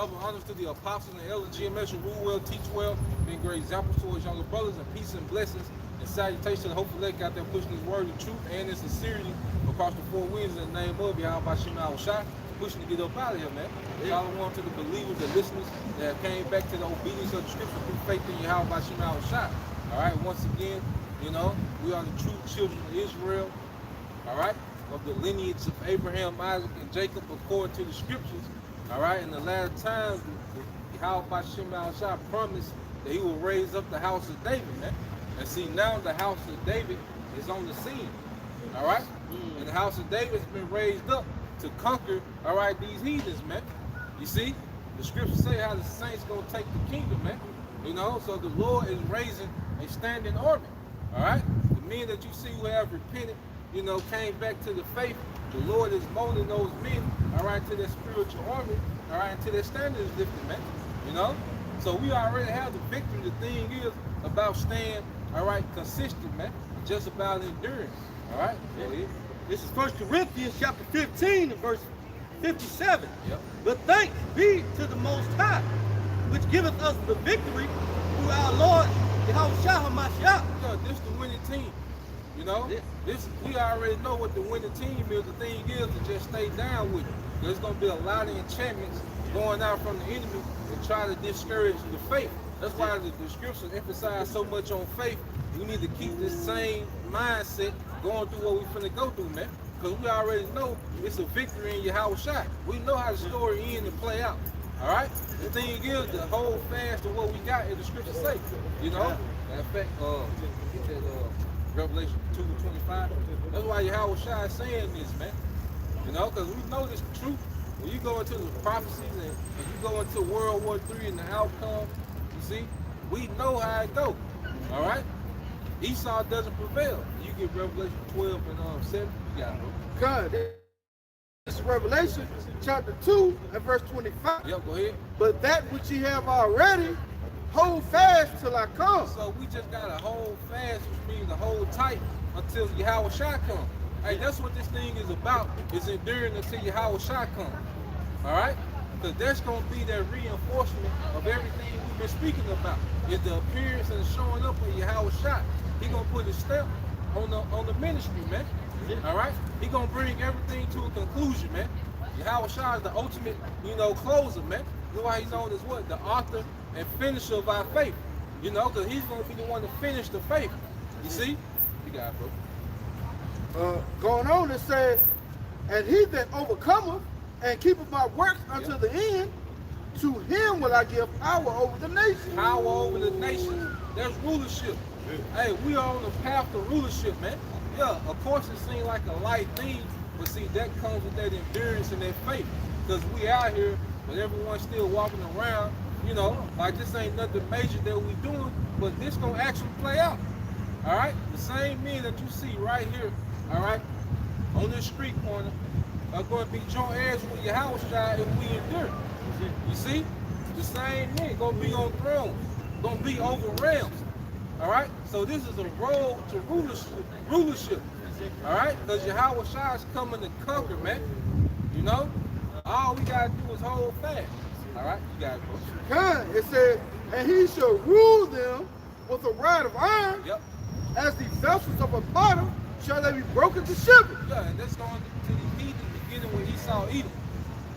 Double honors to the apostles and elders, GMS, who rule well, teach well, being great examples to his younger brothers, and peace and blessings and salutations to the hopeful elect out there pushing his word of truth and in sincerity across the four winds in the name of Yahawah Bahasham Yahawashi, pushing to get up out of here, man. Shalom to the believers, the listeners that came back to the obedience of the scripture through faith in Yahawah Bahasham Yahawashi. All right, once again, you know, we are the true children of Israel, all right, of the lineage of Abraham, Isaac, and Jacob according to the scriptures. All right, in the latter times, Yahawah Bahasham Yahawashi promised that he will raise up the house of David, man. And see, now the house of David is on the scene, all right? And the house of David has been raised up to conquer, all right, these heathens, man. You see, the scriptures say how the saints gonna take the kingdom, man. You know, so the Lord is raising a standing army, all right? The men that you see who have repented, you know, came back to the faith, the Lord is molding those men, all right, to their spiritual army, all right, until their standard is lifted, man. You know? So we already have the victory. The thing is about staying, all right, consistent, man. Just about endurance, all right? This is 1 Corinthians chapter 15 and verse 57. Yep. But thanks be to the Most High, which giveth us the victory through our Lord Yahawah Bahasham. Yeah, this is the winning team. You know, this we already know what the winning team is. The thing is to just stay down with it. There's gonna be a lot of enchantments going out from the enemy to try to discourage the faith. That's why the scriptures emphasize so much on faith. We need to keep this same mindset going through what we're finna go through, man. Because we already know it's a victory in Yahawashi. We know how the story ends and play out. All right. The thing is to hold fast to what we got in the scriptures say. You know. In fact, Revelation 2:25. That's why Yahawashi is saying this, man. You know, because we know this truth. When you go into the prophecies and you go into World War III and the outcome, you see, we know how it goes. All right? Esau doesn't prevail. You get Revelation 12 and 7. You got it, bro. God, this is Revelation chapter 2 and verse 25. Yep, go ahead. But that which ye have already, hold fast till I come. So we just got to hold fast, which means to hold tight until Yahawashi comes. Hey, that's what this thing is about, is enduring until Yahawashi comes. All right? Because that's going to be that reinforcement of everything we've been speaking about. Is the appearance and the showing up of Yahawashi. He going to put his stamp on the ministry, man. All right? He going to bring everything to a conclusion, man. Yahawashi is the ultimate, you know, closer, man. You know why he's known as what? The author and finisher of our faith. You know, because he's going to be the one to finish the faith. You see? You got it, bro. Going on, it says, and he that overcometh and keepeth my works unto the end, to him will I give power over the nation. Power over the nation. There's rulership. Hey, we are on the path to rulership, man. Yeah, of course it seems like a light thing, but see, that comes with that endurance and that faith. Because we out here, but everyone's still walking around, you know, like this ain't nothing major that we doing, but this gonna actually play out. All right? The same men that you see right here, all right, on this street corner, are going to be joint heirs with Yahawashi if we endure. You see? The same men going to be on thrones, going to be over realms. All right? So this is a road to rulership. All right? Because Yahawashi is coming to conquer, man. You know? All we got to do is hold fast. All right? You got it, bro. It says, and he shall rule them with a rod of iron. Yep. As the vessels of a potter shall they be broken to shivers. Yeah, and that's going to the heathens beginning with Esau Edom.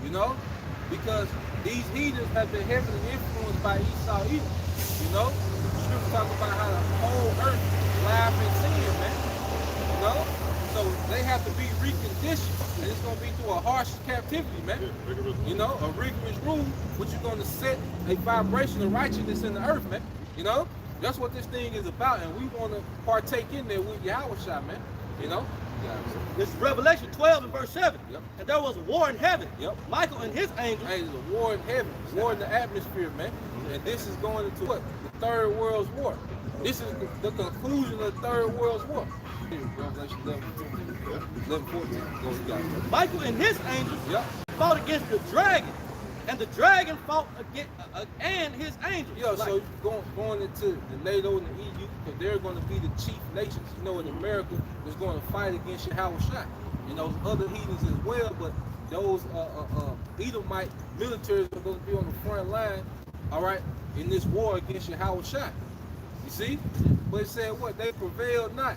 You know? Because these heathens have been heavily influenced by Esau Edom. You know? The scripture talk about how the whole earth lies in sin, man. You know? So they have to be reconditioned. And it's going to be through a harsh captivity, man. You know? A rigorous rule, which is going to set a vibration of righteousness in the earth, man. You know? That's what this thing is about, and we want to partake in there with Yahawashi, man. You know? This is Revelation 12 and verse 7. Yep. And there was a war in heaven. Yep. Michael and his angels. Hey, there's a war in heaven, war in the atmosphere, man. And this is going into what? The Third World's War. This is the conclusion of the Third World's War. Revelation 11, 14. Go, you got it. Michael and his angels Yep. fought against the dragon. And the dragon fought against and his angels. Yeah, so going into the NATO and the EU, because they're going to be the chief nations. You know, in America is going to fight against Yahawashi. You know, other heathens as well, but those Edomite militaries are going to be on the front line, all right, in this war against Yahawah. You see? But it said what? They prevailed not.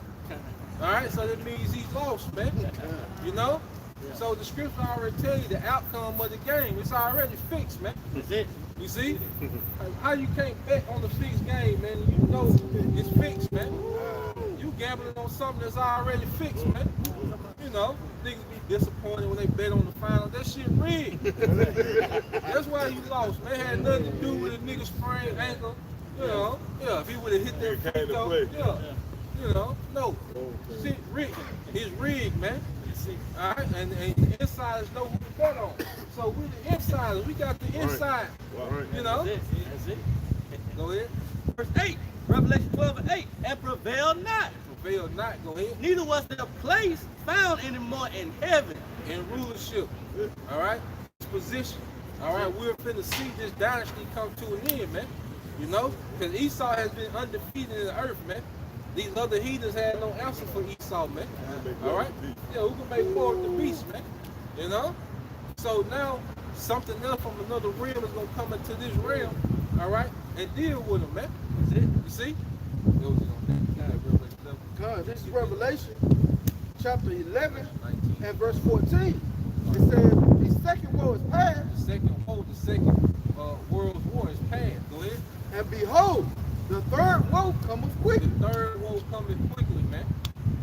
All right, so that means he's lost, man. You know? So the scripture already tell you the outcome of the game. It's already fixed, man. That's it. You see? How you can't bet on the fixed game, man? You know it's fixed, man. You gambling on something that's already fixed, man. You know, niggas be disappointed when they bet on the final. That shit rigged. That's why you lost, man. Had nothing to do with a nigga sprained ankle. You know, yeah, if he would have hit that free throw, yeah. You know, no. Shit rigged. It's rigged, man. All right, and the insiders know who to bet on. So we the insiders. We got the inside. You know? That's it. Go ahead. Verse 8, Revelation 12:8, and prevail not. Prevail not. Go ahead. Neither was there a place found anymore in heaven. In rulership. All right? Position. All right? We're finna see this dynasty come to an end, man. You know? Because Esau has been undefeated in the earth, man. These other heathens had no answer for Esau, man. All right? Yeah, we can make war with the beast, man. You know? So now, something else from another realm is going to come into this realm, all right, and deal with them, man. That's it. You see? God, this is Revelation chapter 11 and verse 14. It says, the second woe is past. The second woe, the second world war is past. Go ahead. And behold, the third woe cometh quickly. The third woe coming quickly, man.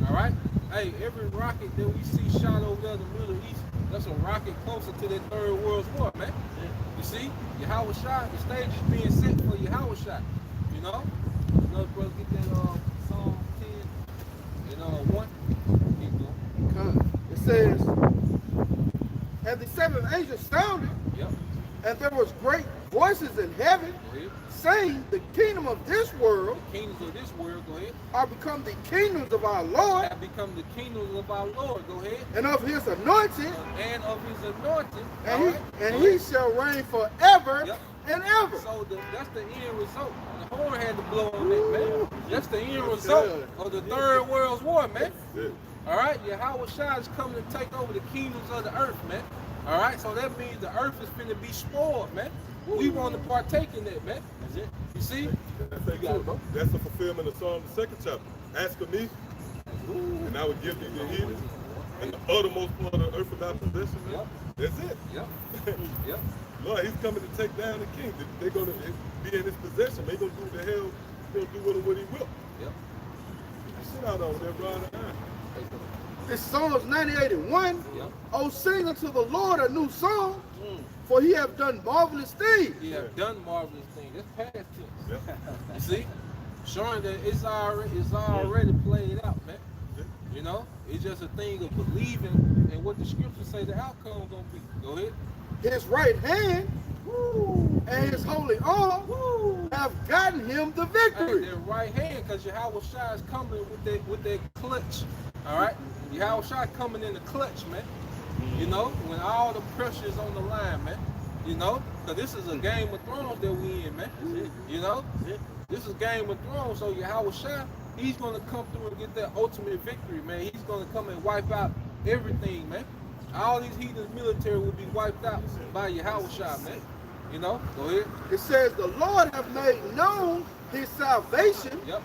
All right? Hey, every rocket that we see shot over there in the Middle East, that's a rocket closer to that third world war, man. You see? Yahawah, the stage is being set for Yahawah. You know? Another brother get that Psalm 10 and 1. Keep going. God. It says, and the seventh angel sounded, Yep. and there was great voices in heaven, Go ahead. saying, the kingdom of this world The kingdoms of this world, go ahead, are become the kingdoms of our Lord have become the kingdoms of our Lord, go ahead, and of his anointed, and of his anointing. and, all he, right? and Go he ahead. shall reign forever Yep. and ever. So that's the end result. The horn had to blow on that, man. That's the end result of the third world war, man. All right, Yahawah is coming to take over the kingdoms of the earth, man. All right, so that means the earth is going to be spoiled, man. We want to partake in that, man. That's it. You see? That's the fulfillment of Psalm the 2nd chapter. Ask of me, and I will give thee the heathen and the uttermost part of the earth without possession. Yep. That's it. Yep. Yep. Lord, he's coming to take down the king. They're going to be in his possession. They're going to do what the hell, he'll do with him what he will. Yep. Sit out over there, Brian. It's Psalms 98 and 1. Yep. Oh, sing unto the Lord a new song, for he have done marvelous things. He have done marvelous things. That's past tense. Yep. You see? Showing that it's already played out, man. You know? It's just a thing of believing in what the scriptures say the outcome gonna be. Go ahead. His right hand and his holy arm have gotten him the Hey, victory. their right hand, because Yahawah is coming with that clutch. All right? Yahawah coming in the clutch, man. You know, when all the pressure is on the line, man. You know? Because this is a Game of Thrones that we in, man. You know? This is Game of Thrones, so Yahawah, he's going to come through and get that ultimate victory, man. He's going to come and wipe out everything, man. All these heathen military will be wiped out by Yahawah, man. You know? Go ahead. It says, the Lord have made known his salvation. Yep.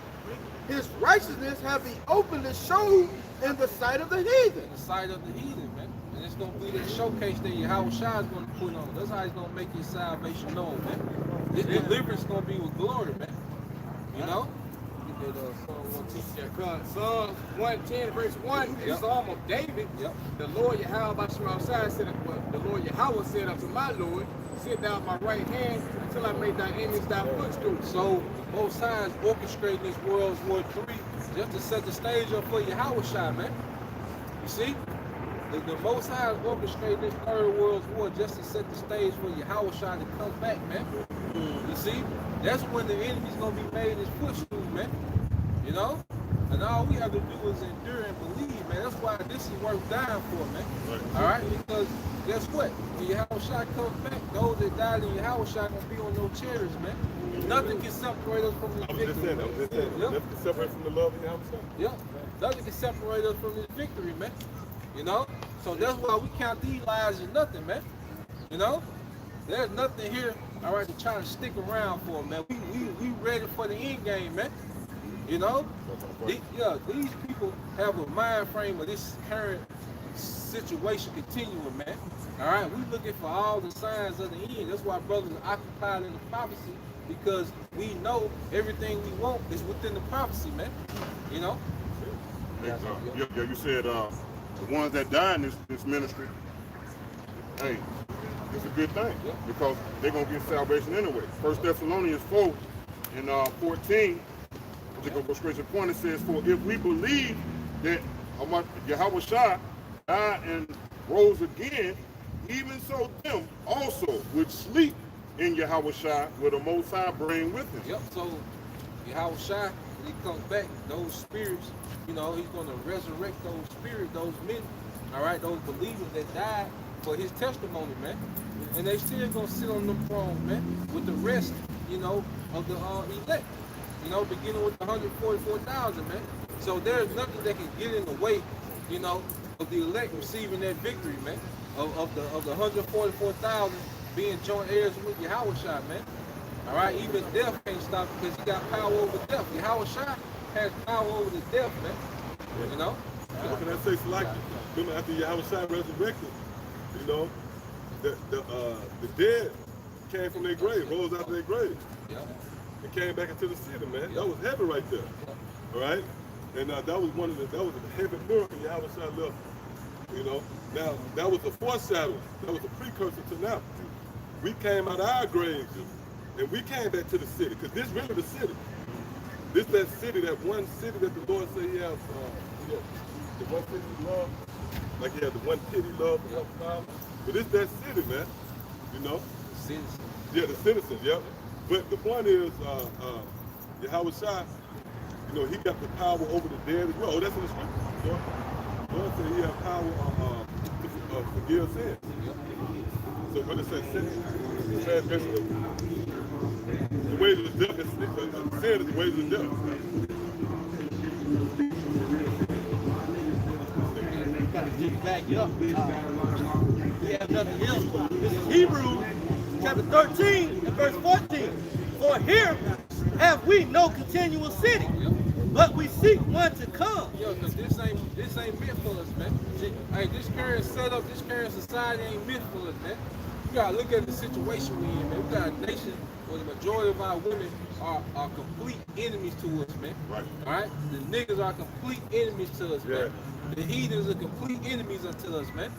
His righteousness have he openly showed in the sight of the heathen. In the sight of the heathen, man. And it's going to be that showcase that Yahawah is going to put on. That's how he's going to make his salvation known, man. This deliverance is going to be with glory, man. You know? Get that Psalms 110 verse 1 is Psalm of David. Yep. The Lord Yahawah Bahasham Yahawashi said, the Lord Yahawah said unto my Lord, sit down at my right hand until I make thy enemies thy footstool. So the Most High is orchestrating this World War III just to set the stage up for Yahawah, man. You see? The Most High is orchestrating this third World War just to set the stage for Yahawah to come back, man. You see? That's when the enemy's going to be made his footstool, man. You know? And all we have to do is endure and believe, man. That's why this is worth dying for, man. All right? Because guess what? When Yahawah comes back, those that died in Yahawah going to be on no chariots, man. Nothing can separate us from this victory, man. Nothing can separate from the love of Yahweh. Yep. Nothing can separate us from this victory, man. You know? So that's why we count these lives as nothing, man. You know? There's nothing here, all right, to try to stick around for, man. We ready for the end game, man. You know? These people have a mind frame of this current situation continuing, man. All right? We looking for all the signs of the end. That's why brothers are occupied in the prophecy, because we know everything we want is within the prophecy, man. You know? You said the ones that die in this ministry, hey, it's a good thing because they're going to get salvation anyway. 1 Thessalonians 4 and 14, I think a scripture point, it says, for if we believe that Yahawah died and rose again, even so them also which sleep in Yahawah will the Most High bring with him. Yep, so Yahawah, when he comes back, those spirits, you know, he's going to resurrect those spirits, those men, all right, those believers that died for his testimony, man. And they still going to sit on them thrones, man, with the rest, you know, of the elect, you know, beginning with the 144,000, man. So there's nothing that can get in the way, you know, of the elect receiving that victory, man, of the 144,000 being joint heirs with Yahawah, man. All right, even death can't stop because he got power over death. Yahawah has power over the death, man. You know? What can I say? It's like, remember after Yahawah resurrected, you know, the dead came from their grave, rose out of their grave, and came back into the city, man. That was heaven right there. All right? And that was a heaven miracle Yahawah left. You know? Now, that was a foreshadow. That was a precursor to now. We came out of our graves and we came back to the city, because this really the city. This that city, that one city that the Lord said he has, you know, the one city he loved, like he had the one pity love for help found. But it's that city, man. You know? The citizens. Yeah, the citizens, yeah. But the point is, Yahawah, you know, he got the power over the dead as well. Oh, that's in the scripture. The Lord said he had power to forgive sins. So what it says, sin, transgression, the ways of the death is sin is the ways of the death. Gotta get back up. We have nothing else. This is Hebrews chapter 13 and verse 14. For here have we no continual city, but we seek one to come. Yo, cause this ain't meant for us, man. Hey, this current setup, this current society ain't meant for us, man. You gotta look at the situation we in, man. We got a nation where the majority of our women are complete enemies to us, man. Right. All right? The niggas are complete enemies to us, man. The heathens are complete enemies unto us, man.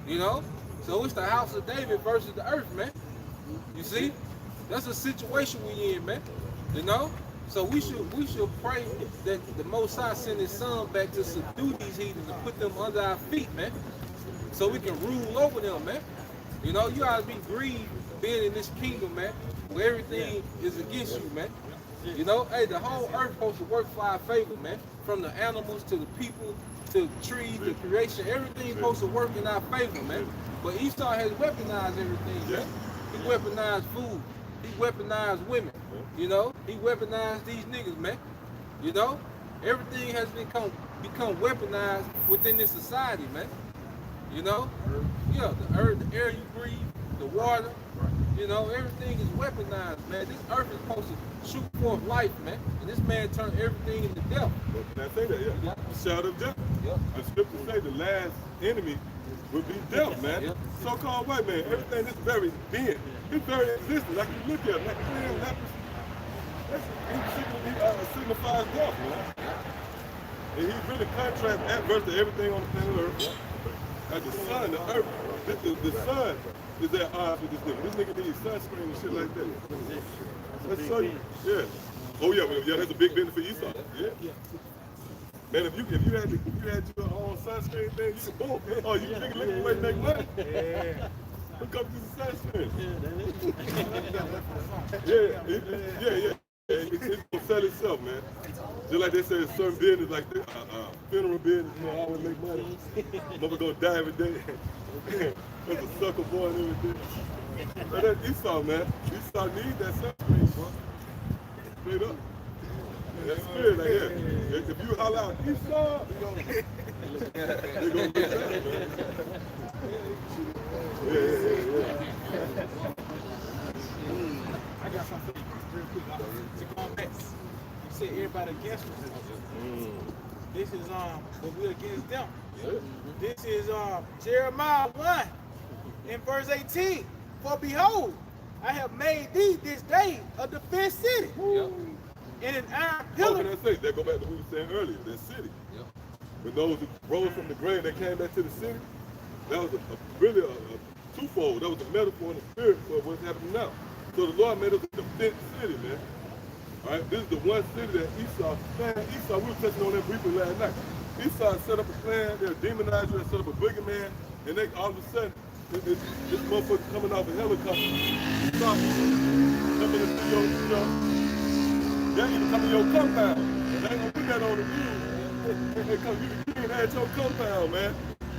You know? So it's the house of David versus the earth, man. You see? That's a situation we in, man. You know? So we should pray that the Most High send his son back to subdue these heathens and put them under our feet, man. So we can rule over them, man. You know, you ought to be grieved being in this kingdom, man, where everything is against you, man. You know, hey, the whole earth supposed to work for our favor, man. From the animals to the people to the trees, the creation, everything supposed to work in our favor, man. But Esau has weaponized everything, man. He weaponized food. He weaponized women. You know, he weaponized these niggas, man. You know, everything has become weaponized within this society, man. You know, yeah, the earth, the air you breathe, the water, you know, everything is weaponized, man. This earth is supposed to shoot forth life, man. And this man turned everything into death. Can I say that? Yeah. Shadow of death. The scriptures say the last enemy will be death, man. So-called white man, everything is very being. It's very existent. Like you look at it, like he signifies death, man. And he really contrasts adverse to everything on the planet Earth. Like the sun, the earth, the sun is at odds with this nigga. This nigga needs sunscreen and shit like that. Let's show you. Yeah. Oh yeah, that's a big benefit for Esau. Yeah. Man, if you had your own sunscreen thing, you could boom. Oh, you can look at the way to make money. Yeah. Look up to the sunscreen. Yeah. It's gonna sell itself, man. Just like they say, certain business, like funeral business, you know, always make money. Mother gonna die every day. There's a sucker boy and everything. But that's Esau, man. Esau needs that sunscreen, bro. Straight up. That spirit like that. If you holler out Esau, they're gonna look at that, man. Yeah. I got something real quick. To go back. You said everybody against us. This is but we're against them. This is Jeremiah 1 in verse 18. For behold, I have made thee this day a defense city. And an iron pillar. What can I say? That go back to what we were saying earlier, that city. When those who rose from the grave, they came back to the city, that was really a twofold. That was a metaphor in the spirit for what's happening now. So the Lord made us a defense city, man. All right, this is the one city that Esau, we were touching on that briefly last night. Esau set up a plan, they're demonized, they set up a boogeyman, and they all of a sudden, this motherfucker coming off a helicopter, coming into your, they even come to your compound. They ain't gonna put that on the news. They come, you can at your compound, man,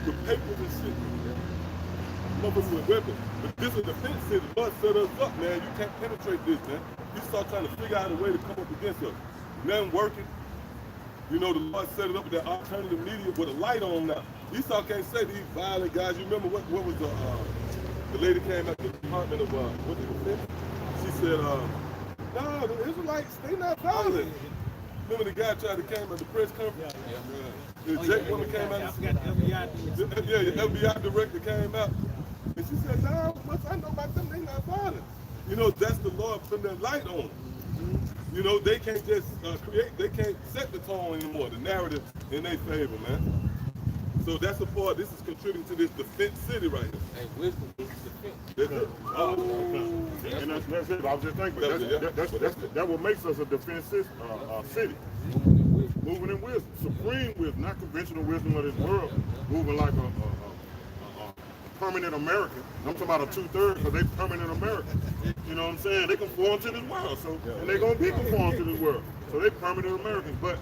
with papers and shit. Motherfuckers with weapons. But this is a defense city. The Lord set us up, man. You can't penetrate this, man. You start trying to figure out a way to come up against us. Nothing working. You know, the Lord set it up with that alternative media with a light on now. Esau can't say these violent guys. You remember what was the lady came out to the Department of what did it say? She said, no, the Israelites, they not violent. Remember the guy tried to came at the press conference? The Jake woman came out. I forgot the FBI. Yeah, the FBI director came out. And she said, no, once I know about them, they not violent. You know, that's the Lord putting that light on them. You know, they can't just they can't set the tone anymore, the narrative in their favor, man. So that's the part, this is contributing to this defense city right here. Hey, wisdom is defense. That's it. And that's it. I was just thinking, that's what makes us a defense city. Moving in wisdom, supreme wisdom, not conventional wisdom of this world. Moving like a permanent American. I'm talking about a 2/3 because they permanent American. You know what I'm saying? They conform to this world, so and they're gonna be conformed to this world. So they permanent Americans, but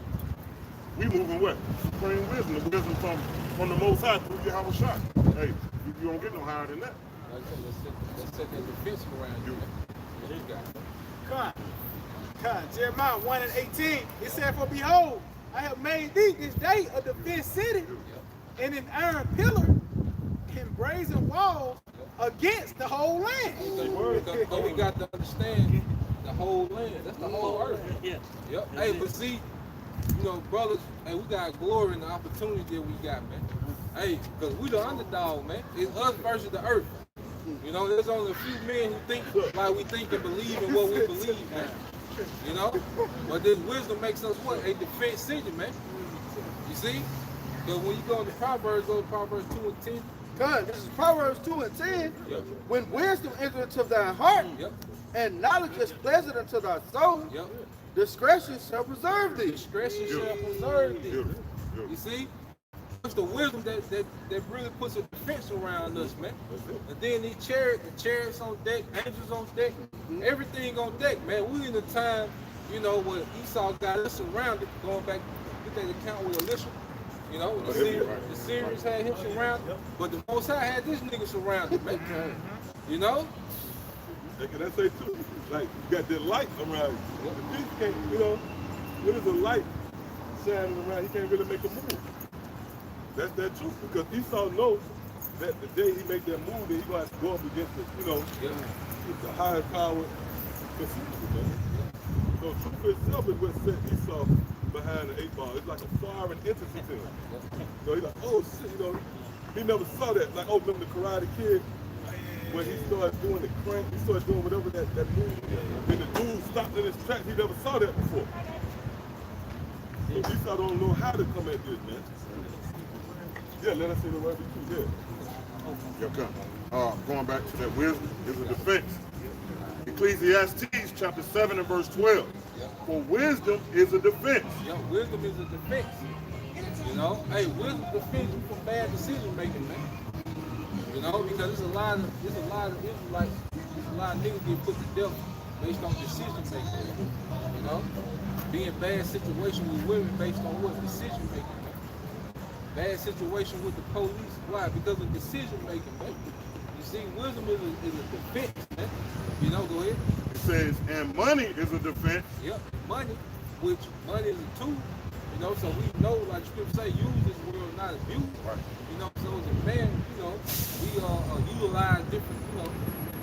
we moving what? Supreme wisdom, the wisdom from the Most High through Yahawah Bahasham. Hey, you don't get no higher than that. Let's set that defense around you. Come on. Jeremiah 1 and 18. It said, for behold, I have made thee this day a defense city, and an iron pillar and brazen walls against the whole land. But we got to understand the whole land. That's the whole earth. Yep. Hey, but see, you know, brothers, hey, we got glory in the opportunity that we got, man. Hey, because we the underdog, man. It's us versus the earth. You know, there's only a few men who think like we think and believe in what we believe, man. You know? But this wisdom makes us what? A defense city, man. You see? Because when you go into Proverbs, go to Proverbs 2 and 10. God, this is Proverbs 2 and 10. When wisdom enters into thy heart, and knowledge is pleasant unto thy soul, discretion shall preserve thee. Discretion shall preserve thee. You see? It's the wisdom that really puts a defense around us, man. And then the chariots on deck, angels on deck, everything on deck, man. We in a time, you know, where Esau got us surrounded, going back, get that account with Elisha. You know, the Syrians had him surrounded, but the Most High had this nigga surrounded, man. You know? Can I say too? Like, you got that light around you. The thief can't, you know, when there's a light shining around, he can't really make a move. That's that truth, because Esau knows that the day he make that move, then he gonna have to go up against the, you know, the highest power conceivable, man. So truth itself is what set Esau behind the 8 ball. It's like a foreign entity to him. So he's like, oh shit, you know, he never saw that. Like, oh, remember the Karate Kid? When he started doing the crank, he started doing whatever that move, and the dude stopped in his tracks. He never saw that before. So Esau don't know how to come at this, man. Yeah, let us say the word too. Going back to that wisdom is a defense. Ecclesiastes chapter 7 and verse 12. For wisdom is a defense. Wisdom is a defense. You know, hey, wisdom defends you from bad decision making, man. You know, because there's a lot of Israelites, a lot of niggas get put to death based on decision making. You know, be in bad situation with women based on what decision making. Bad situation with the police. Why? Because of decision making, man. You see, wisdom is a defense, man. You know, go ahead. It says, and money is a defense. Yep, money. which money is a tool, you know, so we know, like Scripture say, use this world, not abuse it. Right. You know, so as a man, you know, we utilize different, you know,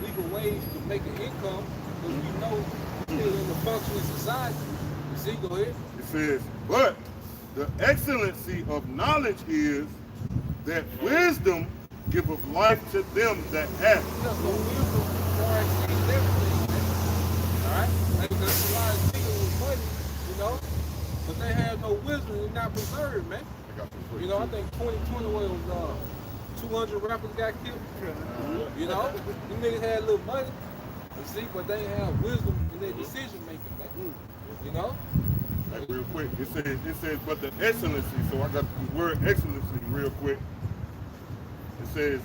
legal ways to make an income, but we know we're still in the functioning society. You see, go ahead. It says, but the excellency of knowledge is that wisdom giveth life to them that have. You know, so wisdom far exceeds everything, man. All right? Like, there's a lot of people with money, you know, but they have no wisdom and not preserved, man. You know, I think 2020 was 200 rappers got killed. You know, them niggas had a little money, you see, but they didn't have wisdom in their decision making, man. You know? Like real quick, it says, but the excellency, so I got the word excellency real quick. It says,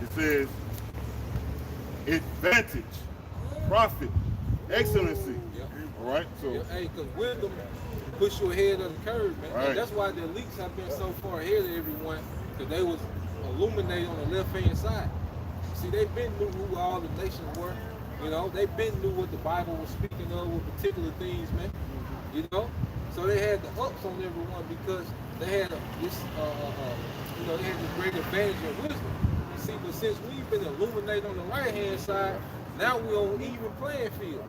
it says, advantage, profit, excellency. All right, so. Yeah, hey, because wisdom push you ahead of the curve, man. Right. And that's why the elites have been so far ahead of everyone, because they was illuminated on the left-hand side. See, they been knew who all the nations were. You know, they been knew what the Bible was speaking of with particular things, man. You know, so they had the ups on everyone because they had this, you know, they had this great advantage of wisdom. You see, but since we've been illuminated on the right-hand side, now we're on even playing field.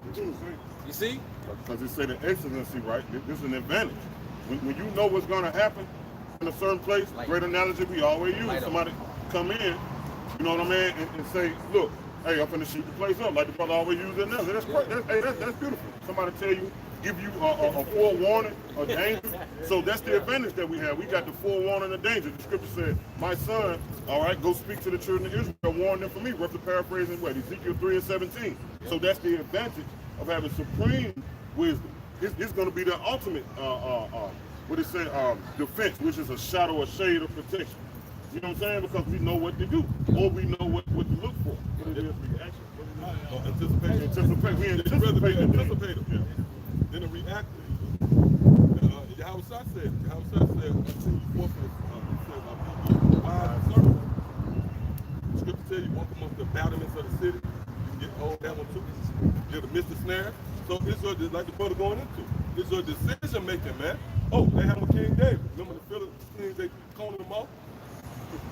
You see? Because it said an excellency, right? This is an advantage. When you know what's going to happen in a certain place, great analogy we always use. Somebody come in, you know what I mean, and say, look, hey, I'm finna shoot the place up, like the brother always uses it now. That's great. That's beautiful. Somebody tell you, give you a forewarning, a danger. So that's the advantage that we have. We got the forewarning of danger. The scripture said, my son, all right, go speak to the children of Israel, warn them from me. Roughly paraphrasing what? Ezekiel 3:17. So that's the advantage of having supreme wisdom. It's going to be the ultimate, what it say, defense, which is a shadow, a shade of protection. You know what I'm saying? Because we know what to do, or we know what to look for. What it is we actually anticipate. We anticipate. Yeah. Then a reactor. Yahawah said, Scripture tell you walk amongst the battlements of the city. You get hold that one too. You get to miss the snare. So it's just like the brother going into. It's your decision making, man. Oh, they have a King David. Remember the Philistines, they calling him off?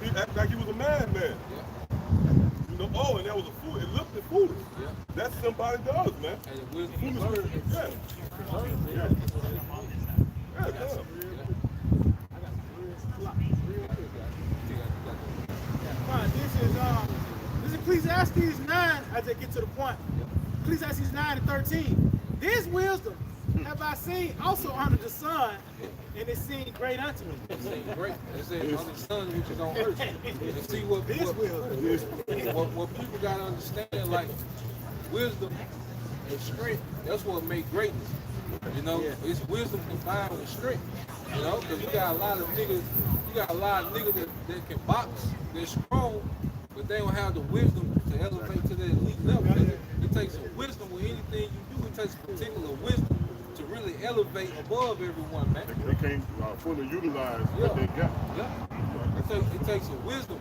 He acted like he was a madman. You know, oh, and that was a fool. It looked foolish. Yeah. That's somebody does, man. And the wisdom Foolish. Yeah. This is Ecclesiastes 9, as they get to the point. Ecclesiastes 9:13. This wisdom have I seen also under the sun, and it seemed great unto me. It seemed great. It said under the sun, which is on earth. And see what people got to understand, like wisdom and strength, that's what make greatness. You know, it's wisdom combined with strength. You know, because you got a lot of niggas that can box, they're strong, but they don't have the wisdom to elevate to the elite level. It takes some wisdom with anything you do. It takes particular wisdom to really elevate above everyone, man. They can't fully utilize what they got. Yeah. It takes a wisdom,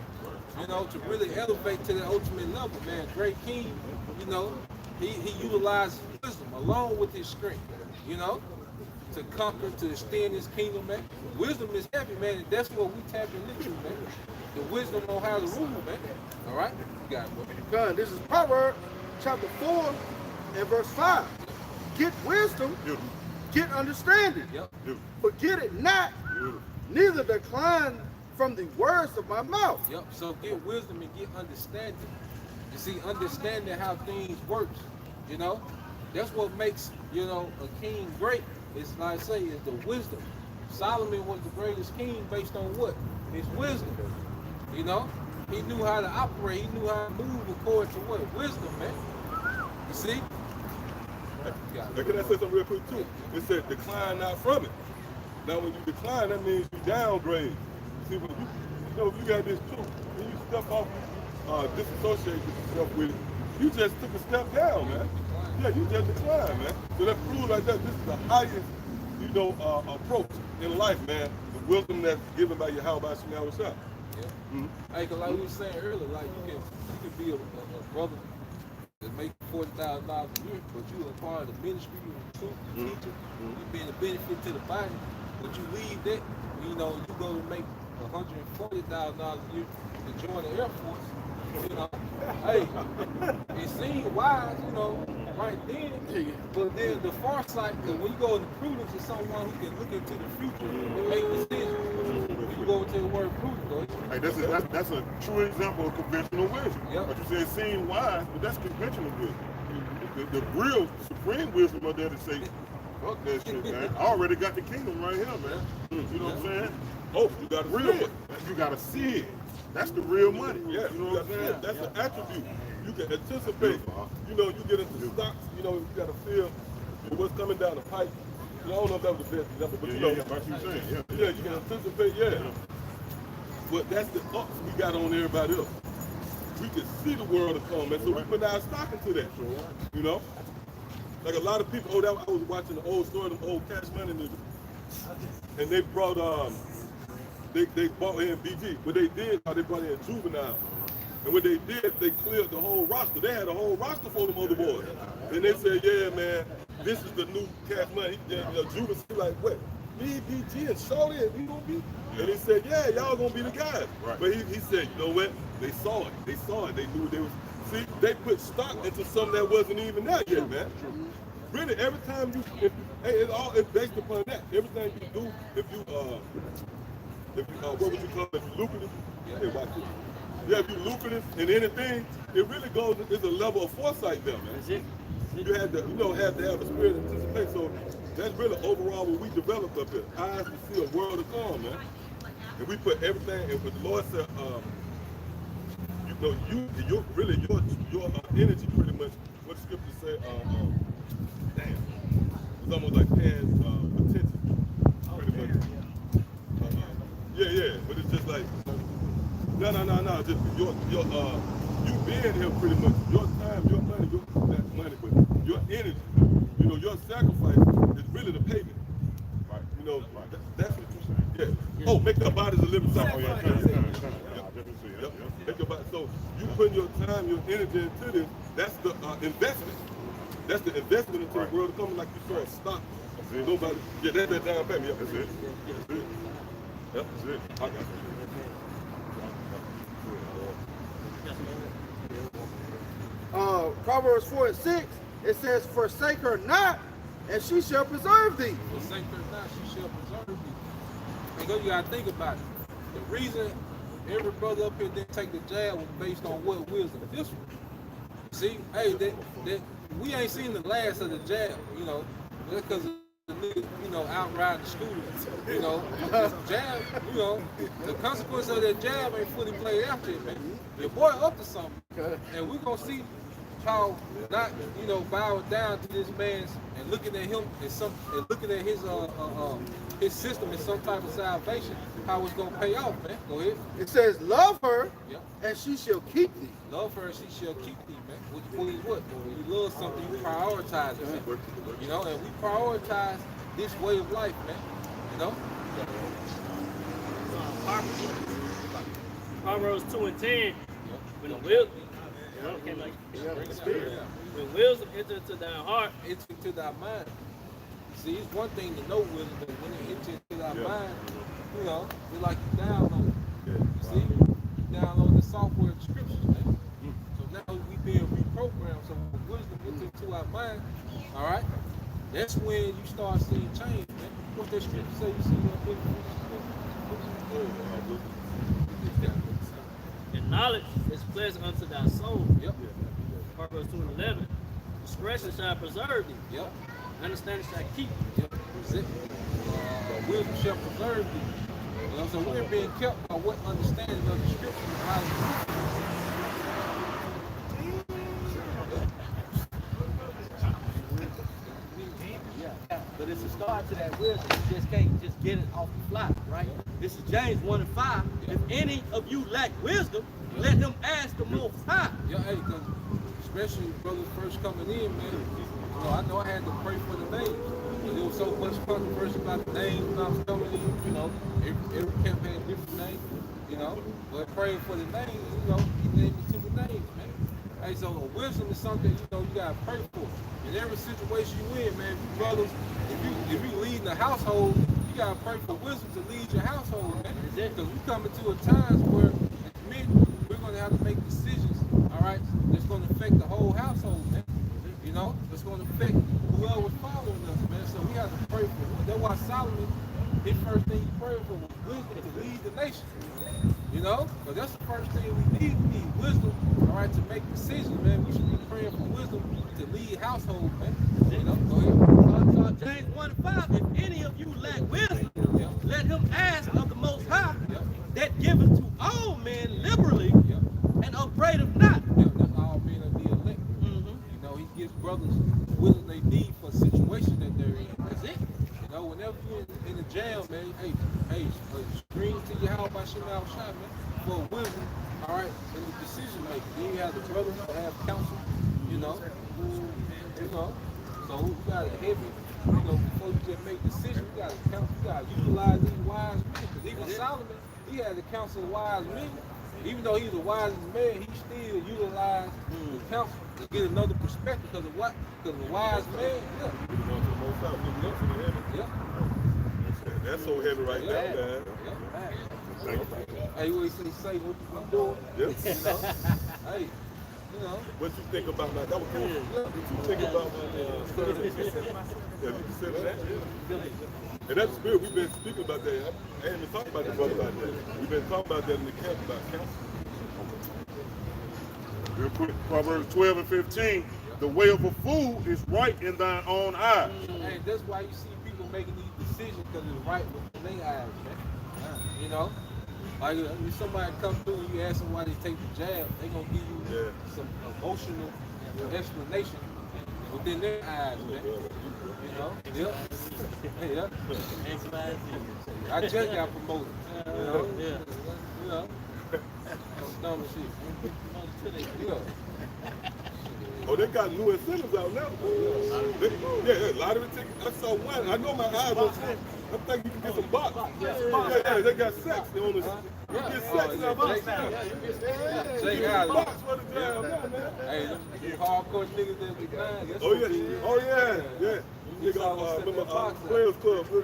you know, to really elevate to the ultimate level, man. Great king, you know, he utilized wisdom along with his strength, you know, to conquer, to extend his kingdom, man. Wisdom is heavy, man, and that's what we tapping into, man. The wisdom on how to rule, man. All right? You got it, bro. God, this is Proverbs chapter 4 and verse 5. Get wisdom, get understanding. Forget it not, neither decline from the words of my mouth. So get wisdom and get understanding. You see, understanding how things work, you know, that's what makes, you know, a king great. It's like I say, is the wisdom. Solomon was the greatest king based on what? His wisdom. You know, he knew how to operate. He knew how to move according to what? Wisdom, man. You see? Can I say something real quick too? It said decline not from it. Now when you decline, that means you downgrade. See, when you got this too, when you step off, disassociate yourself with it, you just took a step down, man. Yeah, you just decline, man. So that proves like that. This is the highest, you know, approach in life, man. The wisdom that's given by Yahawah Bahasham Yahawashi. Hey, cause like we were saying earlier, like you can be a brother to make $40,000 a year, but you are part of the ministry, you teacher, you being a benefit to the body, but you leave that, you know, you go to make $140,000 a year to join the Air Force, you know, hey, it seemed wise, you know, right then, but then the foresight, because when you go into prudence, it's someone who can look into the future and make decisions. When you go into the word prudence, though, Hey, that's a true example of conventional wisdom. Yep. But you say it seemed wise, but that's conventional wisdom. The real supreme wisdom are there to say, fuck that shit, man. I already got the kingdom right here, man. You know what I'm saying? Oh, you got to Real, see it. you gotta see it. That's the real money. Yeah, You know what I'm saying? that's an attribute. You can anticipate. You know, you get into stocks, you know, you got to feel what's coming down the pipe. You know, I don't know if that was the best example, but you know, Like you saying, yeah, you can anticipate, But that's the ups we got on everybody else. We can see the world to come, and so we put our stock into that. You know? Like a lot of people, I was watching the old story, them old Cash Money niggas. And they brought, they brought in BG. What they did, they brought in Juvenile. And what they did, they cleared the whole roster. They had a whole roster for them other boys. And they said, yeah, man, this is the new Cash Money. Juvenile was like, what? Me, BG, and Shorty, and we gonna be? And he said, yeah, y'all gonna be the guys. Right. But he said, you know what? They saw it. They saw it. They knew they was. See, they put stock into something that wasn't even there yet, man. Really, every time it's based upon that. Everything you do, if you what would you call it? If you lucrative, hey, watch this. Yeah, if you lucrative in anything, it really goes. It's a level of foresight there, man. That's it. You have to have a spirit of anticipation. So that's really overall what we developed up here. Eyes to see a world to come, man. And we put everything. And what the Lord said, you know, your energy pretty much. What the scripture say? Damn, it's almost like paying attention. Pretty much. Yeah. But it's just like no. Just you being here pretty much. Your time, your money, not money, but your energy. You know, your sacrifice is really the payment. Right. You know, that's what you're saying. Yeah. Oh, make our bodies a living sacrifice. Make your body. So you putting your time, your energy into this. That's the investment. That's the investment into the world to come, like you saw a stock. Nobody. Yeah, that's that down payment. Yeah, that's it. Yep, that's it. I got you. Proverbs 4:6, it says, forsake her not, and she shall preserve thee. Forsake her not, she shall preserve thee. And you gotta think about it. The reason every brother up here didn't take the jab was based on what wisdom? This one. See, hey, we ain't seen the last of the jab, you know, because the nigga, you know, out riding the scooters, you know. This jab, you know, the consequence of that jab ain't fully played out yet, man. Your boy up to something, and we're gonna see how not, you know, bowing down to this man's and looking at him as looking at his system as some type of salvation, how it's gonna pay off, man. Go ahead. It says, love her, and she shall keep thee. Love her, and she shall keep thee, man. Which means what? When you love something, you prioritize it, man. You know, and we prioritize this way of life, man. You know. Proverbs 2:10. When wisdom enters into thy heart, It's into thy mind. See, it's one thing to know wisdom, but when it enters into thy mind, you know, it's like you download it. You see, you download the software of the scriptures, man. So now we being reprogrammed. So when wisdom enters into our mind, all right, that's when you start seeing change, man. What's that scripture say? You see that big and knowledge is pleasant unto thy soul. Yep. Proverbs 2:11. Discretion shall preserve thee. Yep. Understanding shall keep thee. Yep. That's it. Wisdom shall preserve thee. You know, so we're being kept by what understanding of the scripture is how But it's a start to that wisdom. You just can't just get it off the fly, right? This is James 1:5. If any of you lack wisdom, let him ask the Most High. Yeah, hey, because especially brothers first coming in, man, you know, I know I had to pray for the names. Because there was so much controversy about the names when I was coming in, you know. Every camp had a different name, you know. But praying for the names, you know, he named me to the names, man. Hey, so wisdom is something you gotta pray for. In every situation you in, man, you brothers, if you lead the household, you gotta pray for wisdom to lead your household, man. Because we come into a time where as men, we're gonna have to make decisions, all right, that's gonna affect the whole household, man. You know, it's gonna affect whoever's following us, man. So we have to pray for it. That's why Solomon, his first thing he prayed for was wisdom to lead the nation. You know, but that's the first thing we need. We need wisdom, all right, to make decisions, man. We should be praying for wisdom to lead household, man. You know, go ahead. James 1:5, if any of you lack wisdom, let him ask of the Most High, that giveth to all men liberally, and upbraideth not. That's all men of the elect. You know, he gives brothers wisdom they need for the situation that they're in. That's it. You know, whenever you're in the jail, man, hey, scream to Yahawah Bahasham Yahawashi, man, for wisdom, all right, in the decision making. Then you have the brothers that have counsel, you know, so you got a heavy, before you just make decisions, you got to counsel, you got to utilize these wise men. Because even Solomon, he had the counsel of wise men. Even though he was the wisest man, he still utilized the counsel to get another perspective. Because of what? Because the wise man, That's so heavy right there, man. Hey, what he say, what you been doing? Yep. Hey, What you think about that? That was cool. What you think about that? And that's spirit. We've been speaking about that. I ain't been talking about the brother about that. We've been talking about that in the camp about counsel. Real quick, Proverbs 12 and 15. The way of a fool is right in thine own eyes. Hey, that's why you see people making these decisions because it's right within their eyes, man. You know? Like if somebody come through and you ask them why they take the jab, they gonna give you some emotional explanation within their eyes, man. You know? I just got promoted. You know? Dumb shit. Oh, they got new incentives out now. Yeah, lottery tickets. I saw one. I know my eyes on set. I think you can get some box. Yeah, they got sex. They on the, you get sex in that box now. Yeah, box for the jam now, man. Hey, them hardcore niggas that be blind. Oh yeah. Nigga, remember Players Club. You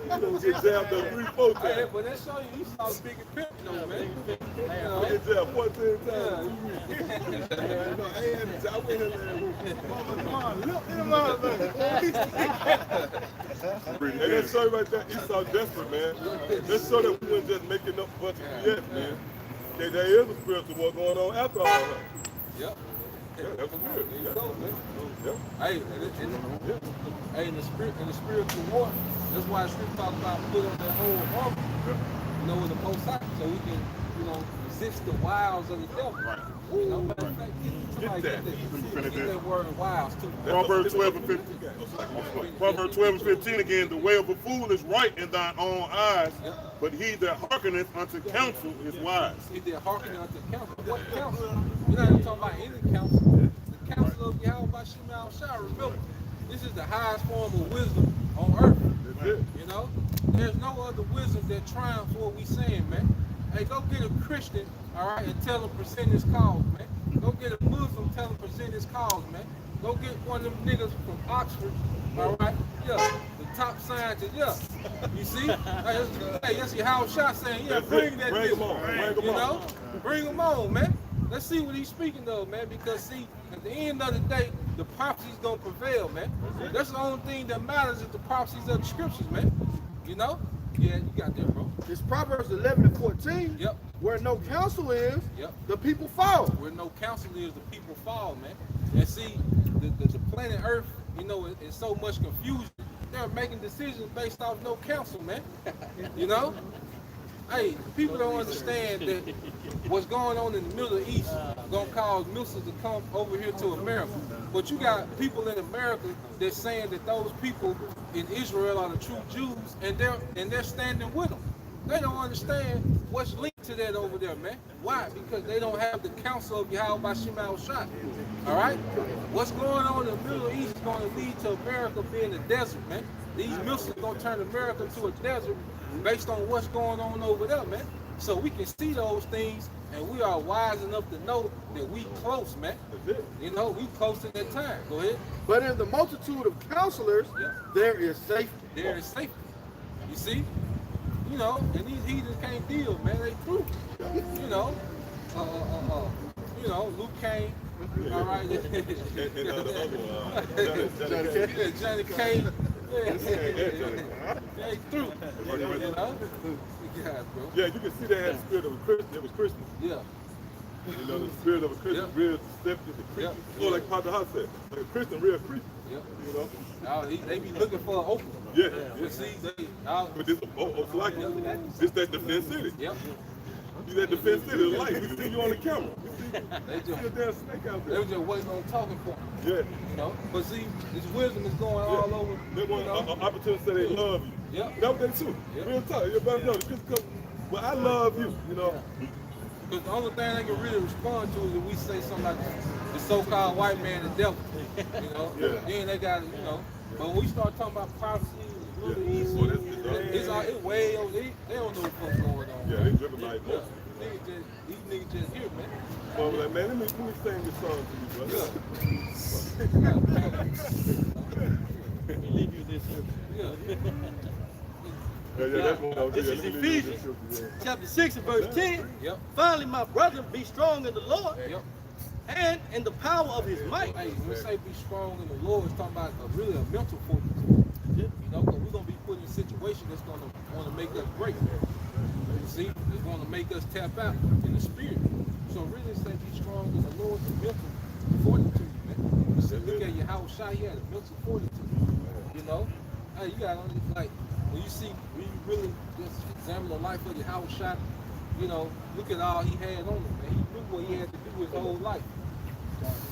know, get jabbed up 3-4 times. Hey, but that show you saw the big pimp though, man. Get jabbed 14 times. I went in there. And that show right there, he saw desperate, man. That show that we weren't just making up a bunch of BS, man. There is a spiritual war going on after all that. Yep. Yeah, that's weird. There you go, man. Yep. Hey, in the spiritual war, that's why the scripture talks about put on that whole armor, with the Most High, so we can, resist the wiles of the devil. Right. You know, matter of fact, somebody get that word wiles too. Proverbs 12 and 15. Proverbs 12 and 15 again. The way of a fool is right in thine own eyes, but he that hearkeneth unto counsel is wise. He that hearkeneth unto counsel. What counsel? We're not even talking about any counsel. The counsel of Yahawah Bahasham Yahawashi. Remember, this is the highest form of wisdom on earth. You know, there's no other wisdom that triumphs what we saying, man. Hey, go get a Christian, all right, and tell him present his cause, man. Go get a Muslim, tell him present his cause, man. Go get one of them niggas from Oxford, all right, the top scientist, You see? Hey, that's Yahawah saying, bring that nigga, bring him on, man. Let's see what he's speaking of, man, because see, at the end of the day, the prophecy's gonna prevail, man. That's the only thing that matters is the prophecies of the scriptures, man. You know? Yeah, you got that, bro. It's Proverbs 11 and 14. Yep. Where no counsel is, Yep. the people fall. Where no counsel is, the people fall, man. And see, the planet Earth, in so much confusion, they're making decisions based off no counsel, man. You know? Hey, people don't understand that what's going on in the Middle East gonna cause missiles to come over here to America. But you got people in America that's saying that those people in Israel are the true Jews, and they're standing with them. They don't understand what's linked to that over there, man. Why? Because they don't have the counsel of Yahawah Bahasham Yahawashi. All right? What's going on in the Middle East is going to lead to America being a desert, man. These missiles are going to turn America to a desert based on what's going on over there, man. So we can see those things, and we are wise enough to know that we close, man. That's it. You know, we close to that time. Go ahead. But in the multitude of counselors, there is safety. There is safety. You see? You know, and these heathens can't deal, man. They through. You know, Luke came. All right. And the other one, Johnny K. They through. You know? God, bro. Yeah, you can see they had the spirit of a Christian. It was Christian. Yeah. You know, the spirit of a Christian, real deceptive, the creepy. So like Pastor House said, like a Christian, real creepy. Yeah. You know? Now, they be looking for an opening. Yeah. You see, But this, this that defense city. Yep. You that defense city, the light. We see you on the camera. They See a damn snake out They there. were just waiting on talking point. Yeah. You know? But see, this wisdom is going all over. They want an opportunity to say they love you. Yeah. That's what they do. Yeah. Real talk. You better know. Just come. Well, I love you. You know. Because the only thing they can really respond to is if we say something like the so-called white man, the devil. You know? Yeah. Then they got, you know. But when we start talking about prophecy, Little East, Well, it's way over. They don't know what's going on. Yeah, they driven like Yeah. These niggas just here, man. So I'm like, man, let me sing this song to you, brother. Leave you this here. Yeah. That's one I was This is Ephesians chapter 6 and verse 10. Yep. Finally, my brethren, be strong in the Lord Yep. and in the power of his might. Hey, when we say be strong in the Lord, it's talking about really a mental fortitude. You know, because we're going to be put in a situation that's going to want to make us break. You see, it's going to make us tap out in the spirit. So really say be strong in the Lord, the mental fortitude, man. So look at Yahawah, he had a mental fortitude. You know? Hey, you got to, like, when you really just examine the life of Yahawah, you know, look at all he had on him, man. He knew what he had to do his whole life.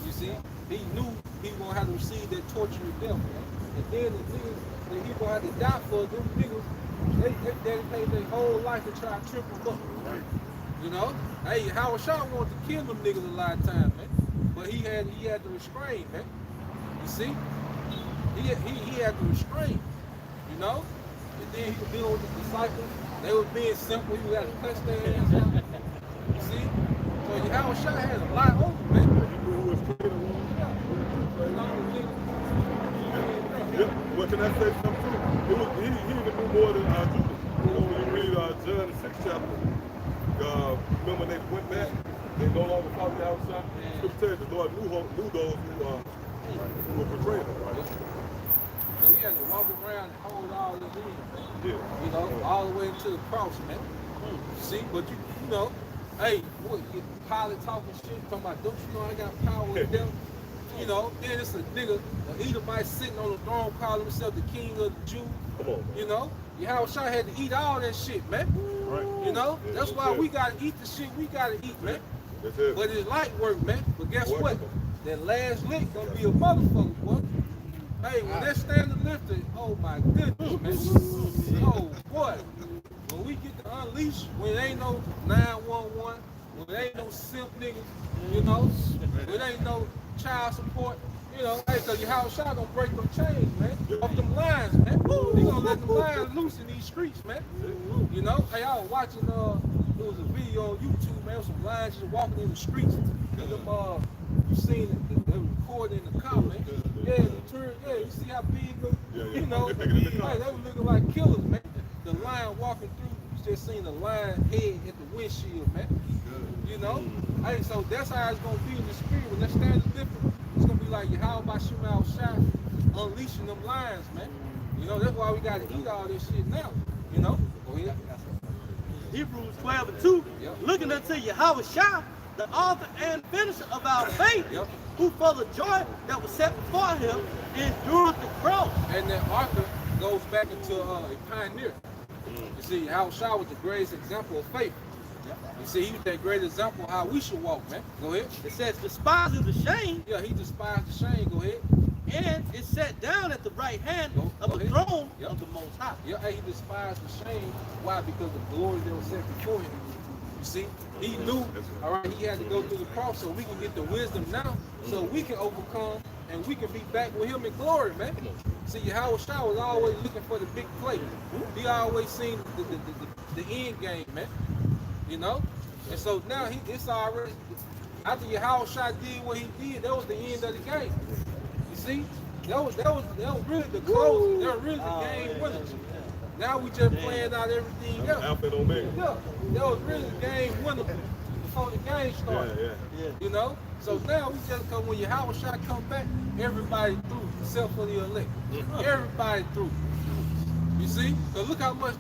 You see? He knew he was going to have to receive that torturous death, man. And then the thing is that he going to have to die for them niggas. They dedicated their whole life to try to trip him up. You know? Hey, Yahawah wanted to kill them niggas a lot of times, man. But he had to restrain, man. You see? He had to restrain. You know? And then he could deal with the disciples. They were being simple. He had to touch their hands on. You see? So Yahawah had a lot on him, man. What can I say something too? He even knew more than Judas. When you read John the 6th chapter, remember when they went back, they no longer followed the outside. Scripture says the Lord knew those who were betraying him, right? So he had to walk around and hold all this in, man. Yeah. You know, all the way to the cross, man. See, but you know, hey, what, Pilate talking shit, talking about, don't you know I got power with them? You know, then it's a nigga, an Edomite sitting on the throne calling himself the king of the Jews. Come on, man. You know, Yahawah had to eat all that shit, man. Right. You know, Yeah, that's why we gotta eat the shit we gotta eat, man. That's it. But it's light work, man. But guess what? That last lick gonna be a motherfucker, boy. Hey, when that standard lifted, oh my goodness, man. Oh boy. When we get to unleash, when it ain't no 911, when it ain't no simp niggas, you know, when it ain't no child support, you know, hey, cause Yahawah gonna break them chains, man. Off them lines, man. He gonna let them lines loose in these streets, man. You know, hey, I was watching, there was a video on YouTube, man, with some lions just walking in the streets. And them, you seen it, they were recording in the car, man. Yeah, you turn, yeah, you see how big, you know, hey, they were looking like killers, man. The lion walking through, you just seen the lion head at the windshield, man. You know? Hey, so that's how it's gonna be in the spirit. When that stands different, it's gonna be like Yahawah Bahasham Yahawashi unleashing them lions, man. You know, that's why we gotta eat all this shit now. You know? Oh, yeah. Hebrews 12 and 2, looking unto Yahawah, the author and finisher of our faith, who for the joy that was set before him endured the cross. And then Arthur goes back into a pioneer. You see, Yahawah was the greatest example of faith. You see, he was that great example of how we should walk, man. Go ahead. It says, despising the shame. Yeah, he despised the shame. Go ahead. And it sat down at the right hand of the throne of the Most High. Yeah, hey, he despised the shame. Why? Because of the glory that was set before him. You see, he knew, all right, he had to go through the cross so we can get the wisdom now, so we can overcome and we can be back with him in glory, man. See, Yahawah was always looking for the big play. He always seen the end game, man. You know? And so now it's already, after Yahawah did what he did, that was the end of the game. You see? That was really the close. That was really the game winner. Now we just playing out everything else. Alpha and Omega. Yeah, that was really the game winner before the game started. Yeah. You know? So now we just come, when Yahawah come back, everybody through, except for the elect. Everybody through. You see? So look how much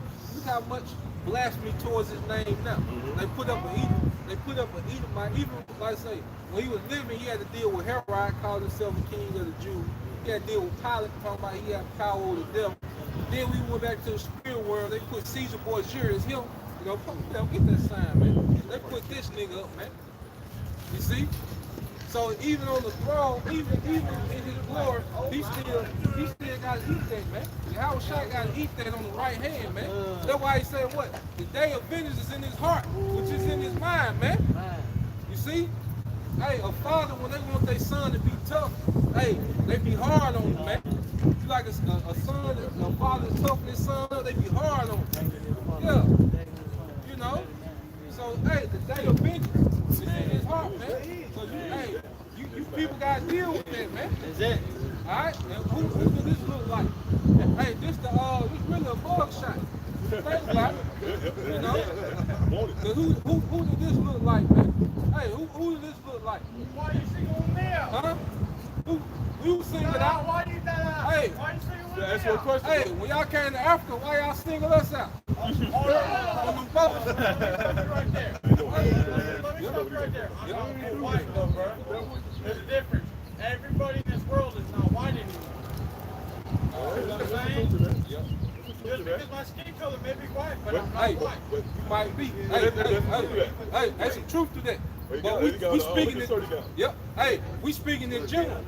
blasphemy towards his name now. They put up an Edom. They put up an Edomite. Even, like I say, when he was living, he had to deal with Herod, called himself the king of the Jews. He had to deal with Pilate, talking about he had power over the devil. Then we went back to the spirit world. They put Caesar Borgia as him. You know, get that sign, man. They put this nigga up, man. You see? So even on the throne, even in his glory, he still got to eat that, man. Yahawah got to eat that on the right hand, man. That's why he said what? The day of vengeance is in his heart, which is in his mind, man. You see? Hey, a father, when they want their son to be tough, hey, they be hard on him, man. You like a son, a father is tough on his son, they be hard on him. Yeah. You know? So, hey, the day of vengeance is in his heart, man. So, you people got to deal with that, man. That's it. All right? And who does this look like? Hey, this really a bug shot. Think about it. You know? Who does this look like, man? Hey, who does this look like? Why you single now? Huh? Who single out? Why you that? Hey, Why you single now? That's your question. hey, when y'all came to Africa, why y'all single us out? On them boats. Right there. Let me stop right there. I'm not white though, bro. There's a difference. Everybody in this world is not white anymore. You know what I'm saying? Just because my skin color may be white, but I'm not white. You might be. Hey, there's some truth to that. But we speaking in, yep. Hey, we speaking in general.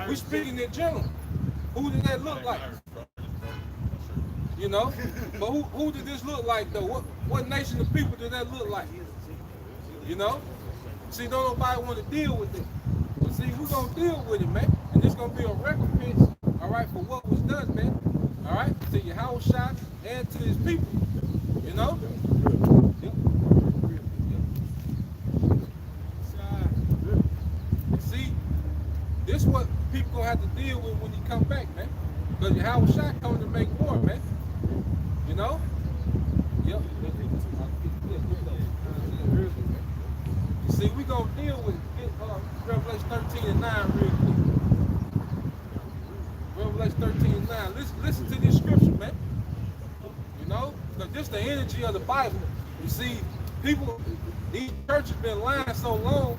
We speaking in general. Who did that look like? You know? But who did this look like though? What nation of people did that look like? You know? See, don't nobody want to deal with it. But see, we're gonna deal with it, man. And it's gonna be a recompense, all right, for what was done, man. All right, to Yahawah and to his people. You know? Yep. See, this is what people gonna have to deal with when you come back, man. Because Yahawah coming to make war, man. You know? Yep. You see, we gonna deal with it. Revelation 13 and 9 real quick. Revelation 13 and 9. Listen to this scripture, man. You know? Because this is the energy of the Bible. You see, people, these churches been lying so long,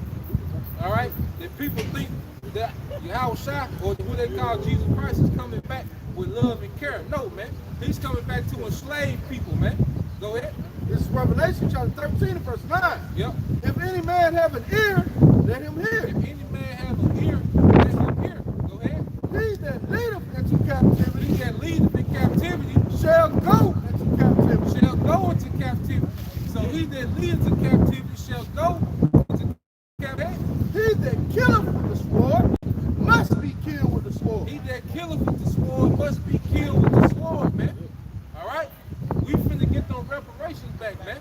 all right, that people think that Yahawah, or what they call Jesus Christ, is coming back with love and care. No, man. He's coming back to enslave people, man. Go ahead. This is Revelation chapter 13 and verse 9. Yep. If any man have an ear, let him hear. If any man have an ear, let him hear. Go ahead. He that leadeth into captivity, He that leadeth in captivity shall go into captivity. shall go into captivity. So he that leadeth into captivity shall go into captivity. He that killeth with the sword must be killed with the sword. He that killeth with the sword must be killed with the sword, man. All right? We finna get them reparations back, man.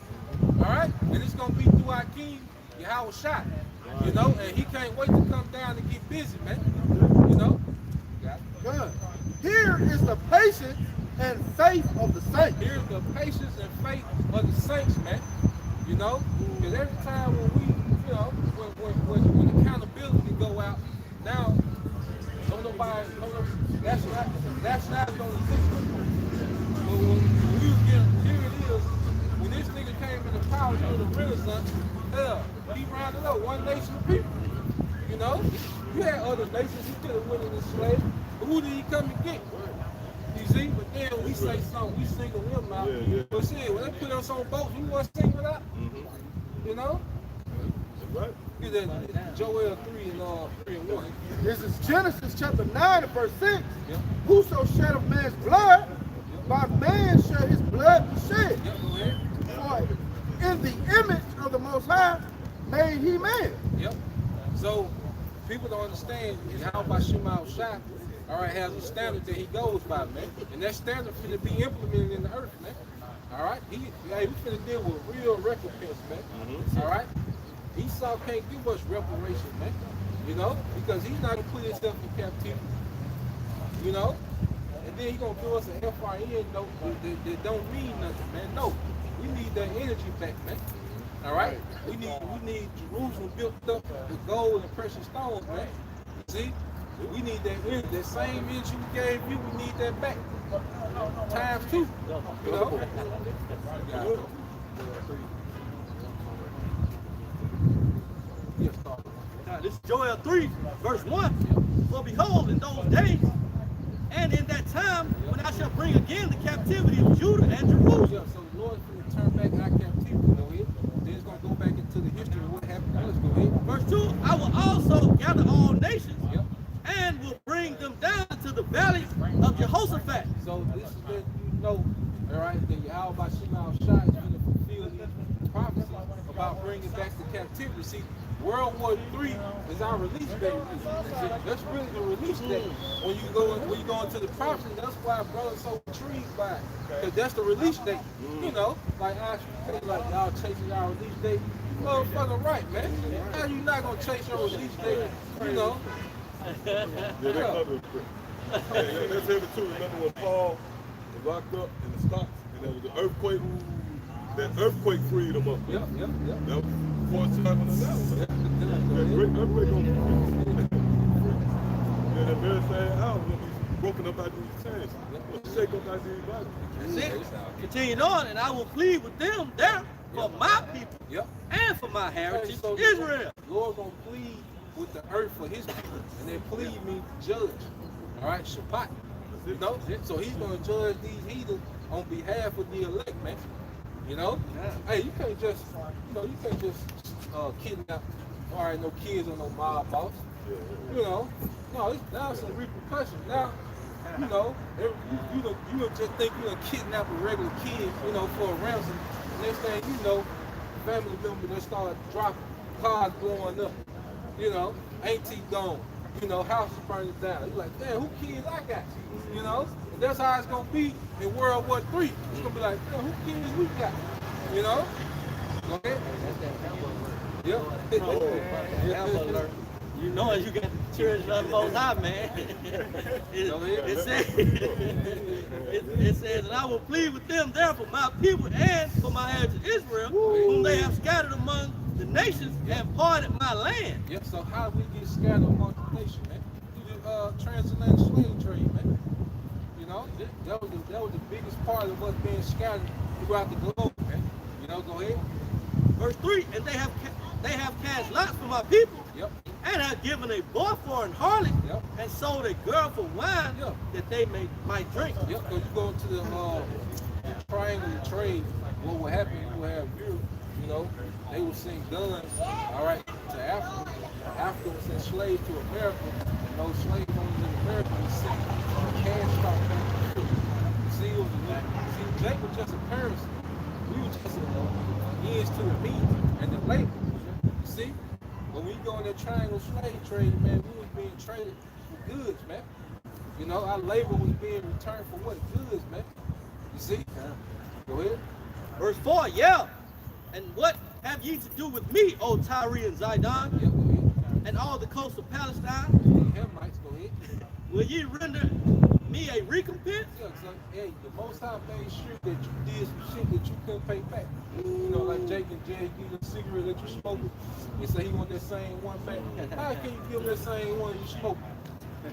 All right? And it's gonna be through our king, Yahawah. You know? And he can't wait to come down and get busy, man. You know? Good. Here is the patience and faith of the saints. Here's the patience and faith of the saints, man. You know? Because every time when we, you know, when accountability go out, now, don't nobody, that's not gonna exist. But when we was getting, here it is, when this nigga came into power during the Renaissance, hell, he rounded up one nation of people. You know? You had other nations, he could have went into slavery, but who did he come and get? You see? But then when we say something, we single him out. But shit, when they put us on boats, we want to single out. You know? Right. Get that Joel 3 and 1. This is Genesis chapter 9 and verse 6. Yep. Whoso shed of man's blood, by man shall his blood be shed. Yep, go ahead. For in the image of the Most High made he man. Yep. So people don't understand Yahawah Bahasham Yahawashi, all right, has a standard that he goes by, man. And that standard finna be implemented in the earth, man. All right? Hey, we finna deal with real recompense, man. All right? Esau can't give us reparations, man. You know? Because he's not going to put himself in captivity. You know? And then he's going to give us an FRN note that don't mean nothing, man. No. We need that energy back, man. All right? We need Jerusalem built up with gold and precious stones, man. See? We need that energy, that same energy we gave you, we need that back. Times 2. You know? Now, this is Joel 3, verse 1. For behold, in those days, and in that time, when I shall bring again the captivity of Judah and Jerusalem. Yeah, so the Lord is going to turn back our captivity. Go ahead. Then it's going to go back into the history of what happened. Let's go ahead. Verse 2, I will also gather all nations and will bring them down to the valley of Jehoshaphat. So this is that you know, all right, that Yahawah Bahasham Yahawashi is going to fulfill these prophecies about bringing back the captivity. See, World War III is our release date. That's really the release date. When you go into the prophecy, that's why brothers so intrigued by it. Because that's the release date. You know, like y'all chasing our release date. Motherfucker, right, man. How you not gonna chase your release date? You know. Yeah, they covered it. That's heavy too. Remember when Paul was locked up in the stocks and there was an earthquake? That earthquake freed him up. Yep. That was before it's time on the now. That great earthquake on the yeah, that very same hour when he's broken up out these chains. Let's shake up out these bodies. That's it. Continuing on, and I will plead with them there for my people and for my heritage, So Israel. The Lord gonna plead with the earth for his people, and then plead me judge. All right, Shabbat. You know, so he's gonna judge these heathens on behalf of the elect, man. You know, hey, you can't just kidnap. All right, no kids or no mob boss. You know, no, now some repercussions. Now, you know, you don't just think you're gonna kidnap a regular kid, you know, for a ransom. Next thing you know, family members they start dropping, cars blowing up. You know, auntie gone. You know, house is burning down. You're like, damn, who kids I got? You know, and that's how it's gonna be in World War III. It's gonna be like, damn, who kids we got? You know? Go ahead. Yep. You know you got the children of the Most High, man. It says, and I will plead with them there for my people and for my heritage Israel, whom they have scattered among the nations and parted my land. Yep, so how do we get scattered among the nations, man? Through the transatlantic slave trade, man. You know, that was the biggest part of us being scattered throughout the globe, man. You know, go ahead. Verse 3, and they have cast lots for my people, and have given a boy for an harlot, and sold a girl for wine, that they might drink. Yep, because you go to the triangle of trade, what will happen, you will have Europe, you know, they will send guns, all right, to Africa. Africa was enslaved to America, and those slave owners in America would send cash stock back to Europe. See, Jake was just a currency. We were just ends to the means and the labor. You see? When we go in that triangle slave trade, man, we was being traded for goods, man. You know, our labor was being returned for what? Goods, man. You see? Go ahead. Verse 4, and what have ye to do with me, O Tyre and Zidon, Go ahead. and all the coast of Palestine? Hamites, go ahead. Will ye render me a recompense? Yeah, so, hey, the Most High made sure that you did some shit that you couldn't pay back. You know, like Jake and Jay give you a cigarette that you smoked, and say he want that same one back. How can you give him that same one you smoked?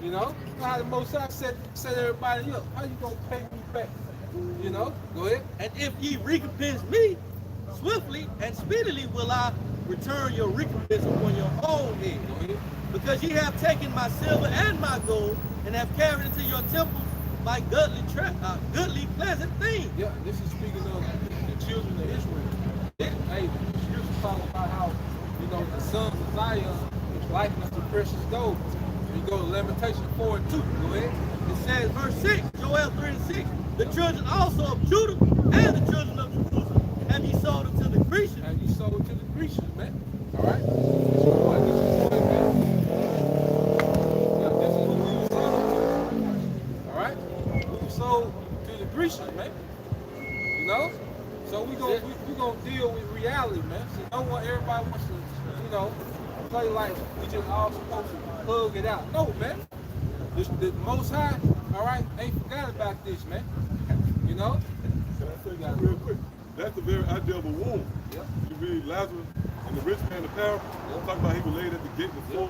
You know? How the Most High set everybody up. How you gonna pay me back? You know? Go ahead. And if ye recompense me, swiftly and speedily will I return your recompense upon your own head. Go ahead. Because ye have taken my silver and my gold, and have carried into your temples my goodly pleasant things. Yeah, this is speaking of the children of Israel. Hey, the scripture talking about how, you know, the sons of Zion is likened unto precious gold. You go to Lamentation 4 and 2. Go ahead. It says, verse 6, Joel 3 and 6, the children also of Judah and the children of Jerusalem have ye sold unto the Grecians. Have you sold to the Grecians, man? All right? This is what, man? Yeah, this is what we were sold to. All right? We were sold to the Grecians, man. You know? with reality, man. See, no one, everybody wants to, you know, play like we just all supposed to hug it out. No, man. The Most High, all right, ain't forgot about this, man. You know? Can I say that real quick? That's the very idea of a womb. Yep. You read Lazarus and the rich man, the parable, talk about he was laid at the gate before.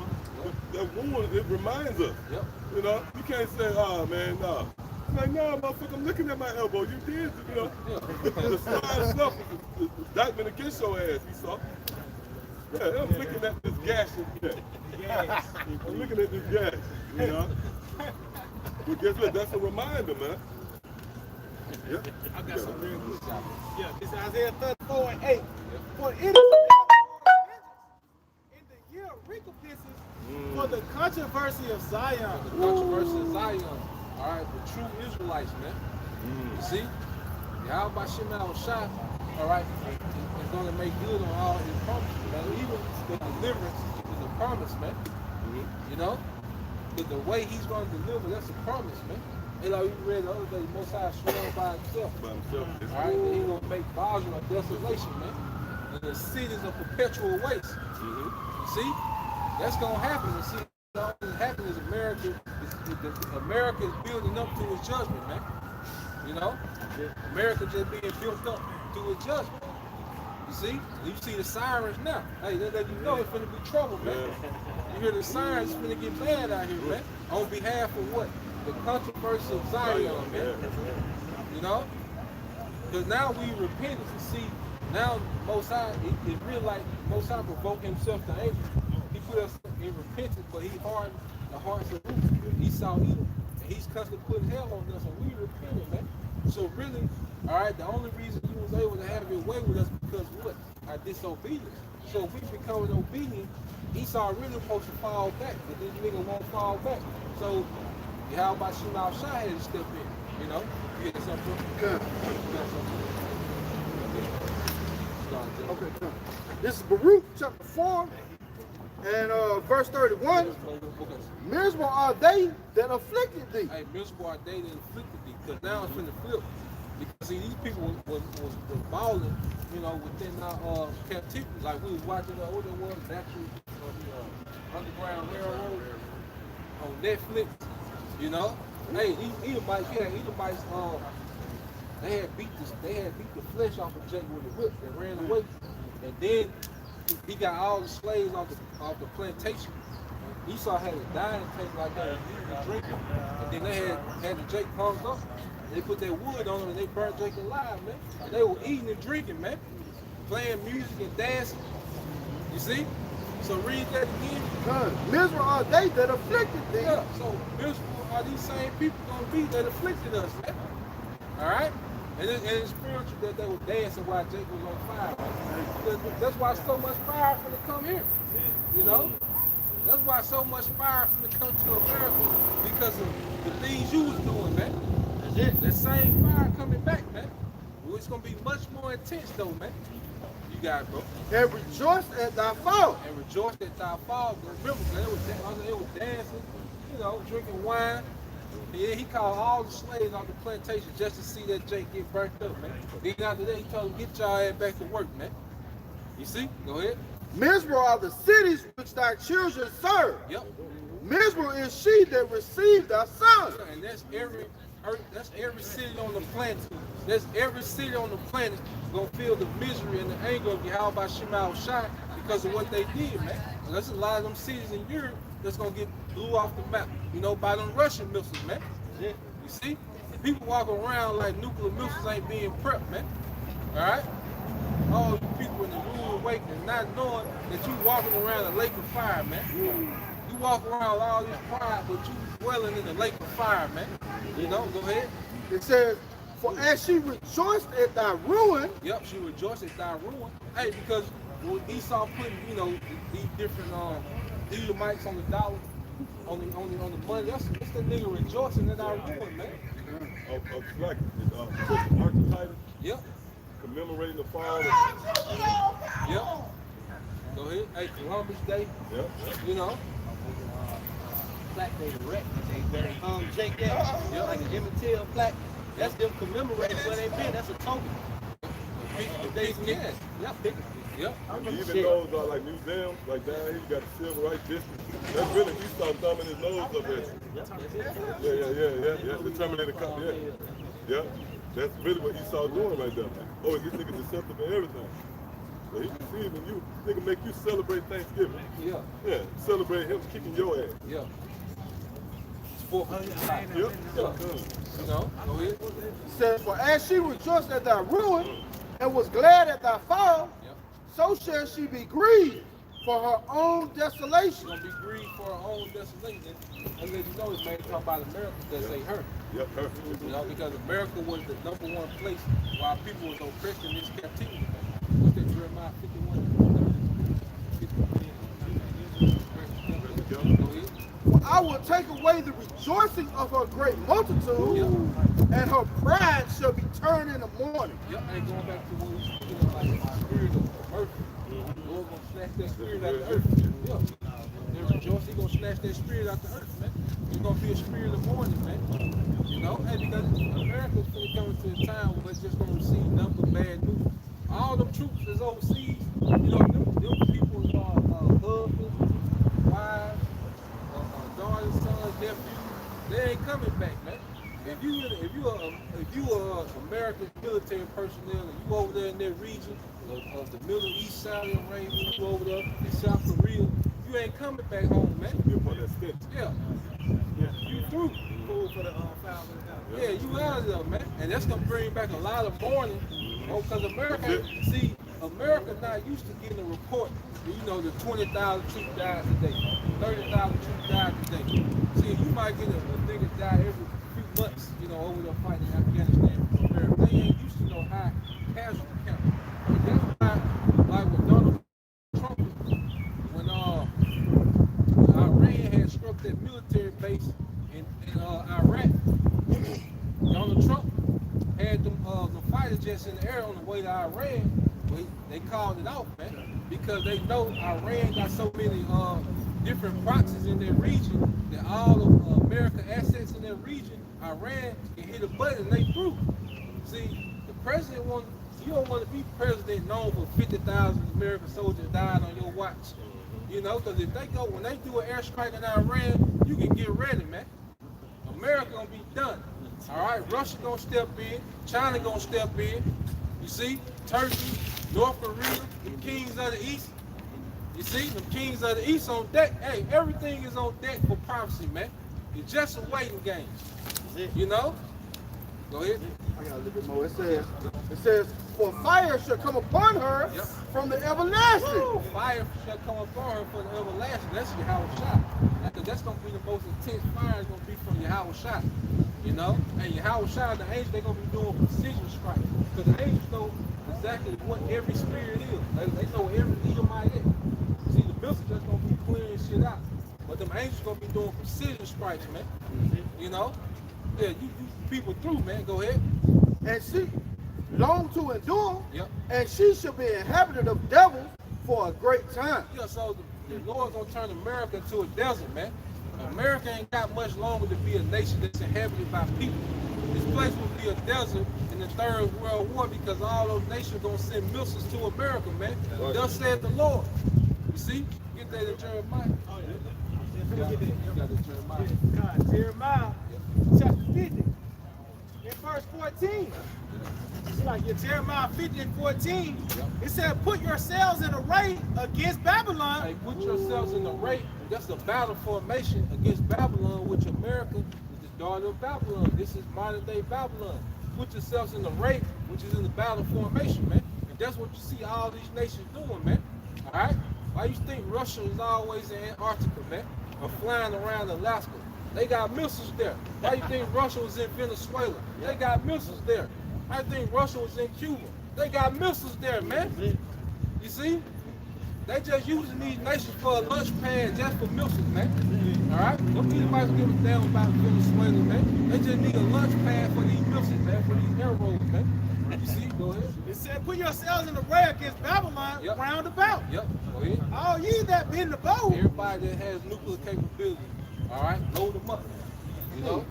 That womb, it reminds us. Yep. You know, you can't say, oh man, no. Like, no, motherfucker, I'm looking at my elbow. You did, you know. The sign stuff was indictment against your ass, Esau. Yeah, I'm looking at this gash in there. Yes. I'm looking at this gash, you know. But guess what? That's a reminder, man. Yeah. I got some real good stuff. Yeah, this is Isaiah 34:8. For it is in the year of recompenses for the controversy of Zion. The controversy of Zion. All right, the true Israelites, man. You see? Yahawah Bahasham Yahawashi, all right, is going to make good on all his promises, man. Even the deliverance is a promise, man. You know? But the way he's going to deliver, that's a promise, man. And like we read the other day, Most High sworn by himself. By himself. All right, that he's going to make Basra a desolation, man. And the cities a perpetual waste. You see? That's going to happen. And see, all that's happening is America is building up to its judgment, man. You know? America just being built up to its judgment. You see? You see the sirens now. Hey, they let you know it's finna be trouble, man. You hear the sirens, it's finna get bad out here, man. On behalf of what? The controversy of Zion, man. You know? Because now we repent and see, now Most High, it's real like Most High provoked himself to anger. He put us in repentance, but he hardened the hearts of Esau Edom. And he's constantly putting hell on us, and we repented, man. So really, all right, the only reason you was able to have your way with us because what? Our disobedience. So if we becoming obedient, Esau really supposed to fall back, but this nigga won't fall back. So Yahawah Bahasham Yahawashi had to step in, you know? You get something? Good. Okay, come. This is Baruch chapter 4 and verse 31. Miserable are they that afflicted thee. Hey, miserable are they that afflicted thee. Because now it's finna flip. Because see, these people was balling, you know, within our captivity. Like we was watching what it was, actually Underground Railroad on Netflix. You know? Hey, these Edomites, they had beat the flesh off of Jake with a whip and ran away. And then he got all the slaves off the plantation. Esau had a dining tank like that and he was drinking. And then they had the Jake hung up. They put that wood on him and they burnt Jake alive, man. And they were eating and drinking, man. Playing music and dancing. You see? So read that again. Miserable are they that afflicted thee. Yeah, so miserable are these same people gonna be that afflicted us, man. Alright? And it's spiritual that they were dancing while Jake was on fire. Right? That's why so much fire finna come here. You know? That's why so much fire finna come to America because of the things you was doing, man. That's it. That same fire coming back, man. Well, it's gonna be much more intense though, man. You got it, bro. And rejoice at thy fall. And rejoice at thy fall. But remember, they was dancing, you know, drinking wine. And yeah, he called all the slaves off the plantation just to see that Jake get burnt up, man. Then after that, he told them, get y'all ass back to work, man. You see? Go ahead. Miserable are the cities which thy children serve. Yep. Miserable is she that received thy son. Yeah, and that's every city on the planet. That's every city on the planet gonna feel the misery and the anger of Yahawah Bahasham Yahawashi because of what they did, man. And there's a lot of them cities in Europe that's gonna get blew off the map, you know, by them Russian missiles, man. You see? And people walk around like nuclear missiles ain't being prepped, man. All right? All you people in the rude awakening, not knowing that you walking around a lake of fire, man. You walk around with all this pride, but you dwelling in the lake of fire, man. You know, go ahead. It says, for as she rejoiced at thy ruin. Yep, she rejoiced at thy ruin. Hey, because when Esau putting, you know, these different Edomites on the dollar, on the money, that's the nigga rejoicing at our ruin, man. Like archetype. Yep. Commemorating the fall. Yep. Go ahead. Hey, Columbus Day. Yep. You know. Plaque they erect, they hung Jake there, like an Emmett Till plaque. That's them commemorating where they been. That's a token. They Yep. Even those like museums, like down here, you got the civil rights district. That's really Esau thumbing his nose up at you. Yeah. The Terminator Cup, yeah. That's really what Esau doing right there. Oh, this nigga deceptive and everything. So he deceiving you. Nigga make you celebrate Thanksgiving. Yeah. Celebrate him kicking your ass. Yeah. It's 4th of July. Yep. You know, go ahead. It says, for as she rejoiced at thy ruin and was glad at thy fall, so shall she be grieved for her own desolation. She's going to be grieved for her own desolation. And let you know it's made talk about America that say her. Yep, her. You know, because America was the #1 place while people was oppressed in this captivity. What's that, Jeremiah 51? I will take away the rejoicing of her great multitude, and her pride shall be turned in the morning. Yep, and going back to what we speaking like the spirit of mercy. The Lord gonna snatch that spirit out the earth. Yeah. They rejoice, he gonna snatch that spirit out the earth, man. It's gonna be a spirit of mourning, man. You know, and because America's gonna come into a time where it's just gonna receive nothing but bad news. All them troops that's overseas, you know, them people are husbands, wives, daughters, sons, nephews, they ain't coming back, man. If you are American military personnel and you over there in that region of the Middle East, Saudi Arabia, you over there in South Korea, you ain't coming back home, man. You're part of that stitch. Yeah. You through. Food for the family. Yeah, you out of there, man. And that's gonna bring back a lot of mourning. Because America not used to getting a report. You know, the 20,000 troops died today, 30,000 troops died today. See, you might get a nigga die every few months, you know, over there fighting in Afghanistan. They ain't used to no high casualty count. And that's why, like when Donald Trump, when Iran had struck that military base in Iraq, Donald Trump had the fighter jets in the air on the way to Iran. They called it off, man, because they know Iran got so many different proxies in their region that all of American assets in their region, Iran can hit a button and they through. See, the president you don't want to be president known for 50,000 American soldiers died on your watch. You know, because if when they do an airstrike in Iran, you can get ready, man. America gonna be done. All right, Russia gonna step in, China gonna step in. You see, Turkey, North Korea, the kings of the East. You see, the kings of the East on deck. Hey, everything is on deck for prophecy, man. It's just a waiting game. You know? Go ahead. I got a little bit more. It says, for fire shall come upon her from the everlasting. Woo! Fire shall come upon her from the everlasting. That's Yahawah. Because that's going to be the most intense fire is going to be from Yahawah. You know? And Yahawah, the angels, they're going to be doing precision strikes. Because the angels know exactly what every spirit is. They know every Edomite is. See, the missiles just going to be clearing shit out. But them angels going to be doing precision strikes, man. You know? Yeah, you people through, man. Go ahead. And she long to endure, and she shall be inhabited of devils for a great time. Yeah, so the Lord's gonna turn America into a desert, man. America ain't got much longer to be a nation that's inhabited by people. This place will be a desert in the Third World War because all those nations gonna send missiles to America, man. Thus said the Lord. You see? Get that in Jeremiah. Oh, yeah. You got it, Jeremiah. Jeremiah chapter 50. In verse 14, it's like Jeremiah 50 and 14, it said, put yourselves in array against Babylon. Hey, put yourselves in array. That's a battle formation against Babylon, which America is the daughter of Babylon. This is modern day Babylon. Put yourselves in array, which is in the battle formation, man. And that's what you see all these nations doing, man. All right? Why you think Russia is always in Antarctica, man? Or flying around Alaska? They got missiles there. Why you think Russia was in Venezuela? They got missiles there. I think Russia was in Cuba. They got missiles there, man. You see? They just using these nations for a lunch pad just for missiles, man. All right? Don't anybody give a damn about Venezuela, man. They just need a lunch pad for these missiles, man, for these arrows, man. You see? Go ahead. It said, put yourselves in array against Babylon round about. Yep. Go ahead. All ye that be in the boat. Everybody that has nuclear capability. All right, load them up. You know,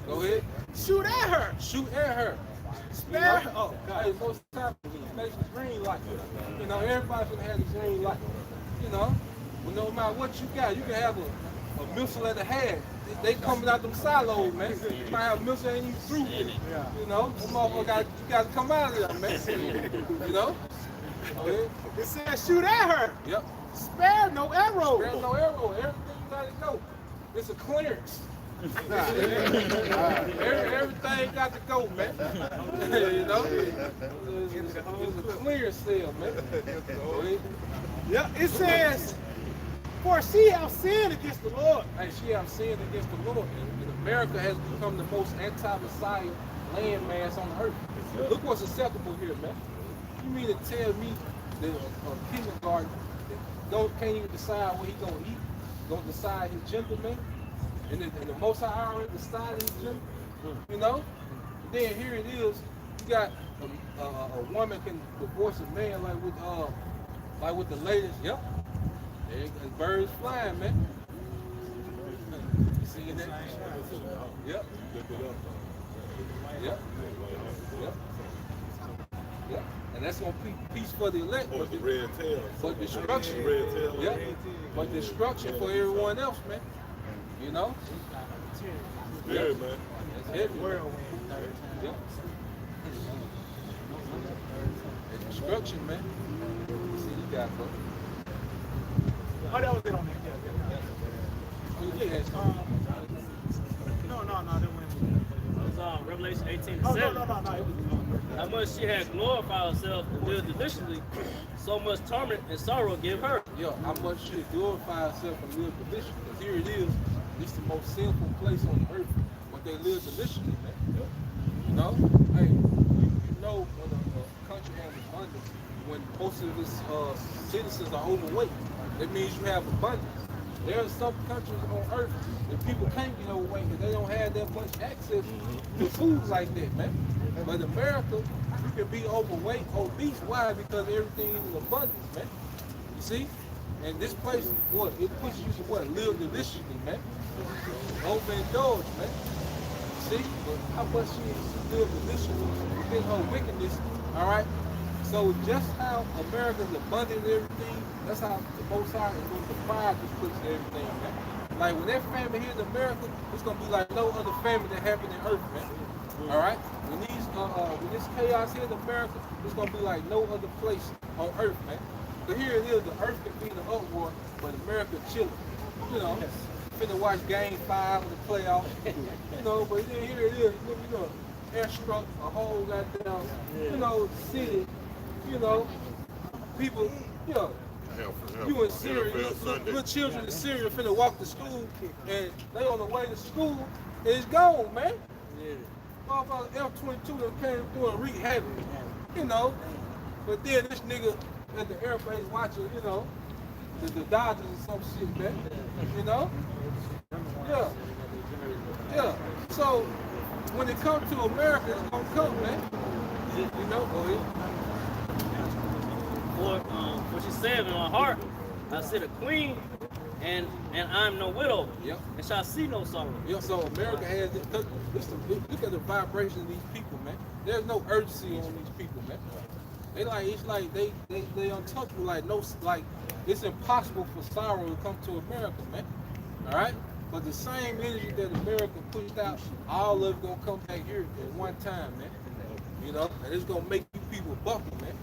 go ahead. Shoot at her. Shoot at her. Spare. Oh, God. Hey, most times it's green light. You know, everybody's gonna have the green light. You know, but no matter what you got, you can have a missile and a half. They coming out them silos, man. You might have a missile ain't even through with it. You know, them motherfuckers you gotta come out of there, man. You know? It says shoot at her. Yep. Spare no arrow. There's no arrow. Everything you gotta go. It's a clearance. Everything got to go, man. You know? It's a clearance sale, man. Yeah, it says, for she have sinned against the Lord. Hey, she have sinned against the Lord. And America has become the most anti-Messiah landmass on earth. Look what's acceptable here, man. You mean to tell me that a kindergarten can't even decide what he gonna eat, gonna decide his gender, man? And the Most High already decided his gender, you know? Then here it is, you got a woman can divorce a man like with the latest, yep. There you go, birds flying, man. You see that? Yep. Yep. Yep. Yep. And that's gonna be peace for the elect. Oh, the red tail. But destruction. Red tail. Yep. But destruction for everyone else, man. You know? Yeah, man. That's heavy. Yep. And destruction, man. See, you got bro. Oh, that was it on there. No, that went. Revelation 18:7. Oh, no. How much she had glorified herself and lived deliciously, so much torment and sorrow give her. Yeah, how much she glorify herself and live deliciously. Because here it is, it's the most sinful place on earth, but they live deliciously, man. You know? Hey, you know when a country has abundance, when most of its citizens are overweight, that means you have abundance. There are some countries on earth that people can't get overweight because they don't have that much access to food like that, man. But America, you can be overweight, obese. Why? Because everything is abundance, man. You see? And this place, what? It pushes you to what? Live deliciously, man. Overindulge, man. See? But how much she live deliciously in her wickedness, all right? So just how America's abundant in everything, that's how the Most High is going to provide this place and everything, man. Like when that famine here in America, it's going to be like no other famine that happened in earth, man. All right? When this chaos here in America, it's going to be like no other place on earth, man. So here it is, the earth can be in an uproar, but America chilling. You know, finna watch game 5 of the playoffs. You know, but then here it is, you know, airstruck a whole goddamn, you know, city. You know, people, you know, you in Syria, little children in Syria finna walk to school, and they on the way to school, and it's gone, man. Motherfucker F-22 that came through and wreaked havoc, you know. But then this nigga at the airplanes watching, you know, the Dodgers or some shit, man. You know? Yeah. Yeah. So when it comes to America, it's gonna come, man. You know, go ahead. For she said in her heart, I sit a queen, and I'm no widow, Yep. and shall see no sorrow. Yeah, so America has this. Look at the vibration of these people, man. There's no urgency on these people, man. They like it's like they untouchable. Like it's impossible for sorrow to come to America, man. All right, but the same energy that America pushed out, all of it gonna come back here at one time, man. You know, and it's gonna make you people buckle, man.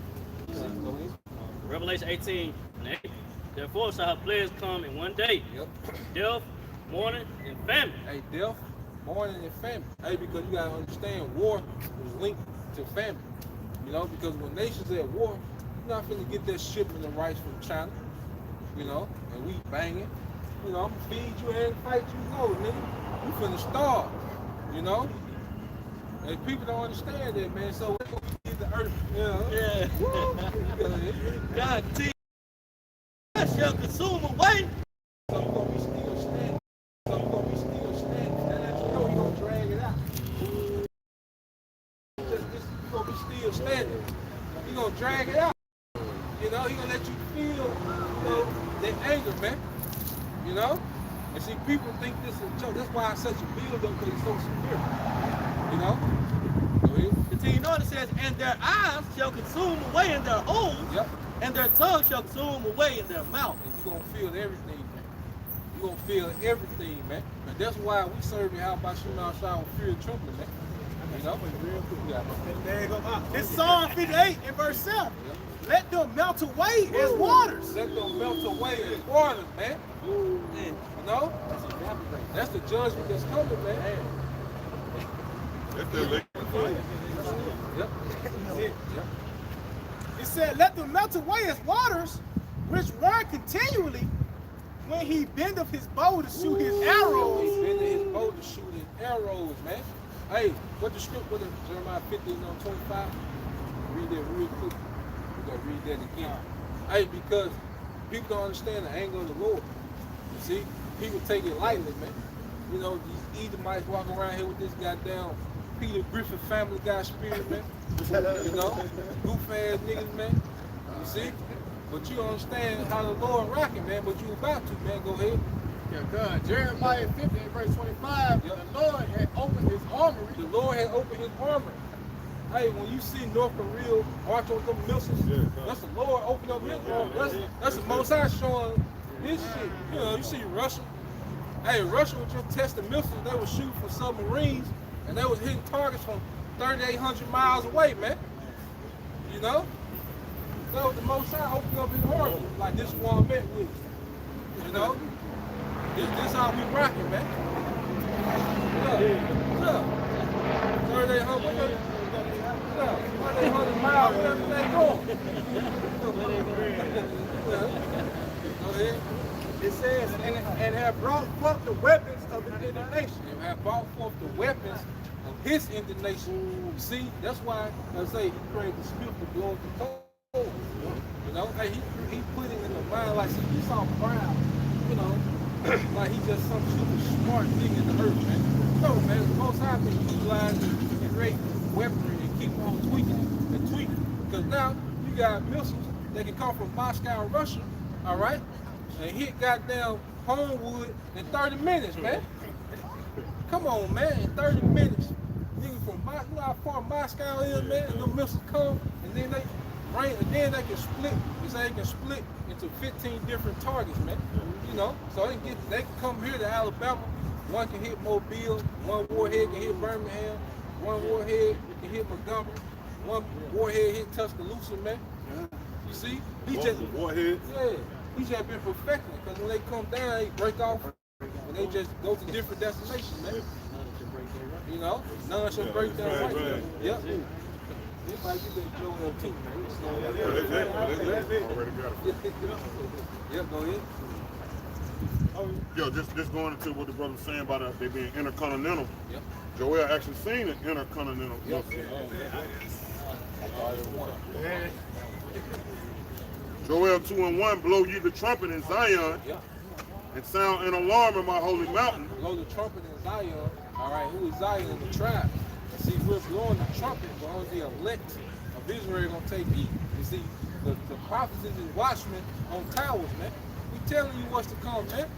Revelation 18:8. Therefore shall her plagues come in one day. Yep. Death, mourning, and famine. Hey, death, mourning, and famine. Hey, because you gotta understand, war is linked to famine. You know, because when nations are at war, you're not finna get that shipment of rice from China. You know, and we banging. You know, I'm gonna feed you and fight you, no, nigga. You finna starve. You know, and people don't understand that, man. So we're gonna get the earth. You know? Yeah. God, That shall consume away. So you're gonna be still standing. And as you know, you're gonna drag it out. You're gonna be still standing. You're gonna drag it out. You know, he's gonna let you feel, you know, that anger, man. You know? And see, people think this is a joke. That's why it's such a build-up, because it's so severe. You know? Go ahead. continue on, it says, and their eyes shall consume away in their holes, Yep. and their tongue shall consume away in their mouth. And you're going to feel everything, man. You're going to feel everything, man. And that's why we serve Yahawah Bahasham Yahawashi with fear and trembling, man. You know? There you go. This Psalm 58 in verse 7. Let them melt away as waters. Let them melt away as waters, man. You know? That's the judgment that's coming, man. That's their leg. Yep. Yep. It said, let them melt away as waters, which run continually when he bendeth his bow to shoot his arrows. He's bending his bow to shoot his arrows, man. Hey, what the script was in Jeremiah 15:25? Read that real quick. We're going to read that again. Hey, because people don't understand the anger of the Lord. You see, people take it lightly, man. You know, these Edomites walking around here with this goddamn Peter Griffin Family Guy spirit, man. You know, goof ass niggas, man. You see? But you understand how the Lord rocking, man. But you about to, man. Go ahead. Yeah, God. Jeremiah 50, verse 25, the Lord had opened his armory. The Lord had opened his armory. Hey, when you see North Korea march on them missiles, that's the Lord open up his armory. That's the Most High showing this shit. You know, you see Russia. Hey, Russia was just testing missiles. They were shooting for submarines, and they was hitting targets from 3,800 miles away, man. You know? So the Most High opened up his armory. Like this one I met with. You know? This how we rocking, man. Look. 3,800 miles, everything going. Go ahead. It says, and have brought forth the weapons of indignation. And have brought forth the weapons of his indignation. You see, that's why I say he prayed the spirit to blow up the coal. You know, hey, he put it in the mind like, see, he's all proud. You know, like he just some super smart thing in the earth, man. No, man, the Most High can utilize and great weaponry and keep on tweaking and tweaking. Because now you got missiles that can come from Moscow, Russia, all right, and hit goddamn Homewood in 30 minutes, man. Come on, man, in 30 minutes. Nigga from you know how far Moscow is, man, and the missiles come, and then they can split. They say they can split into 15 different targets, man. You know, so they can come here to Alabama. One can hit Mobile, one warhead can hit Birmingham, one warhead can hit Montgomery, one warhead hit Tuscaloosa, man. You see, he just warhead. Yeah, he just been perfecting because when they come down, they break off and they just go to different destinations, man. You know, none should break their right. Yep. This might be the Joel too, man. Already got it. Yep, go ahead. Yo, just going into what the brother was saying about they being intercontinental. Yep. Joel actually seen an intercontinental. Yep. Joel 2:1, blow ye the trumpet in Zion, Yep. and sound an alarm in my holy mountain. Blow the trumpet in Zion. All right, who is Zion? The tribe. See, we're blowing the trumpet, but only the elect of Israel gonna take heed. You see, the prophets and watchmen on towers, man. We telling you what's to come, man.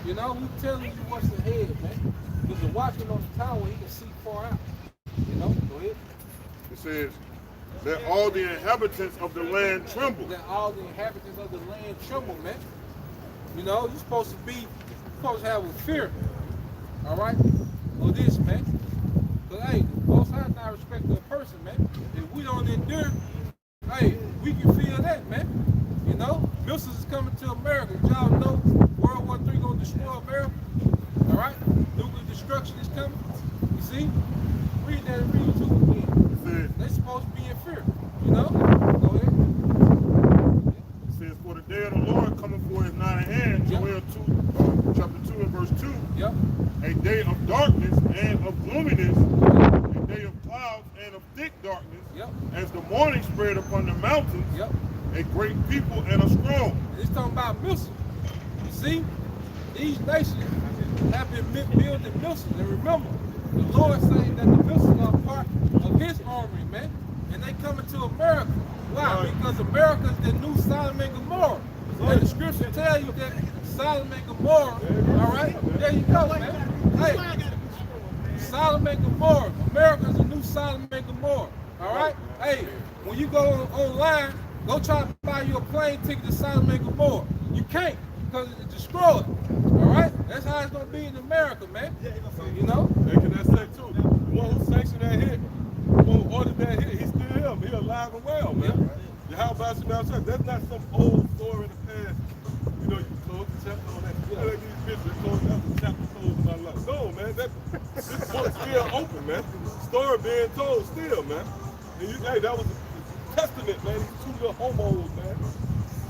You know, we telling you what's ahead, man. Because the watchman on the tower, he can see far out. You know, go ahead. It says, let all the inhabitants of the land tremble. Let all the inhabitants of the land tremble, man. You know, you're supposed to have a fear, all right, of this, man. But hey, the Most High not respect a person, man. If we don't endure, hey, we can feel that, man. You know, missiles is coming to America. Y'all know World War III gonna destroy America. All right, nuclear destruction is coming. You see, read that and read it too again. They're supposed to be in fear. You know, go ahead. It says, for the day of the Lord coming forth is not at hand. Joel 2, chapter 2 and verse 2. Yep. A day of darkness and of gloominess, a day of clouds and of thick darkness, Yep. as the morning spread upon the mountains, Yep. a great people and a strong. And it's talking about missiles. You see, these nations have been building missiles. And remember, the Lord saying that the missiles are part of his armory, man. And they coming to America. Why? Right. Because America is the new Sodom and Gomorrah. And the scripture tell you that Sodom and Gomorrah, all right? There you go, man. Hey, Sodom and Gomorrah. America is the new Sodom and Gomorrah. All right? Hey, when you go online, go try to buy you a plane ticket to Sodom and Gomorrah. You can't because it's destroyed. All right? That's how it's going to be in America, man. You know? And can I say, too, the one who sanctioned that hit, the one who ordered that hit, he's still him. He's alive and well, man. Yahawah Bahasham Yahawashi, that's not some old story in the past. You know, you close the chapter on that. You know, like these bitches close out the chapter closed in my life. No, man, this book's still open, man. Story being told still, man. And hey, that was a testament, man. These two little homos, man.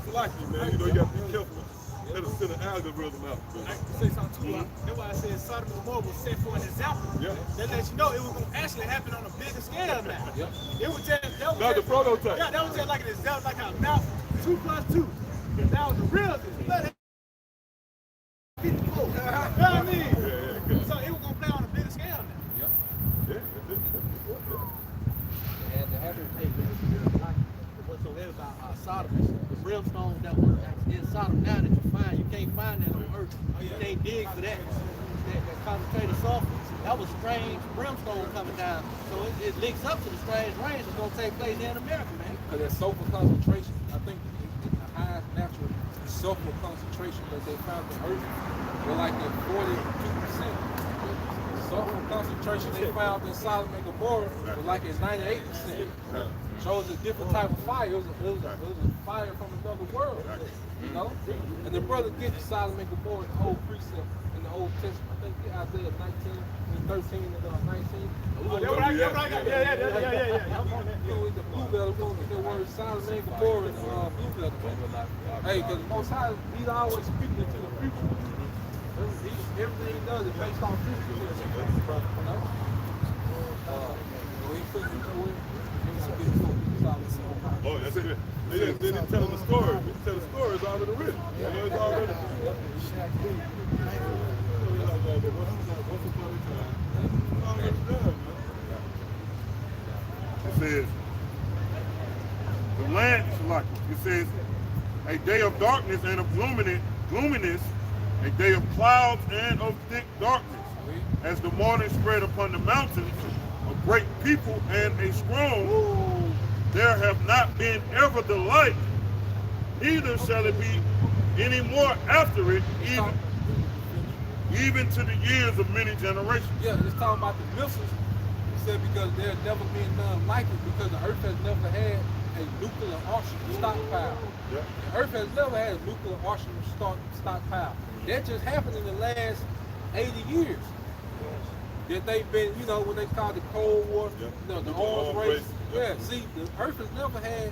It's like you, man. You know, you got to be careful. That'll send an algorithm out. I can say something too. That's why I said Sodom and Gomorrah was set for an example. That lets you know it was going to actually happen on a bigger scale now. It was just, that was not the prototype. Yeah, that was just like an example, like how now 2 + 2. That was the real thing. You know what I mean? So it was going to play on a bigger scale now. And to have it, hey, whatsoever about Sodom, the brimstone that was in Sodom now that you find, you can't find that on earth. You can't dig for that concentrated sulfur. That was strange brimstone coming down. So it links up to the strange rain that's going to take place here in America, man. Because that sulfur concentration, I think the highest natural sulfur concentration that they found in Earth were like at 42%. Sulfur concentration they found in Sodom and Gomorrah was like at 98%. Shows a different type of fire. It was a fire from another world, you know. And the brother gets Sodom and Gomorrah, the whole precept in the Old Testament. I think Isaiah 13 and 19. The blue belt, we're gonna get the word Sodom and Gomorrah and blue belt. Hey, because the Most High, he's always speaking into the future. Everything he does is based on future. You know? Oh, that's it. They didn't tell them the story. They tell the story, it's already written. You know, it's already It says, the land is like, it says, a day of darkness and of gloominess, a day of clouds and of thick darkness. As the morning spread upon the mountains, a great people and a strong, there have not been ever the like, neither shall it be any more after it, even to the years of many generations. Yeah, it's talking about the missiles. He said because there's never been none like it, because the earth has never had a nuclear arsenal stockpile. The earth has never had a nuclear arsenal stockpile. That just happened in the last 80 years. That they've been, you know, when they called the Cold War, you know, the arms race. Yeah, see, the earth has never had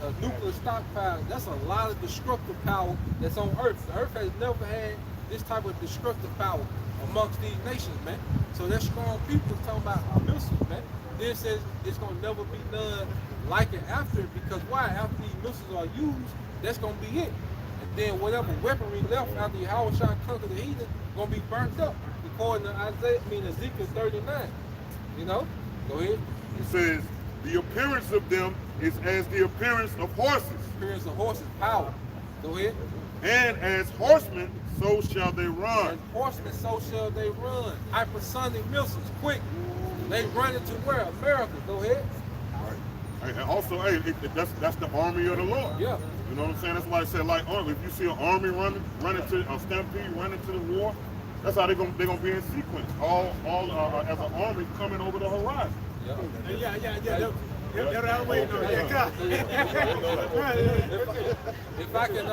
a nuclear stockpile. That's a lot of destructive power that's on earth. The earth has never had this type of destructive power amongst these nations, man. So there's strong people talking about missiles, man. Then says it's gonna never be none like it after it, because why? After these missiles are used, that's gonna be it. And then whatever weaponry left after Yahawah conquered the heathen gonna be burnt up, according to Ezekiel 39. You know? Go ahead. It says, the appearance of them is as the appearance of horses. Appearance of horses, power. Go ahead. And as horsemen, so shall they run. And horsemen, so shall they run. Hypersonic missiles, quick. They run into where? America. Go ahead. And also, hey, that's the army of the Lord. Yeah. You know what I'm saying? That's why I said, like, if you see an army running to a stampede, running to the war, that's how they're gonna be in sequence, all as an army coming over the horizon. Yeah. If I can,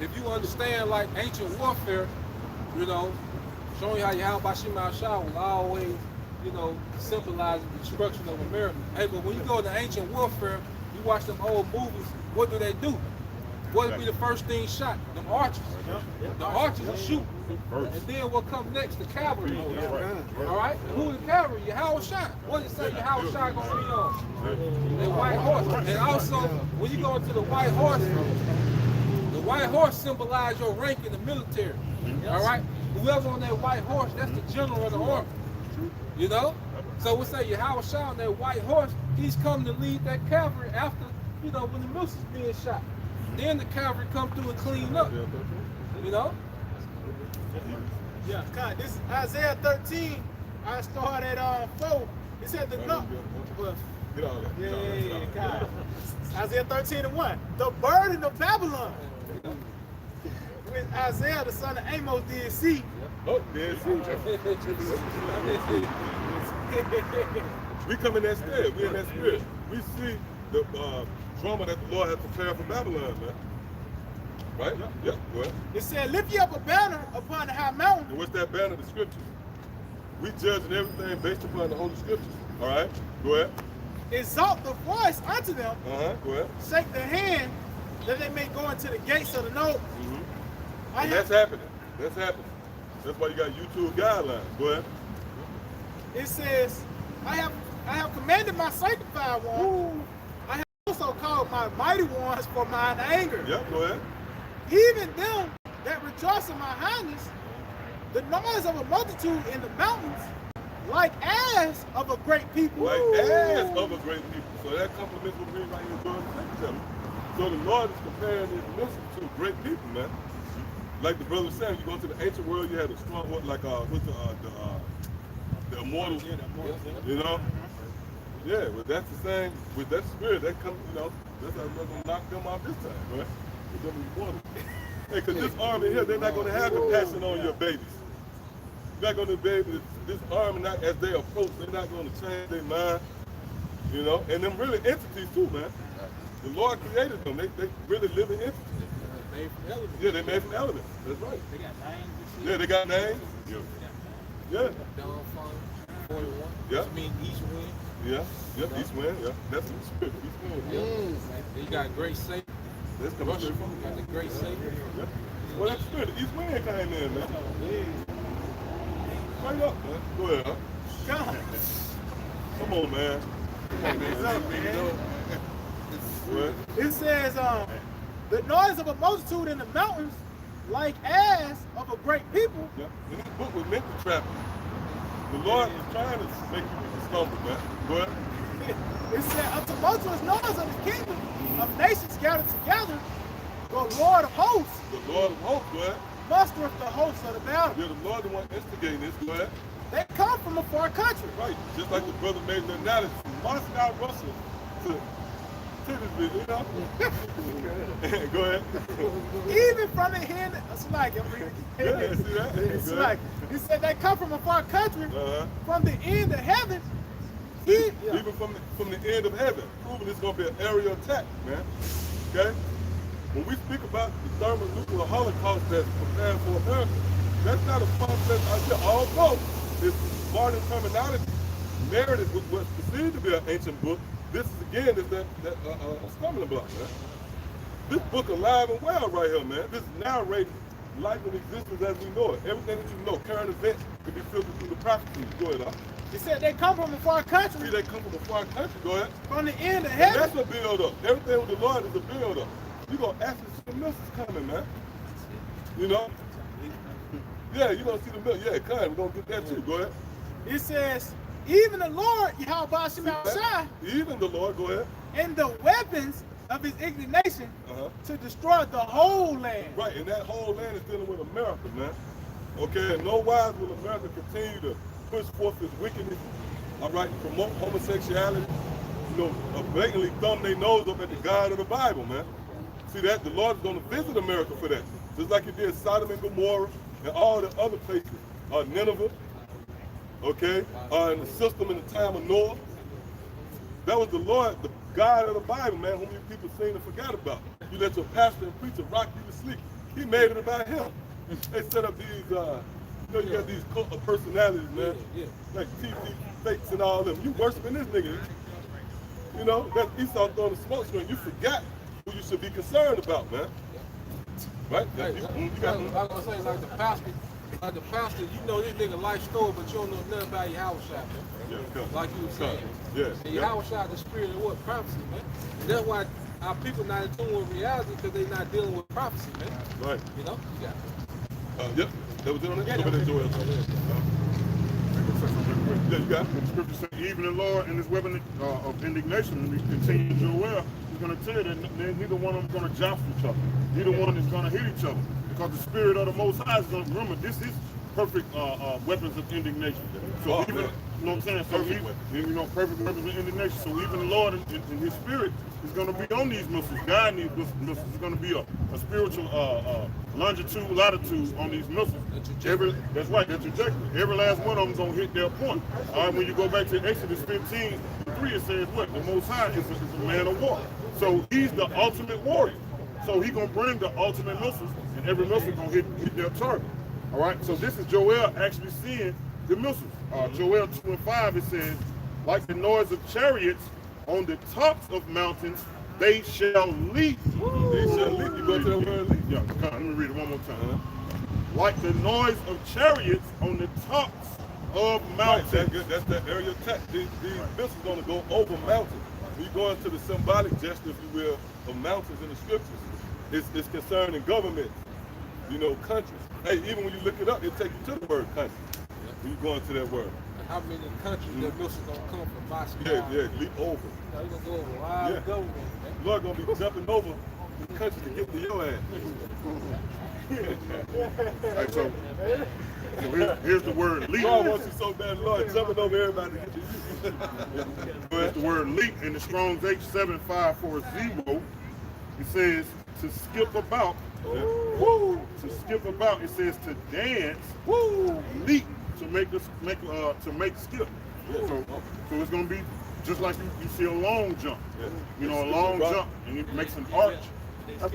if you understand like ancient warfare, you know, showing you how Yahawah Bahasham Yahawashi was always, you know, symbolizing the destruction of America. Hey, but when you go to ancient warfare, you watch them old movies, what do? What would be the first thing shot? Them archers. The archers will shoot. And then what comes next? The cavalry. All right? Who the cavalry? Yahawah. What does it say Yahawah gonna be on? The white horse. And also, when you go into the white horse symbolizes your rank in the military. All right? Whoever on that white horse, that's the general of the army. You know? So we say Yahawah on that white horse, he's coming to lead that cavalry after, you know, when the missiles being shot. Then the cavalry come through and clean up. You know? Yeah, God, this is Isaiah 13. I started at 4. It said the no. Get all that. Yeah, God. Isaiah 13:1. The burden of Babylon. When Isaiah, the son of Amos, did see. Oh, there it is. We come in that spirit. We in that spirit. We see the drama that the Lord has prepared for Babylon, man. Right? Yep. Go ahead. It said, lift ye up a banner upon the high mountain. And what's that banner? The scriptures. We judging everything based upon the Holy Scriptures. All right? Go ahead. Exalt the voice unto them. Go ahead. Shake the hand that they may go into the gates of the north. And that's happening. That's happening. That's why you got YouTube guidelines. Go ahead. It says, I have commanded my sanctified ones. I have also called my mighty ones for mine anger. Yep, go ahead. Even them that rejoice in my highness, the noise of a multitude in the mountains, like as of a great people. Like as of a great people. So that complements what we're right here doing. So the Lord is comparing his multitude to great people, man. Like the brother was saying, you go into the ancient world, you had a strong one, like with the immortals, you know? Yeah, but that's the same, with that spirit, that comes, you know, that's how we're going to knock them off this time, right? With them immortals. Hey, because this army here, they're not going to have compassion on your babies. You're not going to be able to, this army, not, as they approach, they're not going to change their mind, you know? And them really entities too, man. The Lord created them. They really live in entities. Yeah, they made from elements. That's right. They got names and shit. Yeah, they got names. Yeah. Dawn, 41. Yeah. Which means east wind. Yeah. East wind. Yeah. That's the spirit. East wind. Yeah. You got great Savior. That's coming straight from You got the great Savior. Yeah. Well, that's the spirit. The east wind came in, man. Straight up, man. Go ahead, huh? God. Come on, man. What? It says, the noise of a multitude in the mountains, like as of a great people. Yeah. And this book was meant to trap you. The Lord is trying to make you stumble, man. Go ahead. It said, a tumultuous noise of the kingdom of nations gathered together, the Lord of hosts. The Lord of hosts, go ahead. Mustereth the hosts of the battle. Yeah, the Lord the one instigating this, go ahead. They come from a far country. Right, just like the brother made the analogy from Moscow, Russia to this video, you know? Go ahead. Even from the end, it's like, Yeah, see that? It's like, he said they come from a far country, from the end of heaven. Even from the end of heaven, proving it's going to be an aerial attack, man. Okay? When we speak about the thermonuclear holocaust that's prepared for America, that's not a far-fetched idea. Although this modern terminology, narrative was what's perceived to be an ancient book, this is again that stumbling block, man. This book alive and well right here, man. This is narrating life and existence as we know it. Everything that you know, current events, can be filtered through the prophecies. Go ahead, huh? He said they come from a far country. See, they come from a far country. Go ahead. From the end of And heaven. that's a build up. Everything with the Lord is a build up. You're going to actually see the missiles coming, man. You know? Yeah, you're going to see the missiles. Yeah, coming. We're going to get that too. Go ahead. It says, even the Lord, Yahawah Bahasham Yahawashi, Even the Lord, go ahead. and the weapons of his indignation to destroy the whole land. Right, and that whole land is dealing with America, man. Okay, and no wise will America continue to push forth its wickedness, all right, promote homosexuality, you know, blatantly thumb their nose up at the God of the Bible, man. See that? The Lord is going to visit America for that. Just like he did Sodom and Gomorrah and all the other places, Nineveh, okay, in the system in the time of Noah. That was the Lord, the God of the Bible, man, whom you people seem to forget about. You let your pastor and preacher rock you to sleep. He made it about him. They set up these, you know, you got these cult of personalities, man, like TV fakes and all them. You worshiping this nigga. You know, that's Esau throwing the smoke screen. You forgot who you should be concerned about, man. Right? Hey, I was gonna say, like the pastor, you know this nigga life story, but you don't know nothing about Yahawah, man. Yeah, like you were saying. Yes. And Yahawah, the spirit of what? Prophecy, man. And that's why our people not in tune with reality, because they're not dealing with prophecy, man. Right. You know? You got it. Yep. That was it on that? Go ahead, Joel. Yeah, you got it. The scripture says, even the Lord and his weapon of indignation, we continue to well, he's going to tell you that neither one of them is going to jostle each other. Neither one is going to hit each other. Because the spirit of the Most High is going to remember this is perfect weapons of indignation. So You know what I'm saying? So perfect weapons in the nation. So even the Lord in his spirit is going to be on these missiles, guiding these missiles. It's going to be a spiritual longitude, latitude on these missiles. That's right, that trajectory. Every last one of them is going to hit their point. All right, when you go back to Exodus 15:3, it says what? The Most High is a man of war. So he's the ultimate warrior. So he's going to bring the ultimate missiles, and every missile going to hit their target. All right, so this is Joel actually seeing the missiles. Joel 2:5, it says, like the noise of chariots on the tops of mountains, they shall leap. They shall leap. You go to that word leap? Yeah, let me read it one more time. Like the noise of chariots on the tops of mountains. Right, that's that aerial attack. These missiles are going to go over mountains. When you go into the symbolic gesture, if you will, of mountains in the scriptures, it's concerning government, countries. Hey, even when you look it up, it takes you to the word country. When you go into that word. How many countries that missiles gonna come from my sky? Yeah, leap over. You're gonna go over wild government. The Lord gonna be jumping over the country to get to your ass. Right, so here's the word leap. God wants you so bad, Lord, jumping over everybody to get to you. Here's the word leap in the Strong's H7540. It says to skip about. Woo! To skip about, it says to dance. Woo! Leap to make skip. So it's gonna be just like you see a long jump. A long jump, and it makes an arch. That's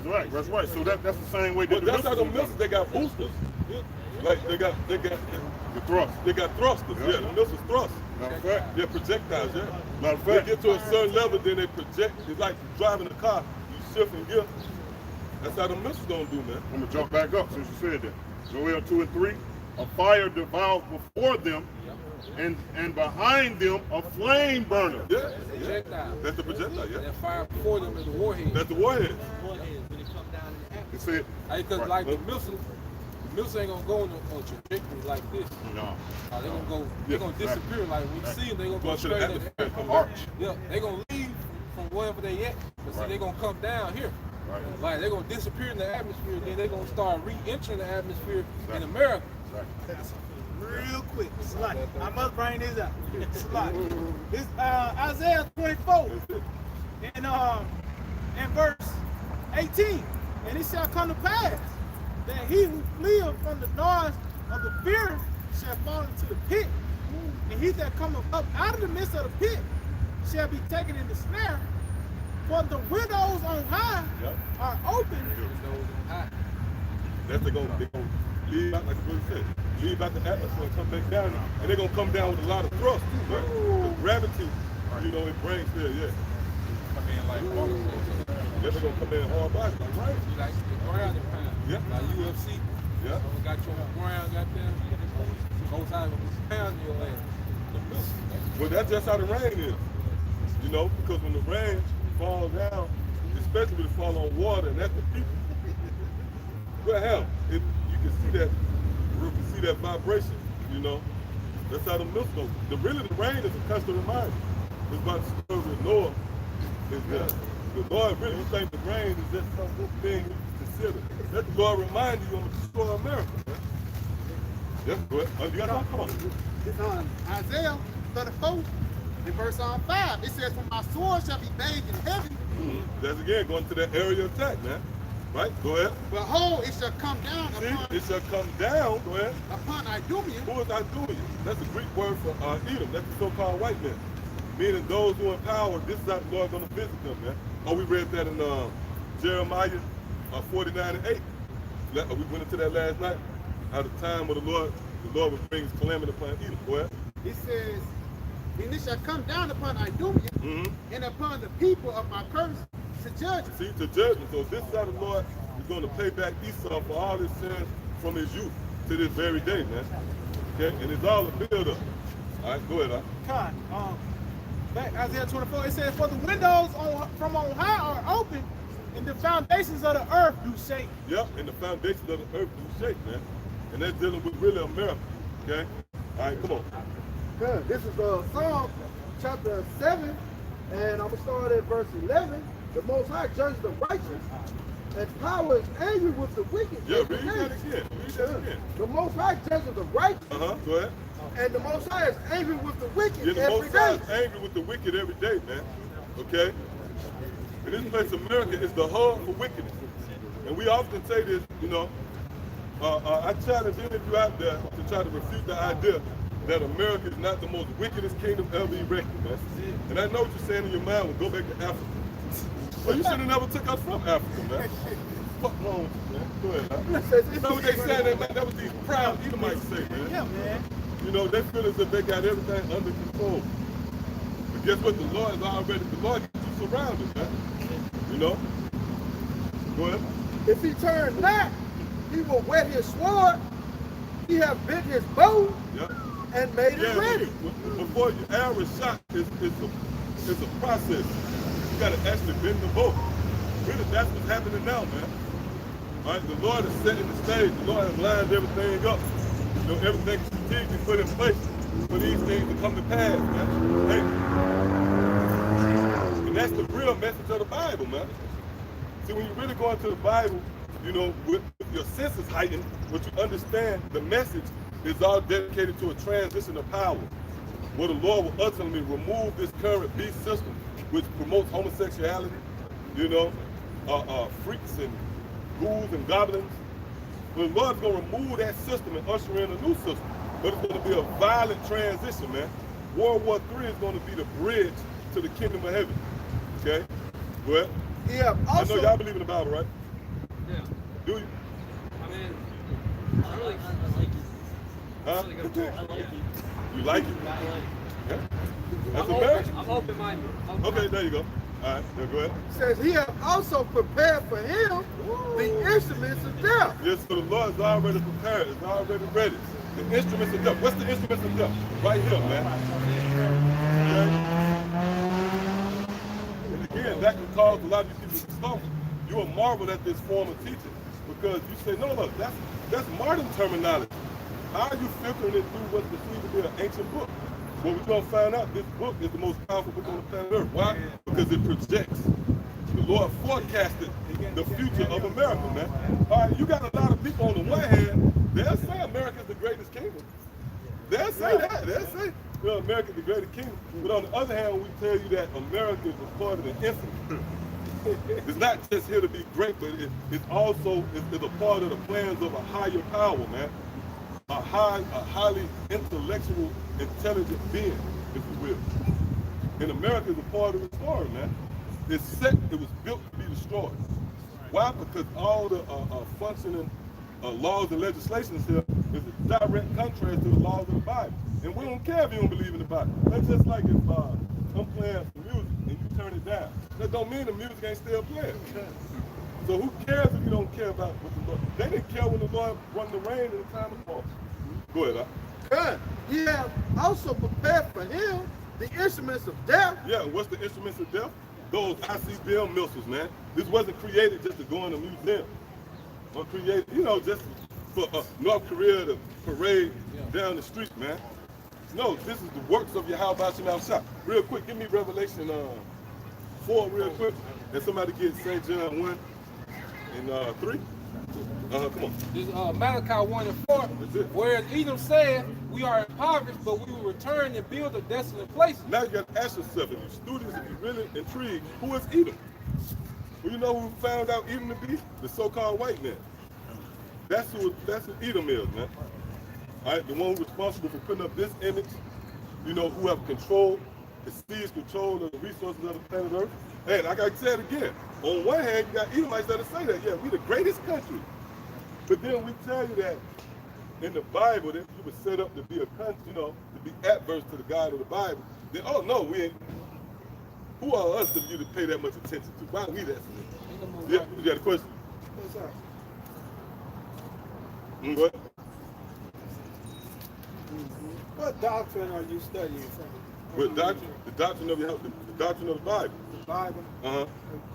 right. That's right. So that's the same way. That's how the missiles, they got boosters. Like they got the thrust. They got thrusters. Yeah, the missiles thrust. Matter of fact. They're projectiles. Yeah. Matter of fact. They get to a certain level, then they project. It's like driving a car. You shift and gear. That's how the missiles gonna do, man. I'm gonna jump back up since you said that. Joel 2:3. A fire devours before them, and behind them a flame burner. Yeah. Projectile. That's the projectile. Yeah. That fire before them is the warhead. That's the warhead. It said. Because like the missiles ain't gonna go on a trajectory like this. No. They're gonna disappear. Like when you see them, they're gonna go straight in the arch. Yeah, they're gonna leave from wherever they at. But see, they're gonna come down here. Right. Like they're gonna disappear in the atmosphere, then they're gonna start re-entering the atmosphere in America. Real quick, slide. I must bring this up. Slide. This Isaiah 24 in verse 18. And it shall come to pass that he who fleeth from the noise of the fear shall fall into the pit, and he that cometh up out of the midst of the pit shall be taken in the snare. For the windows on high are open. That's they're gonna leave out, like the brother said, leave out the atmosphere and come back down, and they're gonna come down with a lot of thrust too, right? The gravity, it brings there, Come in like they're gonna come in hard body, right? like the ground and pound. Yeah. Like UFC. Yeah. Got you on the ground, got them. Both sides of pound your ass. The missiles. Well, that's just how the rain is, because when the rain falls down, especially when it falls on water, and that's the people. Well, hell, you can see that vibration, That's how the missiles go. The rain is a constant reminder. It's about the story of Noah. The Lord really, you think the rain is just some good thing you consider. Let the Lord remind you on the destroy America. Yeah, go ahead. You got to come on. It's on Isaiah 34 in verse 5. It says, for my sword shall be bathed in heaven. That's again going to that area attack, man. Right? Go ahead. Behold, it shall come down it shall come down, go ahead. Upon Idumean. Who is Idumean? That's a Greek word for Edom. That's the so-called white man. Meaning those who are in power, this is how the Lord is going to visit them, man. Oh, we read that in Jeremiah 49:8. We went into that last night. At the time when the Lord would bring his calamity upon Edom. Go ahead. It says, and it shall come down upon Idumean and upon the people of my curse to judgment. See, to judgment. So this is how the Lord is going to pay back Esau for all his sins from his youth to this very day, man. Okay? And it's all a build-up. All right, go ahead, Back Isaiah 24, it says, for the windows from on high are open, and the foundations of the earth do shake. Yep, and the foundations of the earth do shake, man. And that's dealing with really America, okay? All right, come on. Good. This is Psalm chapter 7, and I'm going to start at verse 11. The Most High judges the righteous And power is angry with the wicked. Yeah, read that again. Read that again. The Most High judges the righteous. Go ahead. And the Most High is angry with the wicked Yeah, the every Most High day. is angry with the wicked every day, man. Okay? And this place, America, is the hub for wickedness. And we often say this, you know, I challenge any of you out there to try to refute the idea that America is not the most wickedest kingdom ever erected, man. And I know what you're saying in your mind, well, go back to Africa. Well, you should have never took us from Africa, man. Fuck wrong with you, man? Go ahead, man. You know what they say, that was these proud Edomites say, man. Yeah, man. You know, they feel as if they got everything under control. But guess what? The Lord gets you surrounded, man. You know? Go ahead. If he turn not, he will wet his sword. He have bent his bow and made it ready. Before you arrow a shot, it's a process. You got to actually bend the bow. Really, that's what's happening now, man. All right, the Lord is setting the stage. The Lord has lined everything up. You know, everything is strategically put in place for these things to come to pass, man. Hey. And that's the real message of the Bible, man. See, when you really go into the Bible, you know, with your senses heightened, what you understand, the message is all dedicated to a transition of power, where the Lord will ultimately remove this current beast system, which promotes homosexuality, you know, freaks and ghouls and goblins. The Lord's going to remove that system and usher in a new system. But it's going to be a violent transition, man. World War III is going to be the bridge to the kingdom of heaven. Okay? Well, Yeah, also, I know y'all believe in the Bible, right? Yeah. Do you? I mean, I like it. Huh? Really good book. I like it. You like it? I like it. Yeah. That's American. I'm open-minded. Okay, there you go. All right, now go ahead. says he have also prepared for him the instruments of death. Yes, so the Lord is already prepared. It's already ready. The instruments of death. What's the instruments of death? Right here, man. Okay? And again, that can cause a lot of you people to stumble. You will marvel at this form of teaching because you say, no, look, that's modern terminology. How are you filtering it through what's perceived to be an ancient book? Well, we're going to find out this book is the most powerful book on the planet Earth. Why? Because it projects. The Lord forecasted the future of America, man. All right, you got a lot of people on the one hand, they'll say America's the greatest kingdom. They'll say that. They'll say, well, America's the greatest kingdom. But on the other hand, we tell you that America is a part of the infinite. It's not just here to be great, but it's also it's a part of the plans of a higher power, man. A highly intellectual, intelligent being, if you will. And America is a part of the story, man. It was built to be destroyed. Why? Because all the functioning laws and legislations here is a direct contrast to the laws of the Bible. And we don't care if you don't believe in the Bible. That's just like if I'm playing some music and you turn it down. That don't mean the music ain't still playing. So who cares if you don't care about what the Lord? They didn't care when the Lord brought the rain in the time of fall. Go ahead, Good. He have also prepared for him the instruments of death. Yeah, what's the instruments of death? Those ICBM missiles, man. This wasn't created just to go in a museum. Or created, you know, just for North Korea to parade down the street, man. No, this is the works of Yahawah Bahasham Yahawashi. Real quick, give me Revelation 4 real quick. And somebody get St. John 1 and 3. Come on. This Malachi 1 and 4, whereas Edom said, we are impoverished, but we will return and build a desolate place. Now you got to ask yourself, if you students, if you're really intrigued, who is Edom? Well, you know who found out Edom to be? The so-called white man. That's who Edom is, man. All right, the one who's responsible for putting up this image, you know, who have control, seized control of the resources of the planet Earth. And like I said again, on one hand, you got Edomites that say that, yeah, we the greatest country. But then we tell you that in the Bible, that you were set up to be a country, you know, to be adverse to the God of the Bible. Then, oh no, we ain't. Who are us for you to pay that much attention to? Why are we that? Yeah, you got a question? What's up? What? What doctrine are you studying from? What doctrine? The doctrine of the doctrine of the Bible. The Bible? Uh-huh.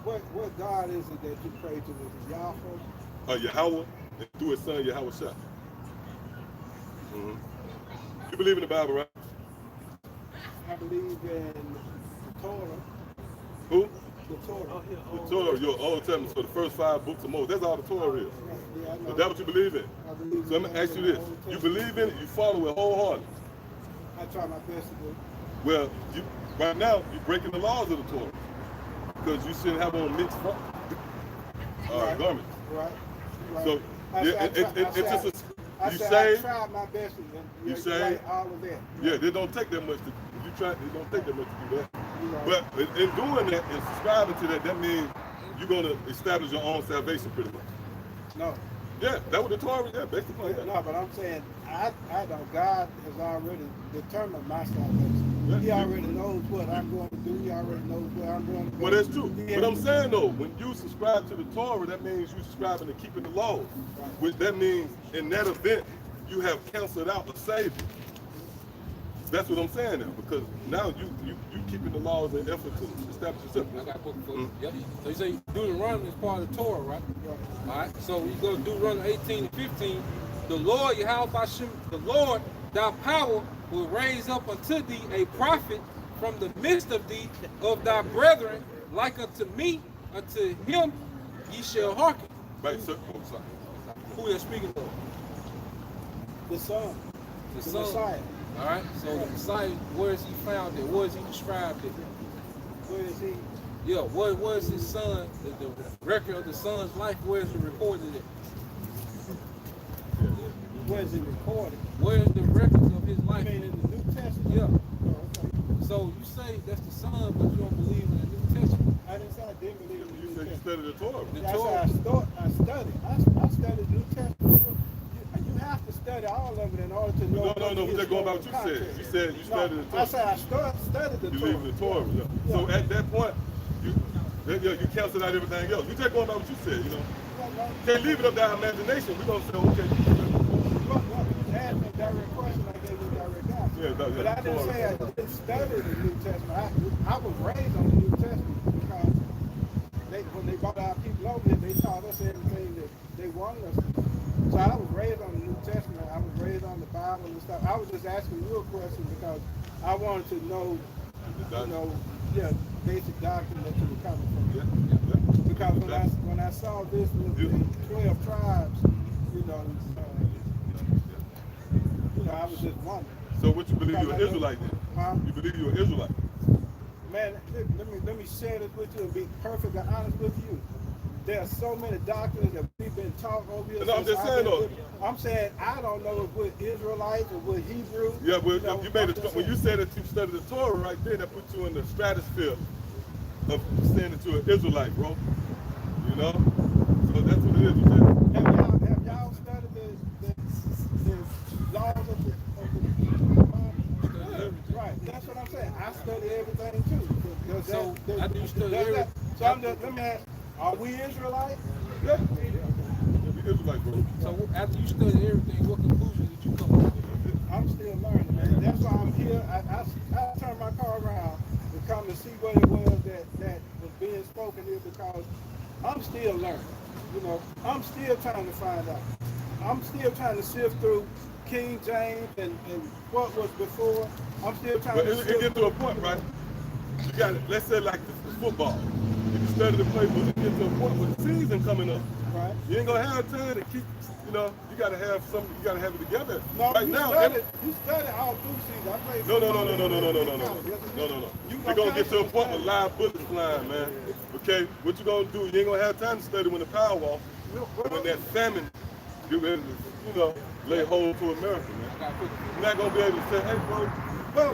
What God is it that you pray to? Is it Yahweh? Yahawah, and through his son Yahawashi. You believe in the Bible, right? I believe in the Torah. Who? The Torah. The Torah, your Old Testament, so the first 5 books of Moses. That's all the Torah is. Yeah, I know. Is that what you believe in? I believe So I'm going to ask you this. You believe in it, you follow it wholeheartedly. I try my best to do. Well, right now, you're breaking the laws of the Torah. Because you shouldn't have on mixed garments. Right. So, I you say, I tried my best to you say, all of that. yeah, it don't take that much to, if you try, it don't take that much to do that. Right. But in doing that and subscribing to that, that means you're going to establish your own salvation pretty much. No. Yeah, that's what the Torah, yeah, based upon that. No, but I'm saying, I know God has already determined my salvation. Yeah. He already knows what I'm going to do. He already knows where I'm going to go. Well, that's true. But I'm saying, though, when you subscribe to the Torah, that means you're subscribing to keeping the laws. Which that means, in that event, you have canceled out a Savior. That's what I'm saying now, because now you keeping the laws in effort to establish yourself. I got a question for you. Yep. So you say Deuteronomy is part of the Torah, right? All right. So when you go to Deuteronomy 18 and 15, the Lord, Yahawah Bahasham, the Lord, thy power will raise up unto thee a prophet from the midst of thee, of thy brethren, like unto me, unto him ye shall hearken. Right, sir. Oh, sorry. Who are speaking of? The Son. The The Son. Messiah. All right. So the Messiah, where is he found at? Where is he described at? Where is he? Yeah. Where is his son? The record of the son's life. Where is it recorded at? Where is he recorded? Where is the records of his I life? mean, in the New Testament? Yeah. Oh, okay. So you say that's the Son, but you don't believe in the New Testament. I didn't say I didn't believe in the You New said you Testament. studied the Torah. The I Torah. studied. I studied the New Testament. You have to study all of it in order to know. No, we're just going by what you said. You said you studied the Torah. I said I studied the You Torah. leave the Torah. Yeah. So at that point, you canceled out everything else. You just going by what you said, you know. Can't leave it up to our imagination. We're going to say, okay. Well, you asked me a direct question, I gave you a direct answer. Yeah, but I didn't say I didn't study the New Testament. I was raised on the New Testament because when they brought our people over here, they taught us everything that they wanted us to do. So I was raised on the New Testament. I was raised on the Bible and stuff. I was just asking you a question because I wanted to know, basic doctrine that you were coming from. Yeah. Because when I saw this with the 12 tribes, I was just wondering. So what you believe you're an Israelite then? Huh? You believe you're an Israelite? Man, let me share this with you and be perfectly honest with you. There are so many doctrines that we've been taught over here. No, I'm just saying though. I'm saying I don't know if we're Israelites or we're Hebrew. Yeah, well, you made it. When you said that you studied the Torah right there, that puts you in the stratosphere of saying that you're an Israelite, bro. You know? So that's what it is. Have y'all studied the laws of the Bible? Right, that's what I'm saying. I study everything too. So after you study everything, let me ask, are we Israelites? Yeah. We Israelite, bro. So after you study everything, what conclusion did you come up with? I'm still learning, man. That's why I'm here. I turned my car around to come and see what it was that was being spoken here because I'm still learning. I'm still trying to find out. I'm still trying to sift through King James and what was before. I'm still trying to But it get to a point, right? You got it. Let's say like the football. If you study the playbook, it get to a point with the season coming up. Right. You ain't gonna have time to keep. You gotta have something. You gotta have it together. No, right you now. You studied all through season. I played No. football. You're gonna get to a point with live bullets flying, man. Okay, what you gonna do? You ain't gonna have time to study when the power off. When that famine, you lay hold to America, man. You're not gonna be able to say, hey, bro. Well,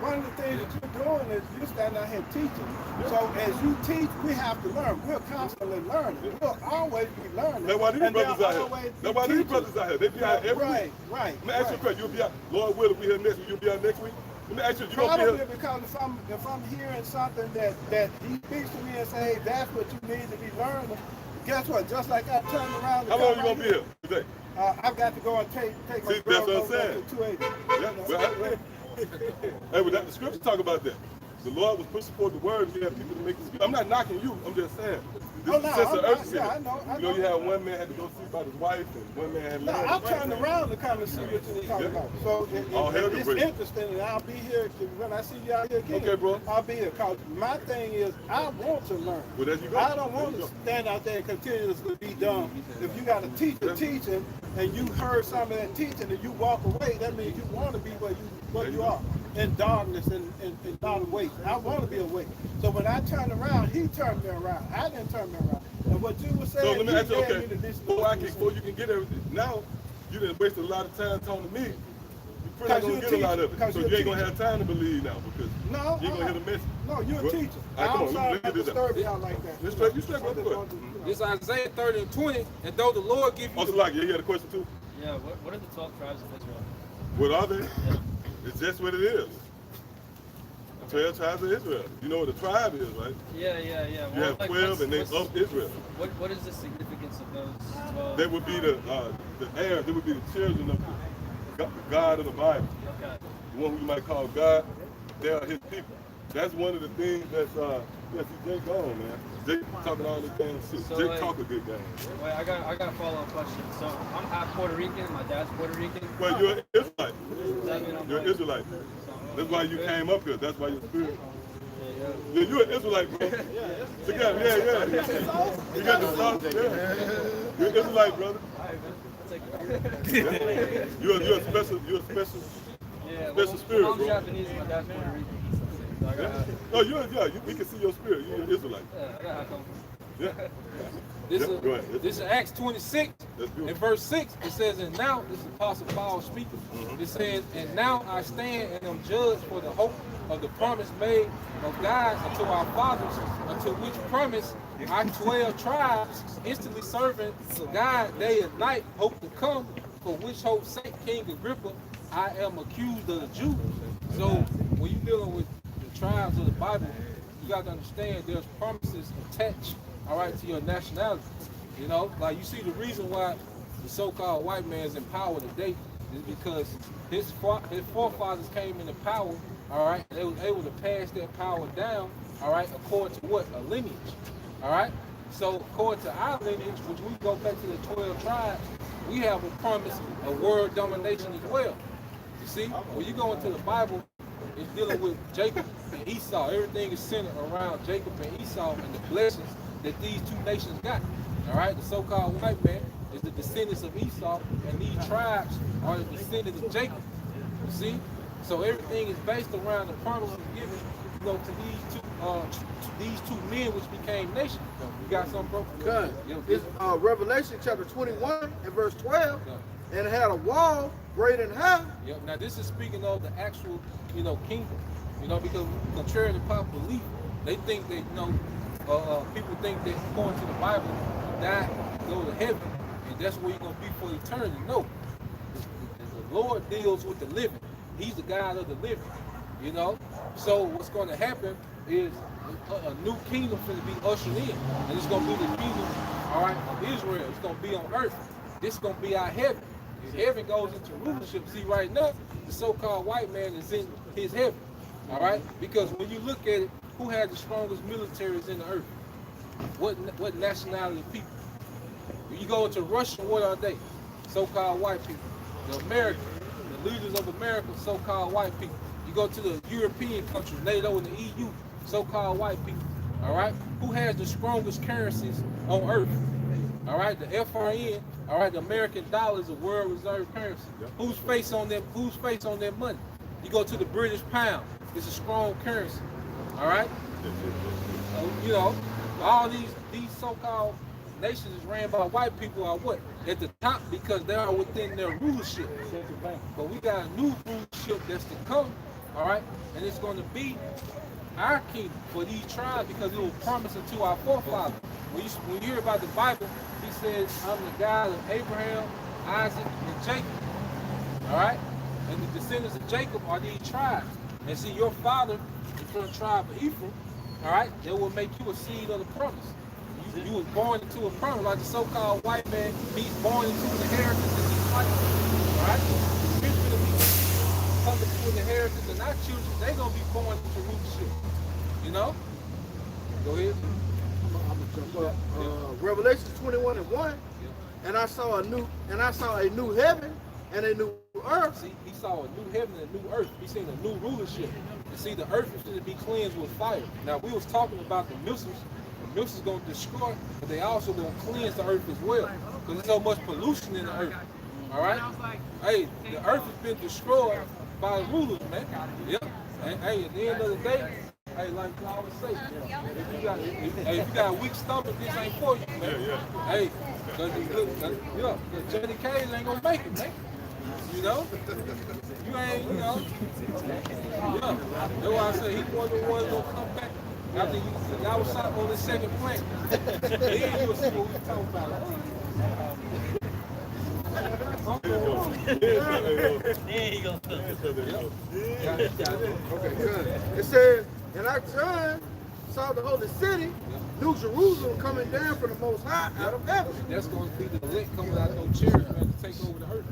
one of the things that you're doing is you're standing out here teaching. So as you teach, we have to learn. We're constantly learning. We'll always be learning. That's why these brothers out here. That's why these brothers out here. They be out every week. Right. Let me ask you a question. You'll be out. Lord willing, we here next week. You'll be out next week. Let me ask you. You gonna be Probably here? because if I'm hearing something that he speaks to me and say, hey, that's what you need to be learning. Guess what? Just like I turned around. How long you gonna be here today? I've got to go and take my See, girls that's what I'm over to 280. Yeah. Hey, well, the scripture talk about that. The Lord was pushing forth the word. He had people to make this. I'm not knocking you. I'm just saying. This is a sense of urgency. I know. You know, you have one man had to go see about his wife, and one man had to. No, I'm turned around to kind of see what you were talking about. So it's interesting, and I'll be here when I see y'all here again. Okay, bro. I'll be here. Cause my thing is, I want to learn. Well, there you go. I don't want to stand out there and continuously be dumb. If you got to teach the teaching, and you heard some of that teaching, and you walk away, that means you want to be what you are. In darkness and not awake. I want to be awake. So when I turned around, he turned me around. I didn't turn me around. And what you were saying, so let me ask you, okay, before you can get everything. Now, you didn't waste a lot of time talking to me. You're probably going to get a lot of it. So you ain't going to have time to believe now because you ain't going to hear the message. No, you're a teacher. I'm sorry to disturb y'all like that. You straight, brother. This is Isaiah 30 and 20, and though the Lord give you... Also, like, you had a question too? Yeah, what are the 12 tribes of Israel? What are they? It's just what it is. 12 tribes of Israel. You know what a tribe is, right? Yeah. You have 12 and they of Israel. What is the significance of those 12? They would be the heirs. They would be the children of the God of the Bible. Okay. The one who you might call God. They are his people. That's one of the things that's, see, Jake gone, man. Jake talking all this damn shit. So, Jake like, talk a good game. Wait, I got a follow-up question. So I'm half Puerto Rican. My dad's Puerto Rican. Well, you're an Israelite. Does that mean I'm You're an like- Israelite. That's why you came up here. That's why you're spirit. Yeah. Yeah, you're an Israelite, bro. Yeah. You got the sauce, yeah. You're an Israelite, brother. You're a special spirit, I'm bro. Japanese. My dad's Puerto Rican. So I got No, we can see your spirit. You're an Israelite. I got how come. Yeah. This Go ahead. is Acts 26 and verse 6. It says, and now, this is Apostle Paul speaking. It says, and now I stand and am judged for the hope of the promise made of God unto our fathers, unto which promise our 12 tribes, instantly serving God day and night, hope to come, for which hope's sake, King Agrippa, I am accused of the Jews. So when you're dealing with the tribes of the Bible, you got to understand there's promises attached, all right, to your nationality. You know, like you see the reason why the so-called white man is in power today is because his forefathers came into power, all right, and they were able to pass that power down, all right, according to what? A lineage, all right? So according to our lineage, which we go back to the 12 tribes, we have a promise of world domination as well. You see, when you go into the Bible, it's dealing with Jacob and Esau. Everything is centered around Jacob and Esau and the blessings that these two nations got. All right, the so-called white man is the descendants of Esau, and these tribes are the descendants of Jacob. You see, so everything is based around the promises given, you know, to these two men which became nations. You got something, bro? Good. It's Revelation chapter 21 and verse 12, and it had a wall great and high. Yep. Now this is speaking of the actual, you know, kingdom. You know, because contrary to popular belief, they think that, you know, people think that according to the Bible, you die, you go to heaven, and that's where you're gonna be for eternity. No. The Lord deals with the living. He's the God of the living. You know? So what's gonna happen is a new kingdom going to be ushered in. And it's going to be the kingdom, all right, of Israel. It's going to be on earth. This is going to be our heaven. Heaven goes into rulership. See, right now, the so-called white man is in his heaven, all right? Because when you look at it, who had the strongest militaries in the earth? What nationality of people? When you go into Russia, what are they? So-called white people. The Americans, the leaders of America, so-called white people. You go to the European countries, NATO and the EU, so-called white people, all right? Who has the strongest currencies on earth? All right, the FRN, all right, the American dollar is a world reserve currency. Whose face on their money? You go to the British pound, it's a strong currency, all right? So, you know, all these so-called nations is ran by white people are what? At the top because they are within their rulership. But we got a new rulership that's to come, all right? And it's going to be our kingdom for these tribes because it was promised to our forefathers. When you hear about the Bible, he says, I'm the God of Abraham, Isaac, and Jacob. All right? And the descendants of Jacob are these tribes. And see, your father is from the tribe of Ephraim. All right? They will make you a seed of the promise. You was born into a promise, like the so-called white man, he's born into an inheritance in his life. All right? We're going to be coming to an inheritance, and our children, they're going to be born into rulership. You know? Go ahead. I'm a Revelation 21:1, and I saw a new heaven and a new earth. See, he saw a new heaven and a new earth. He seen a new rulership. And see, the earth is going to be cleansed with fire. Now, we was talking about the missiles. The missiles going to destroy, but they also going to cleanse the earth as well. Because there's so much pollution in the earth. All right? Hey, the earth has been destroyed by the rulers, man. Yep. And hey, at the end of the day, hey, like I always say, if you got a weak stomach, this ain't for you, man. Hey, because Johnny Cage ain't gonna make it, man. You know? You ain't, you know. Yeah. That's why I say he one of the ones gonna come back after y'all was shot on the second plant. Then you'll see what we talking about. There you go. Okay, good. It says, and I turned, saw the holy city, New Jerusalem coming down from the Most High out of heaven. That's going to be the elect coming out of those chairs, man, to take over the earth.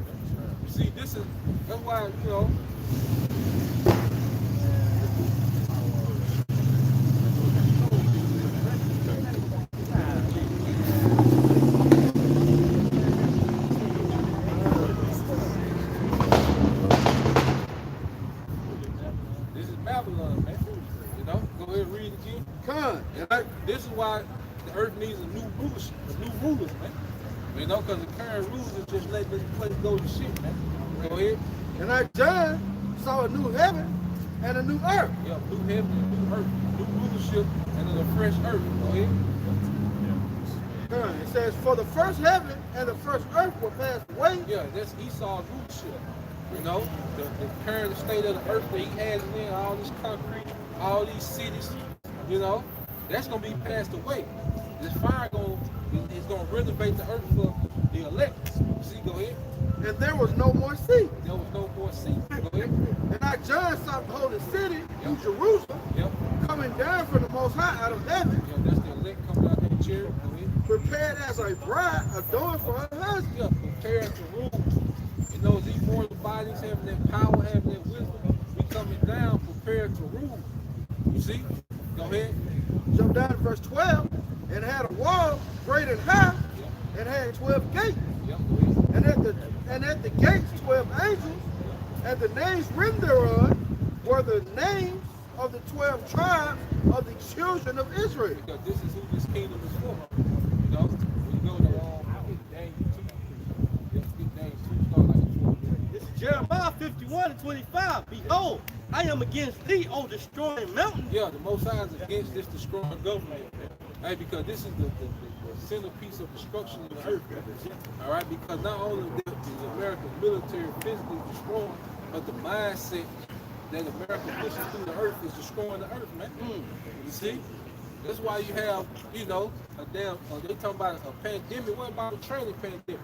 You see, that's why, you know. This is why the earth needs a new rulership, new rulers, man. You know, because the current rulers are just letting this place go to shit, man. Go ahead. And I, John, saw a new heaven and a new earth. Yeah, new heaven and new earth, new rulership and then a fresh earth. Go ahead. It says, for the first heaven and the first earth will pass away. Yeah, that's Esau's rulership. You know, the current state of the earth that he has in all this concrete, all these cities, you know. That's going to be passed away. This fire is going to renovate the earth for the elect. See, go ahead. And there was no more sea. There was no more sea. Go ahead. And I, John, saw the holy city, New Jerusalem, coming down from the Most High out of heaven. Yeah, that's the elect coming out of the chair. Go ahead. Prepared as a bride adorned for her husband. Yeah, prepared to rule. You know, these immortal bodies having that power, having that wisdom, we coming down prepared to rule. You see? Go ahead. Jump down to verse 12, and had a wall great and high, and had 12 gates. And at the gates 12 angels, and the names written thereon were the names of the 12 tribes of the children of Israel. Because this is who this kingdom is for. You know, when you go to Daniel 2, This is Jeremiah 51:25. Behold, I am against thee, O destroying mountain. Yeah, the Most High is against this destroying government. Hey, because this is the centerpiece of destruction in the earth. All right, because not only is the American military physically destroyed, but the mindset that America pushes through the earth is destroying the earth, man. You see? That's why you have, you know, they talking about a pandemic. What about a training pandemic?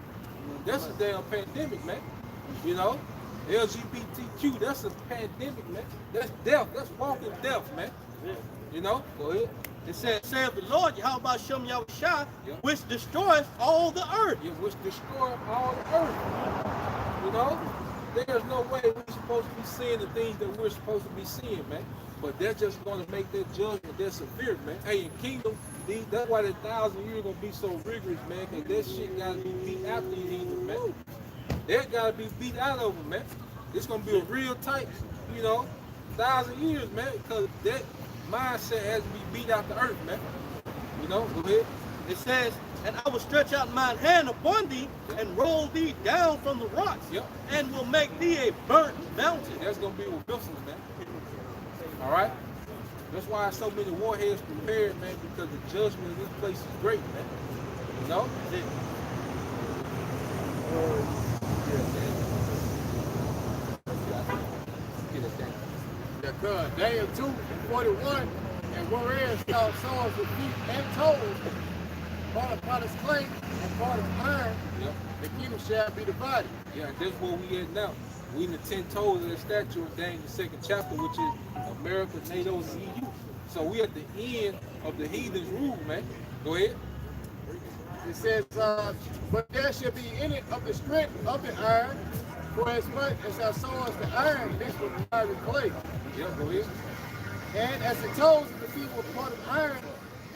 That's a damn pandemic, man. You know? LGBTQ, that's a pandemic, man. That's death. That's walking death, man. You know? Go ahead. It says the Lord, Yahawah Bahasham Yahawashi, which destroys all the earth. Yeah, which destroys all the earth. You know? There's no way we're supposed to be seeing the things that we're supposed to be seeing, man. But they're just going to make their judgment, they're severe, man. Hey, in kingdom, that's why the 1,000 years going to be so rigorous, man, because that shit got to be beat out of these heathens, man. That got to be beat out of them, man. It's going to be a real tight, you know, 1,000 years, man, because that mindset has to be beat out the earth, man. You know, go ahead. It says, and I will stretch out mine hand upon thee and roll thee down from the rocks and will make thee a burnt mountain. That's going to be with missiles, man. All right? That's why so many warheads prepared, man, because the judgment of this place is great, man. You know? Because Daniel 2:41, and whereas thou sawest with feet and toes, part of potter's clay and part of iron, the kingdom shall be divided. Yeah, that's where we at now. We in the 10 toes of the statue of Daniel, the 2nd chapter, which is America, NATO, and EU. So we at the end of the heathen's rule, man. Go ahead. It says, but there shall be in it of the strength of the iron, for as much as thou sawest the iron mixed with fiery clay. Yeah, go ahead. And as the toes of the feet were part of iron,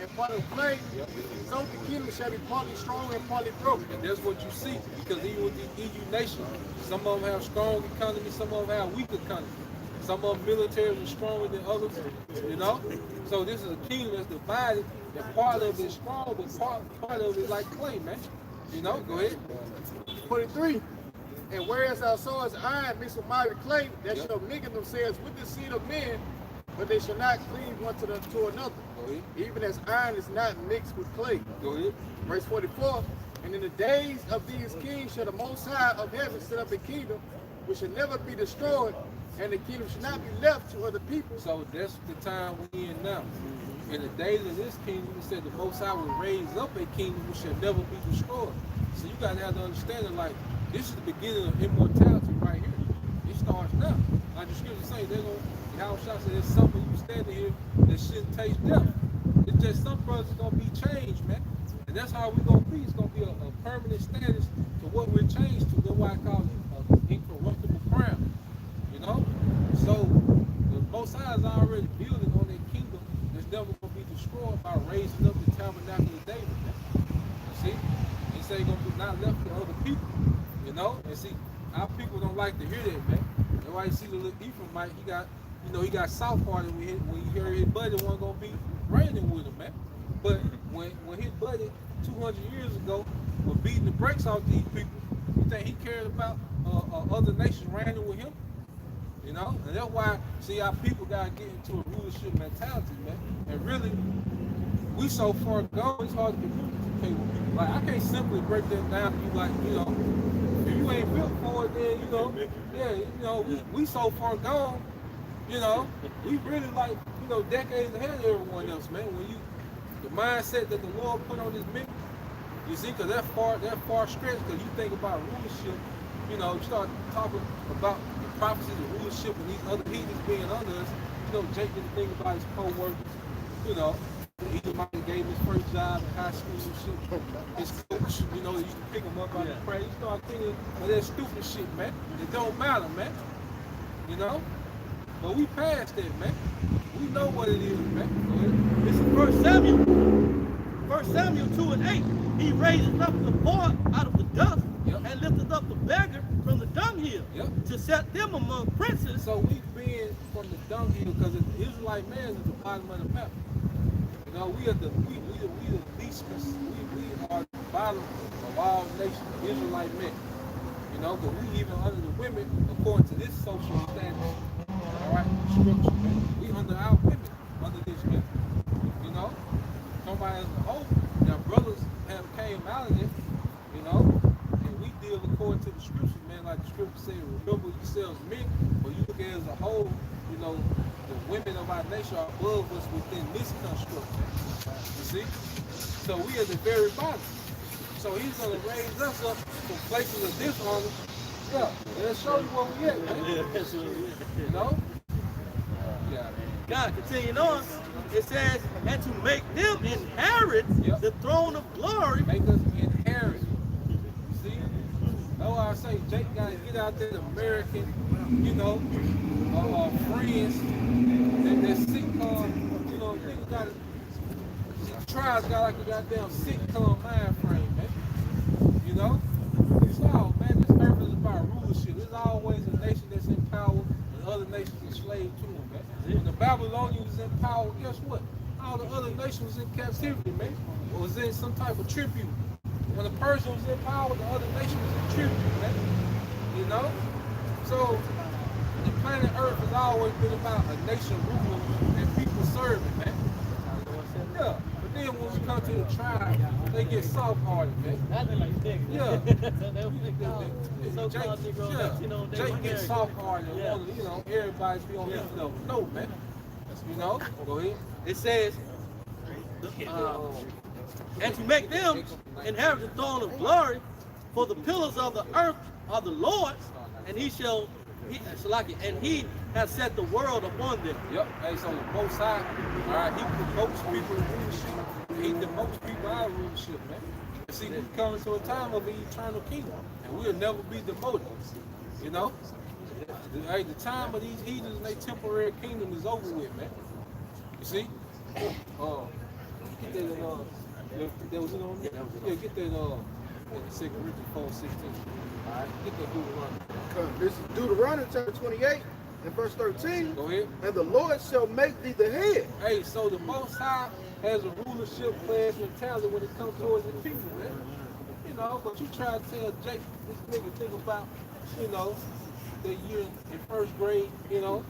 and part of clay, so the kingdom shall be partly strong and partly broken. And that's what you see, because even with the EU nations, some of them have strong economy, some of them have weak economy. Some of them military are stronger than others, you know? So this is a kingdom that's divided, and part of it is strong, but part of it is like clay, man. You know, go ahead. 23. And whereas thou sawest iron mixed with miry clay, that shall mingle themselves with the seed of men, but they shall not cleave one to another. Even as iron is not mixed with clay. Go ahead. Verse 44. And in the days of these kings shall the Most High of heaven set up a kingdom which shall never be destroyed, and the kingdom shall not be left to other people. So that's the time we're in now. In the days of this kingdom, it said the Most High will raise up a kingdom which shall never be destroyed. So you got to have to understand it like, this is the beginning of immortality right here. It starts now. Like the scripture say, Yahawah said, there's something you standing here that shouldn't taste death. It's just some brothers are going to be changed, man. And that's how we're going to be. It's going to be a permanent status to what we're changed to. That's why I call it an incorruptible crown. You know? So the Most High is already building on their kingdom that's never going to be destroyed by raising up the tabernacle of David. You see? He said he's going to be not left to other people. You know? And see, our people don't like to hear that, man. That's why you see the little Ephraimite, he got soft-hearted when he heard his buddy wasn't going to be reigning with him, man. But when his buddy 200 years ago was beating the brakes off these people, you think he cared about other nations reigning with him? You know? And that's why, see, our people got to get into a rulership mentality, man. And really, we so far gone, it's hard to communicate with people. Like, I can't simply break that down to you like, you know, if you ain't built for it, then, you know, yeah, you know, we so far gone, you know, we really like, you know, decades ahead of everyone else, man. When the mindset that the Lord put on this men, you see, because that far stretch, because you think about rulership, you know, you start talking about the prophecies of rulership and these other heathens being under us, you know, Jake didn't think about his co-workers, you know, he might have gave his first job in high school and shit. His coach, you know, he used to pick him up out the prayer. You start thinking of that stupid shit, man. It don't matter, man. You know? But we passed that, man. We know what it is, man. This is 1 Samuel. 1 Samuel 2 and 8. He raises up the poor out of the dust and lifted up the beggar from the dunghill to set them among princes. So we've been from the dunghill because the Israelite man is at the bottom of the map. You know, we are the least, we are the bottom of all nations, the Israelite men. You know, but we even under the women, according to this social status, all right, structure, man. We under our women, under this man. You know, somebody as a whole. Now brothers have came out of it, you know, and we deal according to the scriptures, man. Like the scripture said, remember yourselves men, but you look at it as a whole, you know, the women of our nation are above us within this construct. You see? So we are the very bottom. So he's going to raise us up from places of dishonor. Yeah, let's show you where we at, man. You know? Yeah. God, continuing on, it says, and to make them inherit the throne of glory. Make us inherit. You see? That's why I say Jake got to get out there, the American, you know, friends, that sitcom, you know, niggas got to, tribes got like a goddamn sitcom mind frame, man. You know? It's all, man, this earth is about rulership. There's always a nation that's in power and other nations enslaved to them, man. When the Babylonians was in power, guess what? All the other nations was in captivity, man. Or was in some type of tribute. When the Persians was in power, the other nation was in tribute, man. You know? So, the planet Earth has always been about a nation ruling and people serving, man. Yeah. But then when we come to the tribe, they get soft-hearted, man. Yeah. Jake gets soft-hearted and want, you know, everybody to be on his level. No, man. You know? Go ahead. It says, and to make them inherit the throne of glory, for the pillars of the earth are the Lord's, and he has set the world upon them. Yep. Hey, so the Most High, all right, he promotes people to rulership. He demotes people out of rulership, man. And see, we're coming to a time of an eternal kingdom, and we'll never be demoted. You know? Hey, the time of these heathens and their temporary kingdom is over with, man. You see? Get that was it on there? Yeah, get that 2 Corinthians 4:16. Alright, get that Deuteronomy. This is Deuteronomy chapter 28 and verse 13. Go ahead. And the Lord shall make thee the head. Hey, so the Most High has a rulership class mentality when it comes towards the people, man. You know, but you try to tell Jake, this nigga, think about, you know, the year in first grade, you know,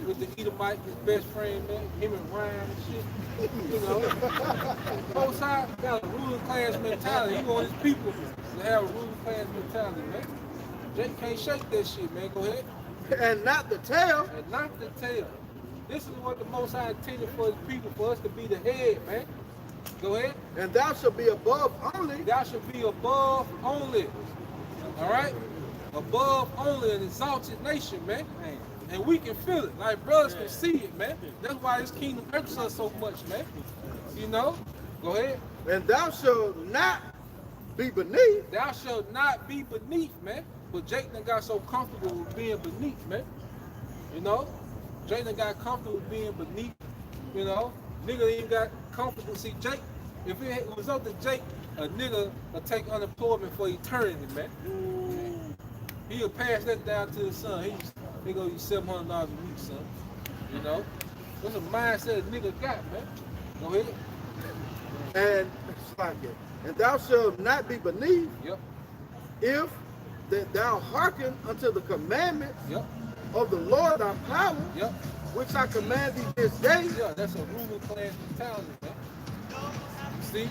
with the Edomite, his best friend, man, him and Ryan and shit, you know. Most High got a ruling class mentality. He want his people to have a ruling class mentality, man. Jake can't shake that shit, man. Go ahead. And not the tail. And not the tail. This is what the Most High intended for his people, for us to be the head, man. Go ahead. And thou shalt be above only. Thou shalt be above only. All right? Above only, an exalted nation, man. And we can feel it. Like brothers can see it, man. That's why this kingdom irks us so much, man. You know? Go ahead. And thou shalt not be beneath. Thou shalt not be beneath, man. But Jake done got so comfortable with being beneath, man. You know? Jake done got comfortable with being beneath, you know? Nigga ain't got comfortable. See, Jake, if it was up to Jake, a nigga would take unemployment for eternity, man. He'll pass that down to his son. He gonna use $700 a week, son. You know? That's a mindset a nigga got, man. Go ahead. And thou shalt not be beneath. Yep. If that thou hearken unto the commandments Yep. of the Lord thy power, Yep. which I command thee this day. Yeah, that's a ruling class mentality, man. See?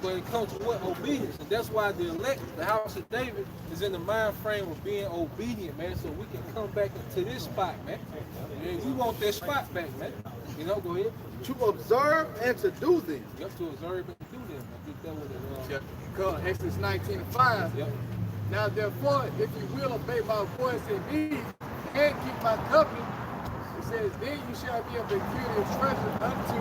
But it comes to what? Obedience. And that's why the elect, the house of David, is in the mind frame of being obedient, man, so we can come back into this spot, man. And we want that spot back, man. You know, go ahead. To observe and to do them. You have to observe and do them. I think that was it. Because Exodus 19:5. Yep. Now therefore, if you will obey my voice indeed, and keep my covenant, it says, then you shall be a peculiar treasure unto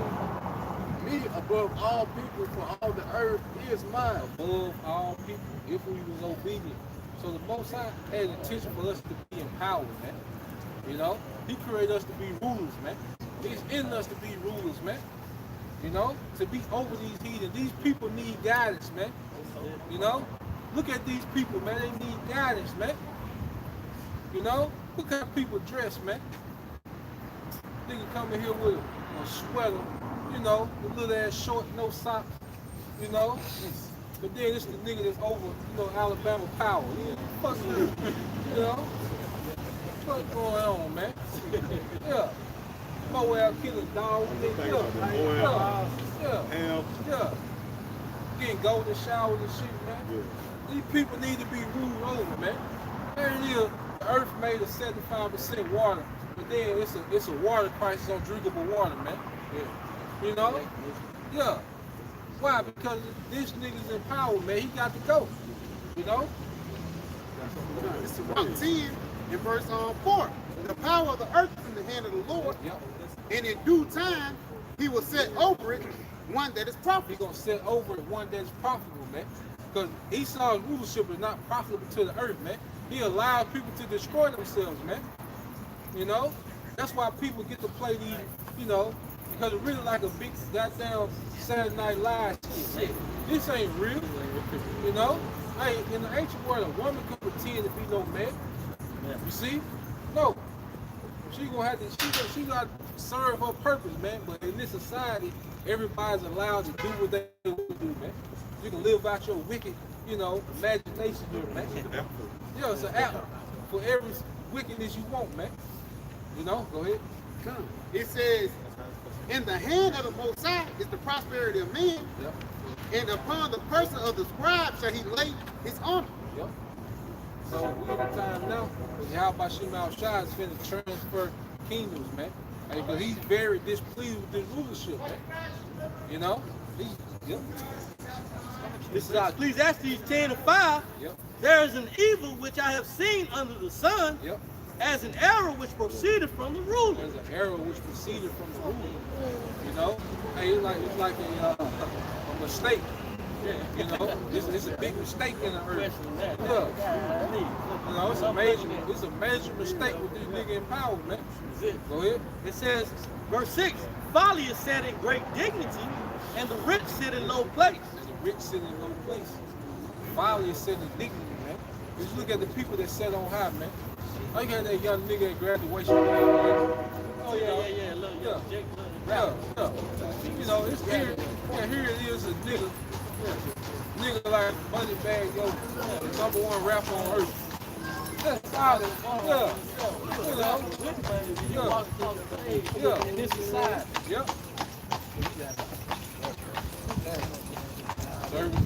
me above all people, for all the earth is mine. Above all people, if we was obedient. So the Most High had intention for us to be empowered, man. You know? He created us to be rulers, man. It's in us to be rulers, man. You know? To be over these heathen. These people need guidance, man. You know? Look at these people, man. They need guidance, man. You know? Look how people dress, man. Nigga come in here with a sweater, you know, a little ass short, no socks, you know. But then it's the nigga that's over, you know, Alabama power. Yeah, fuck you, you know. What's going on, man? Yeah. My way out killing dogs. Yeah. Getting golden showers and shit, man. Yeah. These people need to be ruled over, man. There it is. The earth made of 75% water, but then it's a water crisis on drinkable water, man. Yeah. You know? Yeah. Why? Because this nigga's in power, man. He got to go. You know? This is Mark 10 in verse 4. The power of the earth is in the hand of the Lord, and in due time he will set over it one that is profitable. He's gonna set over it one that is profitable, man. Because Esau's rulership is not profitable to the earth, man. He allows people to destroy themselves, man. You know? That's why people get to play these, you know, because it's really like a big goddamn Saturday Night Live shit. This ain't real. You know? Hey, in the ancient world, a woman could pretend to be no man. You see? No. She gonna have to, she got to serve her purpose, man. But in this society, everybody's allowed to do what they want to do, man. You can live out your wicked, you know, imagination here, man. Yeah, it's an app for every wickedness you want, man. You know, go ahead. It says, in the hand of the Most High is the prosperity of men, and upon the person of the scribe shall he lay his honor. Yep. So we in a time now, Yahawah Bahasham Yahawashi is finna transfer kingdoms, man. Because he's very displeased with this rulership, man. You know? This is Ecclesiastes 10:5. Yep. There is an evil which I have seen under the sun, Yep. as an error which proceeded from the ruler. There's an error which proceeded from the ruler. You know? Hey, it's like a mistake. You know? It's a big mistake in the earth. Yeah. You know, it's a major mistake with this nigga in power, man. Go ahead. It says, verse 6, folly is set in great dignity, and the rich sit in low place. And the rich sit in low place. Folly is set in dignity, man. Just look at the people that sat on high, man. Oh, you got that young nigga at graduation. Oh yeah. Look, Yeah. Jake, Yeah. You know, it's here. Yeah, here it is, a nigga. Nigga like Money Bag Yo, the #1 rapper on earth. That's solid. Yeah. You know. Yeah. in this society. Yep. Service.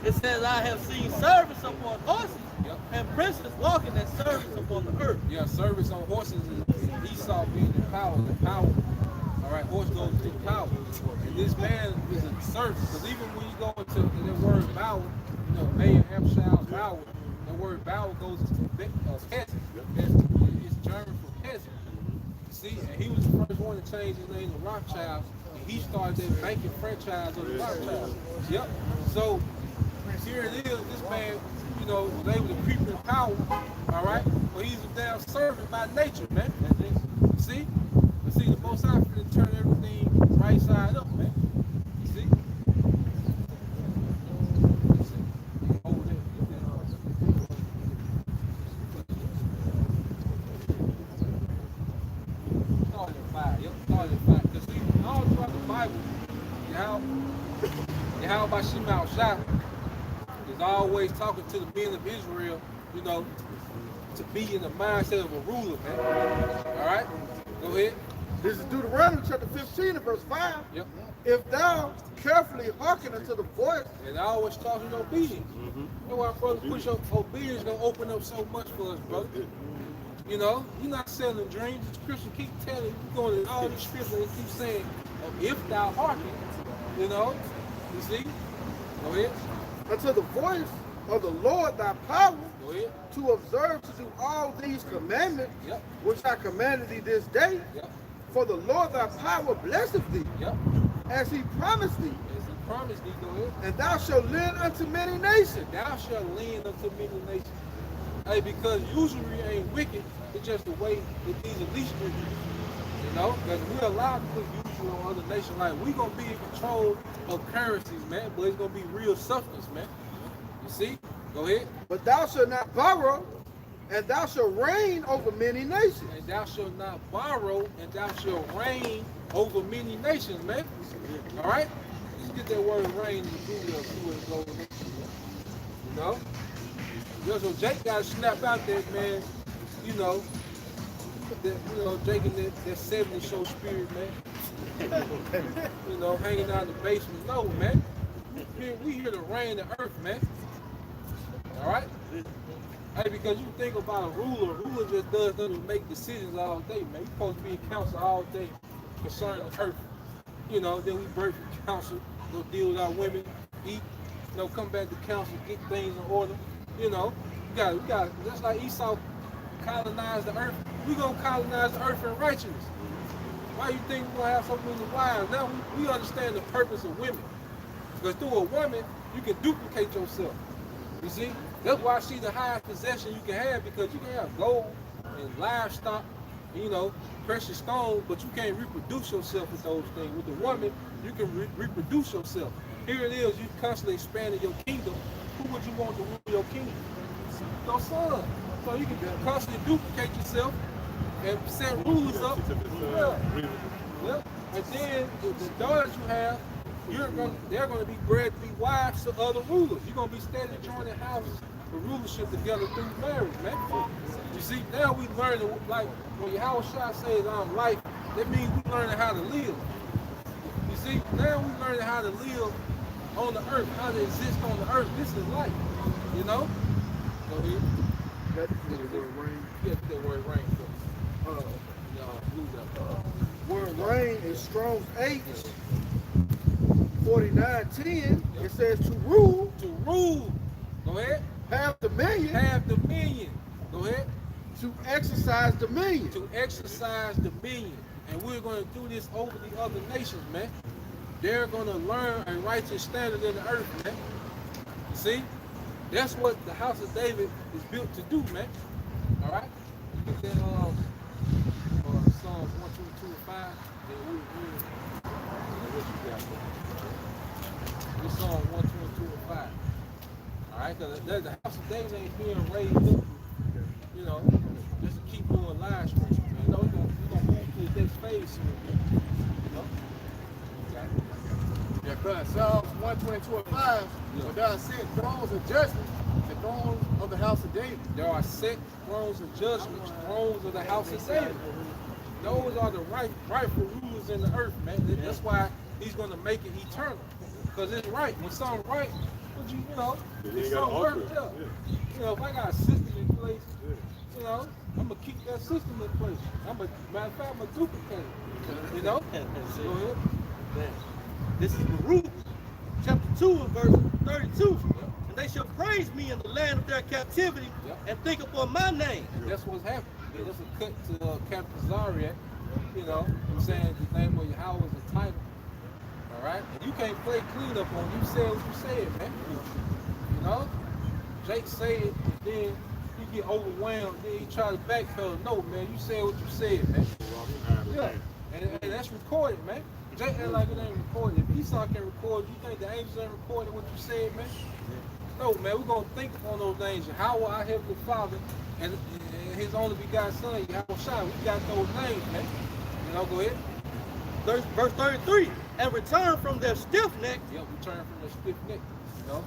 It says, I have seen service upon horses, Yep. and princes walking in service upon the earth. Yeah, service on horses is Esau being the power. All right, horse goes to power. And this man is a servant. Because even when you go into the word bower, you know, Mayor Hampshire's bower, the word bower goes to peasant. It's German for peasant. See, and he was the first one to change his name to Rothschild. And he started that banking franchise of the Rothschild. Yep. So here it is, this man, you know, was able to creep in power, all right? But he's a damn servant by nature, man. See? But see, the Most High finna turn everything right side up, man. You see? Over there. Started at 5. Yep, started at 5. Because see, all throughout the Bible, Yahawah Bahasham Yahawashi is always talking to the men of Israel, you know, to be in the mindset of a ruler, man. All right? Go ahead. This is Deuteronomy chapter 15 and verse 5. Yep. If thou carefully hearken unto the voice, And I always talking obedience. You know why, brother, push up obedience gonna open up so much for us, brother. You know, you're not selling dreams. The scripture keep telling you, going in all these scriptures and keep saying, if thou hearken, you know, you see? Go ahead. unto the voice of the Lord thy power, Go ahead. to observe to do all these commandments, Yep. which I commanded thee this day. Yep. For the Lord thy power blesseth thee, Yep. as he promised thee, As he promised thee, go ahead. and thou shalt lend unto many nations. Thou shalt lend unto many nations. Hey, because usury ain't wicked, it's just the way that these elites do. You know, because we're allowed to put usury on other nations. Like, we gonna be in control of currencies, man, but it's gonna be real substance, man. You see? Go ahead. But thou shalt not borrow, and thou shalt reign over many nations. And thou shalt not borrow, and thou shalt reign over many nations, man. All right? Let's get that word reign in the Google, see what it goes. You know? Yo, so Jake got to snap out that, man. You know, Jake in that 70s show spirit, man. You know, hanging out in the basement. No, man. We here to reign the earth, man. All right? Hey, because you think about a ruler just does nothing but make decisions all day, man. You're supposed to be in council all day concerning the earth. You know, then we break from council, go deal with our women, eat, you know, come back to council, get things in order. You know, we got just like Esau colonized the earth, we gonna colonize the earth in righteousness. Why you think we're gonna have so many wives? Now we understand the purpose of women. Because through a woman, you can duplicate yourself. You see? That's why she's the highest possession you can have, because you can have gold and livestock, you know, precious stones, but you can't reproduce yourself with those things. With a woman, you can reproduce yourself. Here it is, you constantly expanding your kingdom. Who would you want to rule your kingdom? Your son. So you can constantly duplicate yourself and set rulers up. Well, and then the daughters you have, they're going to be bred to be wives to other rulers. You're going to be steady joining houses for rulership together through marriage, man. You see, now we learning, like when Yahawah says, I'm life, that means we learning how to live. You see, now we learning how to live on the earth, how to exist on the earth. This is life, you know? Go ahead. That's the word reign. Yeah, that word reign. Word reign is Strong's 8, 49:10. It says to rule. To rule. Go ahead. Have dominion. Have dominion. Go ahead. To exercise dominion. To exercise dominion. And we're going to do this over the other nations, man. They're going to learn a righteous standard in the earth, man. You see? That's what the house of David is built to do, man. All right? You get that Psalms 1, 2, 2, and 5. Then what you got there? This Psalm 1, 2, and 2, and 5. All right? Because the house of David ain't being raised up, you know, just to keep doing live streams. Man. No, we're gonna move to the next phase soon. You know? Yeah, because Psalms 122 and 5, but there are set thrones of judgment, the thrones of the house of David. There are set thrones of judgment, thrones of the house of David. Those are the rightful rulers in the earth, man. That's why he's going to make it eternal. Because it's right. When something right, you know, it's something worked out. You know, if I got a system in place, you know, I'm going to keep that system in place. Matter of fact, I'm going to duplicate it. You know? Go ahead. This is Baruch, chapter 2 and verse 32. And they shall praise me in the land of their captivity and think upon my name. That's what's happening. That's a cut to Captain Zariak. You know, I'm saying the name of Yahawah is a title. All right? And you can't play clean up on you said what you said, man. You know? Jake said it, and then he get overwhelmed, then he try to backpedal. No, man, you said what you said, man. Yeah. And that's recorded, man. Jake act like it ain't recorded. If Esau can record, you think the angels ain't recording what you said, man? No, man, we're going to think on those names. Yahawah, our Heavenly Father, and his only begotten Son, Yahawah. We got those names, man. You know, go ahead. Verse 33, and return from their stiff neck. Yeah, we turn from their stiff neck, you know.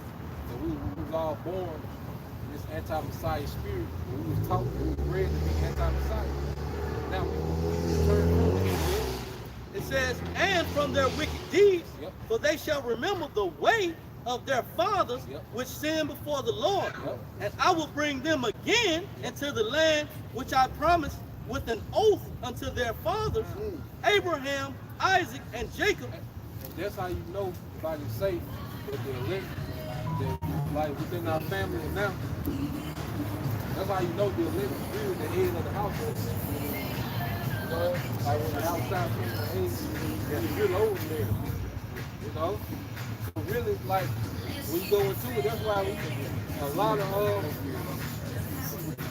So we was all born in this anti-Messiah spirit. We was taught, we was bred to be anti-Messiah. Now we turn from it. It says, and from their wicked deeds, for they shall remember the way of their fathers, which sinned before the Lord. And I will bring them again into the land which I promised with an oath unto their fathers, Abraham, Isaac, and Jacob. And that's how you know by the say that the elect, that like within our family now, that's how you know the elect is really the head of the household. You know, like when the outside people are head, it's really over there. You know? So really, like, when you go into it, that's why a lot of,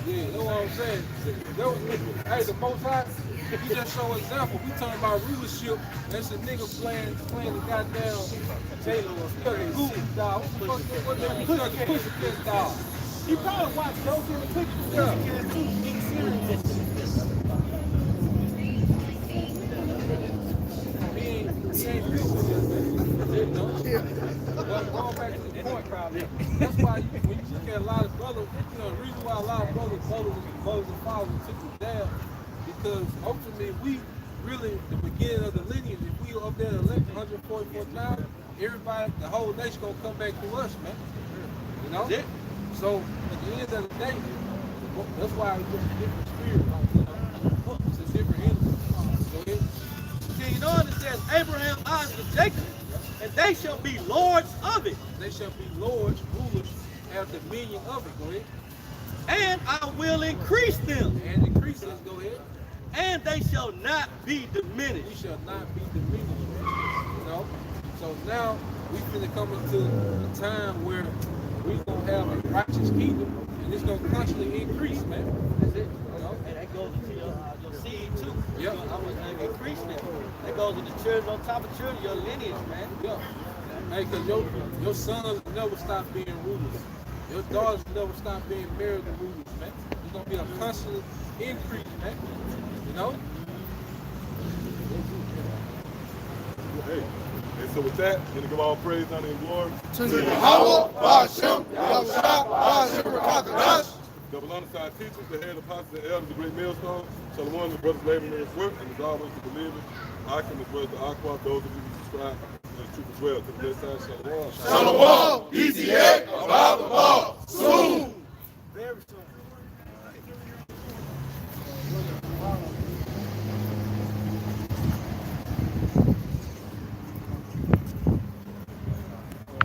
yeah, that's what I'm saying. Hey, the Most High, he just show an example. We talking about rulership, that's a nigga playing the goddamn Google dog. What the Pussycat dog? He probably watched those in the pictures. He ain't real with this, man. But going back to the point, that's why when you look at a lot of brothers, you know, the reason why a lot of brothers and fathers took it down, because ultimately we really, the beginning of the lineage, if we up there elect 144,000, everybody, the whole nation gonna come back to us, man. You know? So at the end of the day, that's why it's just a different spirit, you know? It's a different energy. Go ahead. Continuing on, it says, Abraham, Isaac, and Jacob, and they shall be lords of it. They shall be lords, rulers, have dominion of it. Go ahead. And I will increase them. And increase us. Go ahead. And they shall not be diminished. We shall not be diminished. You know? So now we finna come into a time where we gonna have a righteous kingdom, and it's gonna constantly increase, man. That's it. You know? And that goes into your seed too. Yeah. I was increasing it. That goes into children on top of children, your lineage, man. Yeah. Hey, cause your sons never stop being rulers. Your daughters never stop being married to rulers, man. It's gonna be a constant increase, man. You know? Hey, and so with that, we're gonna give all praise, honor, and glory To Yahawah Bahasham Yahawashi Bahasham Qadash. double honor side teachers, the head apostles and elders, the great millstone. Shalom, the brothers laboring in his work, and as always, the believers. I can as well as the Aqua, those of you who subscribe to the truth as well. To the next time, Shalom. Shalom.